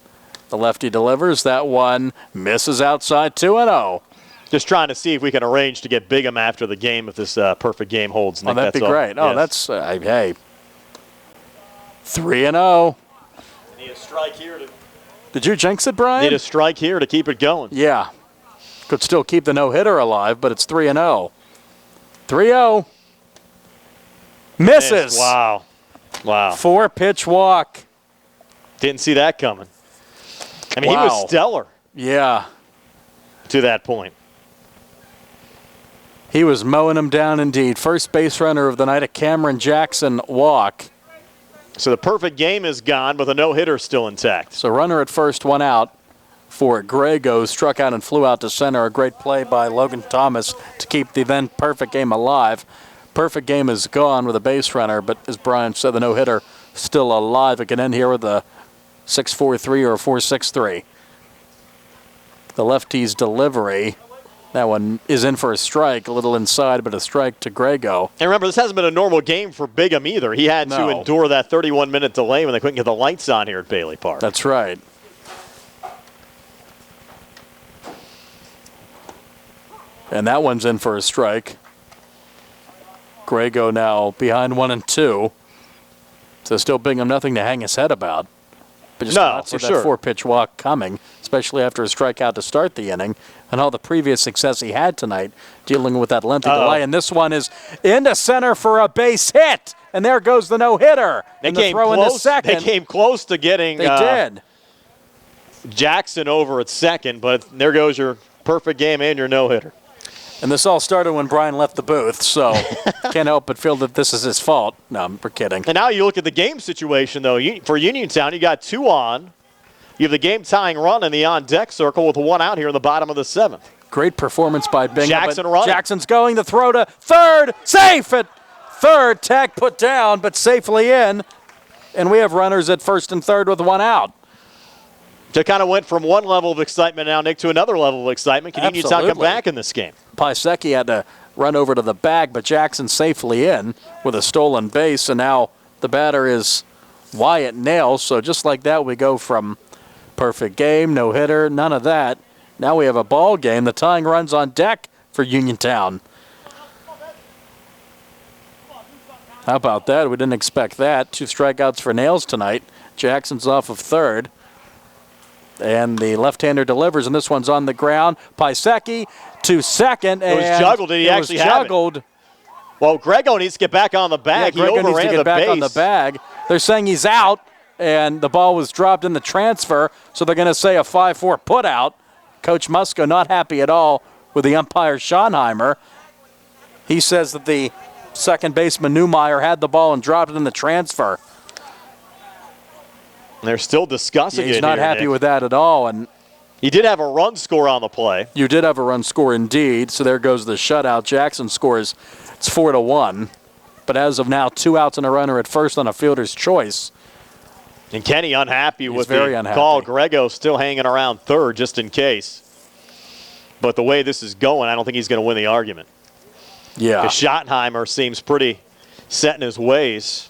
The lefty delivers. That one misses outside 2-0. Just trying to see if we can arrange to get Bingham after the game if this perfect game holds. Nick, oh, that'd be great. Yes. Oh, that's, hey, 3-0. Need a strike here. Did you jinx it, Brian? Need a strike here to keep it going. Yeah. Could still keep the no-hitter alive, but it's 3-0. 3-0. Misses. Wow. Wow. 4-pitch walk. Didn't see that coming. I mean, wow. He was stellar. Yeah. To that point. He was mowing him down indeed. First base runner of the night, a Cameron Jackson walk. So the perfect game is gone, but the no-hitter still intact. So runner at first, 1 out for Grego. Struck out and flew out to center. A great play by Logan Thomas to keep the then perfect game alive. Perfect game is gone with a base runner, but as Brian said, the no-hitter still alive. It can end here with a 6-4-3 or a 4-6-3. The lefty's delivery. That one is in for a strike, a little inside, but a strike to Grego. And remember, this hasn't been a normal game for Bingham either. He had to endure that 31-minute delay when they couldn't get the lights on here at Bailey Park. That's right. And that one's in for a strike. Grego now behind 1-2. So still Bingham nothing to hang his head about. But just not see that 4-pitch walk coming, especially after a strikeout to start the inning, and all the previous success he had tonight dealing with that lengthy delay. And this one is into center for a base hit, and there goes the no-hitter. They came close. They came close to getting. They did. Jackson over at second, but there goes your perfect game and your no-hitter. And this all started when Brian left the booth, so can't help but feel that this is his fault. No, we're kidding. And now you look at the game situation, though. For Uniontown, you got 2 on. You have the game-tying run in the on-deck circle with 1 out here in the bottom of the 7th. Great performance by Bingham. Jackson running. Jackson's going to throw to third. Safe at third. Tag put down, but safely in. And we have runners at first and third with one out. So it kind of went from one level of excitement now, Nick, to another level of excitement. Can Uniontown come back in this game? Piasecki had to run over to the bag, but Jackson safely in with a stolen base, and now the batter is Wyatt Nails. So just like that, we go from perfect game, no hitter, none of that. Now we have a ball game. The tying run's on deck for Uniontown. How about that? We didn't expect that. 2 strikeouts for Nails tonight. Jackson's off of third. And the left-hander delivers, and this one's on the ground. Piasecki to second. It was juggled. Did he actually have it? Well, Grego needs to get back on the bag. Yeah, Grego needs to get back on the bag. They're saying he's out, and the ball was dropped in the transfer, so they're going to say a 5-4 put out. Coach Musko not happy at all with the umpire Schonheimer. He says that the second baseman Newmeyer had the ball and dropped it in the transfer. They're still discussing it. He's not happy with that at all. And he did have a run score on the play. You did have a run score indeed. So there goes the shutout. Jackson scores. It's 4-1. But as of now, 2 outs and a runner at first on a fielder's choice. And Kenny unhappy with the call. Grego still hanging around third just in case. But the way this is going, I don't think he's going to win the argument. Yeah. Because Schottenheimer seems pretty set in his ways.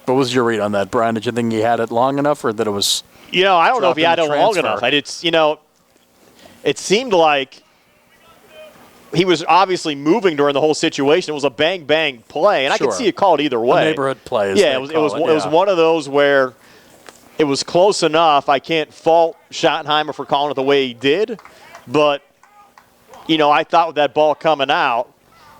What was your read on that, Brian? Did you think he had it long enough, or that it was? I don't know if he had it long enough. It seemed like he was obviously moving during the whole situation. It was a bang play, and I could see it called either way. A neighborhood play. It was one of those where it was close enough. I can't fault Schottenheimer for calling it the way he did, but I thought with that ball coming out,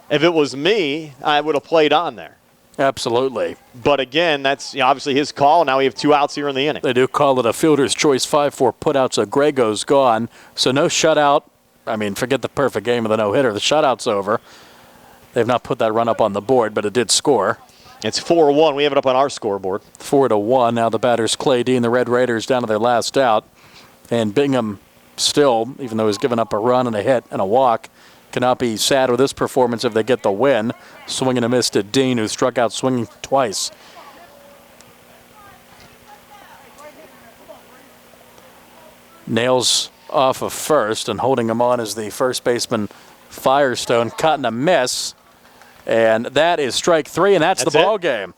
if it was me, I would have played on there. Absolutely. But again, that's obviously his call. Now we have 2 outs here in the inning. They do call it a fielder's choice 5-4 putout, so Grego's gone. So no shutout. I mean, forget the perfect game of the no-hitter. The shutout's over. They've not put that run up on the board, but it did score. It's 4-1. We have it up on our scoreboard. 4-1. Now the batter's Clay Dean, the Red Raiders, down to their last out. And Bingham still, even though he's given up a run and a hit and a walk, cannot be sad with this performance if they get the win. Swing and a miss to Dean, who struck out swinging twice. Nails off of first, and holding him on is the first baseman Firestone. Caught in a miss, and that is strike 3, and that's the ball game.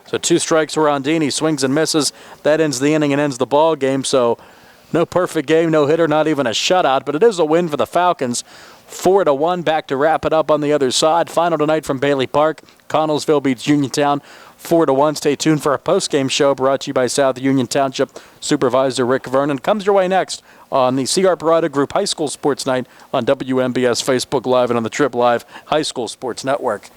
So 2 strikes were on Dean. He swings and misses. That ends the inning and ends the ball game. So no perfect game, no hitter, not even a shutout, but it is a win for the Falcons. 4-1, back to wrap it up on the other side. Final tonight from Bailey Park. Connellsville beats Uniontown 4-1. Stay tuned for a post-game show brought to you by South Union Township Supervisor Rick Vernon. Comes your way next on the C.R. Parada Group High School Sports Night on WMBS Facebook Live and on the Trip Live High School Sports Network.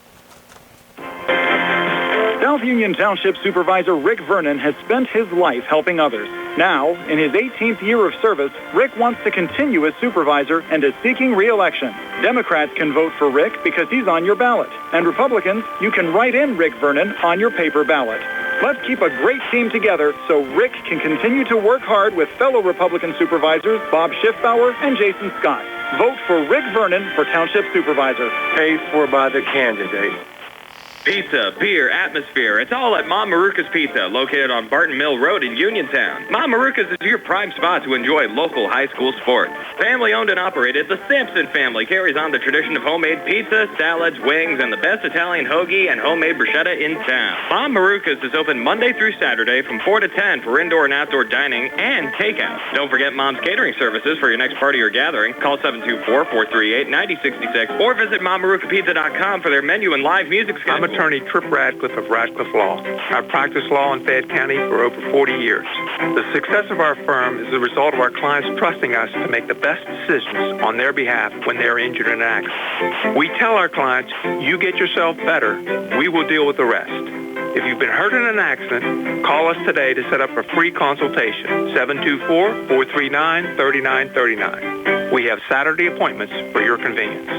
South Union Township Supervisor Rick Vernon has spent his life helping others. Now, in his 18th year of service, Rick wants to continue as supervisor and is seeking re-election. Democrats can vote for Rick because he's on your ballot. And Republicans, you can write in Rick Vernon on your paper ballot. Let's keep a great team together so Rick can continue to work hard with fellow Republican supervisors Bob Schiffbauer and Jason Scott. Vote for Rick Vernon for Township Supervisor. Paid for by the candidate. Pizza, beer, atmosphere. It's all at Mom Maruka's Pizza, located on Barton Mill Road in Uniontown. Mom Maruka's is your prime spot to enjoy local high school sports. Family owned and operated, the Sampson family carries on the tradition of homemade pizza, salads, wings, and the best Italian hoagie and homemade bruschetta in town. Mom Maruka's is open Monday through Saturday from 4 to 10 for indoor and outdoor dining and takeout. Don't forget Mom's catering services for your next party or gathering. Call 724-438-9066 or visit MomMarukaPizza.com for their menu and live music schedule. Attorney Tripp Radcliffe of Radcliffe Law. I've practiced law in Fayette County for over 40 years. The success of our firm is the result of our clients trusting us to make the best decisions on their behalf when they are injured in an accident. We tell our clients, you get yourself better, we will deal with the rest. If you've been hurt in an accident, call us today to set up a free consultation, 724-439-3939. We have Saturday appointments for your convenience.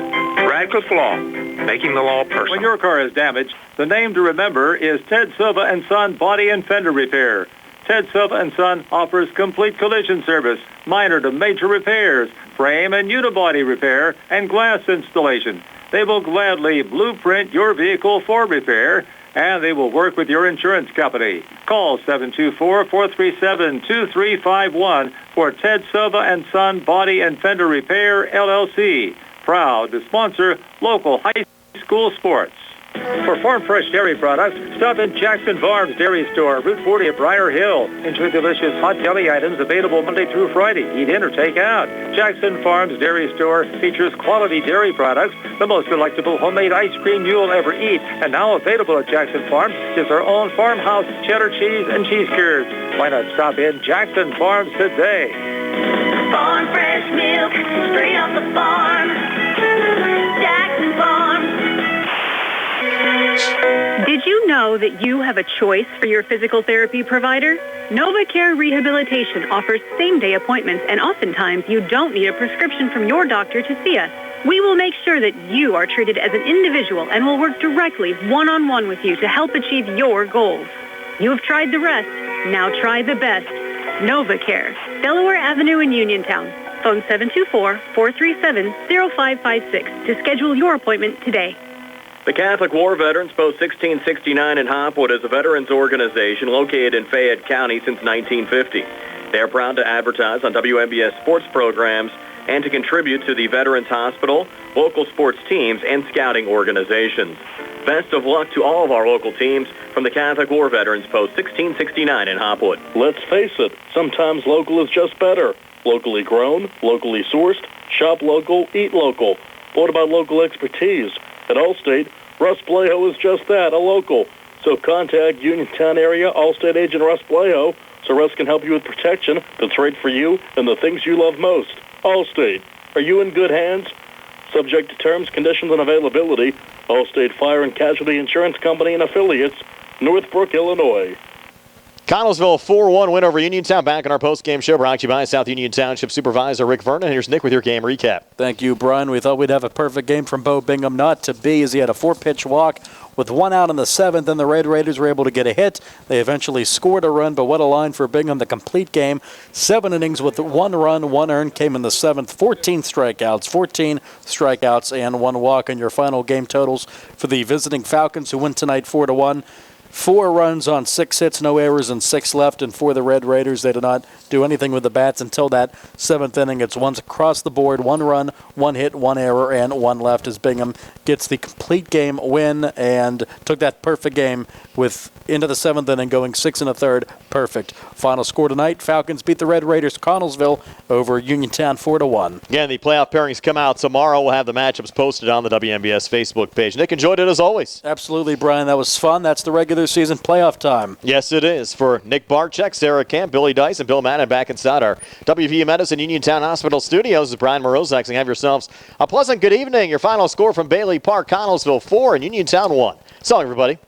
Radcliffe Law, making the law personal. When your car is damaged, the name to remember is Ted Silva & Son Body and Fender Repair. Ted Silva & Son offers complete collision service, minor to major repairs, frame and unibody repair, and glass installation. They will gladly blueprint your vehicle for repair, and they will work with your insurance company. Call 724-437-2351 for Ted Silva and Son Body and Fender Repair, LLC. Proud to sponsor local high school sports. For farm fresh dairy products, stop in Jackson Farms Dairy Store, Route 40 at Briar Hill. Enjoy delicious hot deli items available Monday through Friday. Eat in or take out. Jackson Farms Dairy Store features quality dairy products, the most delectable homemade ice cream you'll ever eat. And now available at Jackson Farms is our own farmhouse cheddar cheese and cheese curds. Why not stop in Jackson Farms today? Farm fresh milk, straight off the farm. Jackson Farms. Did you know that you have a choice for your physical therapy provider? NovaCare Rehabilitation offers same-day appointments, and oftentimes you don't need a prescription from your doctor to see us. We will make sure that you are treated as an individual and will work directly one-on-one with you to help achieve your goals. You have tried the rest. Now try the best. NovaCare, Delaware Avenue in Uniontown. Phone 724-437-0556 to schedule your appointment today. The Catholic War Veterans Post 1669 in Hopwood is a veterans organization located in Fayette County since 1950. They are proud to advertise on WMBS sports programs and to contribute to the Veterans Hospital, local sports teams, and scouting organizations. Best of luck to all of our local teams from the Catholic War Veterans Post 1669 in Hopwood. Let's face it, sometimes local is just better. Locally grown, locally sourced, shop local, eat local. What about local expertise? At Allstate, Russ Blejo is just that, a local. So contact Uniontown area Allstate agent Russ Blejo so Russ can help you with protection that's right for you and the things you love most. Allstate, are you in good hands? Subject to terms, conditions, and availability. Allstate Fire and Casualty Insurance Company and Affiliates, Northbrook, Illinois. Connellsville 4-1 win over Uniontown. Back in our post-game show brought to you by South Union Township Supervisor Rick Vernon. Here's Nick with your game recap. Thank you, Brian. We thought we'd have a perfect game from Bo Bingham. Not to be, as he had a 4-pitch walk with one out in the 7th, and the Red Raiders were able to get a hit. They eventually scored a run, but what a line for Bingham. The complete game, 7 innings with 1 run, 1 earned, came in the 7th. 14 strikeouts, and 1 walk. And your final game totals for the visiting Falcons, who win tonight 4-1. 4 runs on 6 hits, no errors, and 6 left. And for the Red Raiders, they did not do anything with the bats until that 7th inning. It's once across the board, 1 run, 1 hit, 1 error, and 1 left as Bingham gets the complete game win and took that perfect game with into the 7th inning, going 6 1/3. Perfect. Final score tonight, Falcons beat the Red Raiders Connellsville over Uniontown 4-1. Again, the playoff pairings come out tomorrow. We'll have the matchups posted on the WMBS Facebook page. Nick, enjoyed it as always. Absolutely, Brian. That was fun. That's the regular season playoff time. Yes, it is. For Nick Barczyk, Sarah Camp, Billy Dice, and Bill Madden back inside our WPIAL Medicine Uniontown Hospital studios is Brian Morozak saying have yourselves a pleasant good evening. Your final score from Bailey Park, Connellsville 4 and Uniontown 1. So, everybody.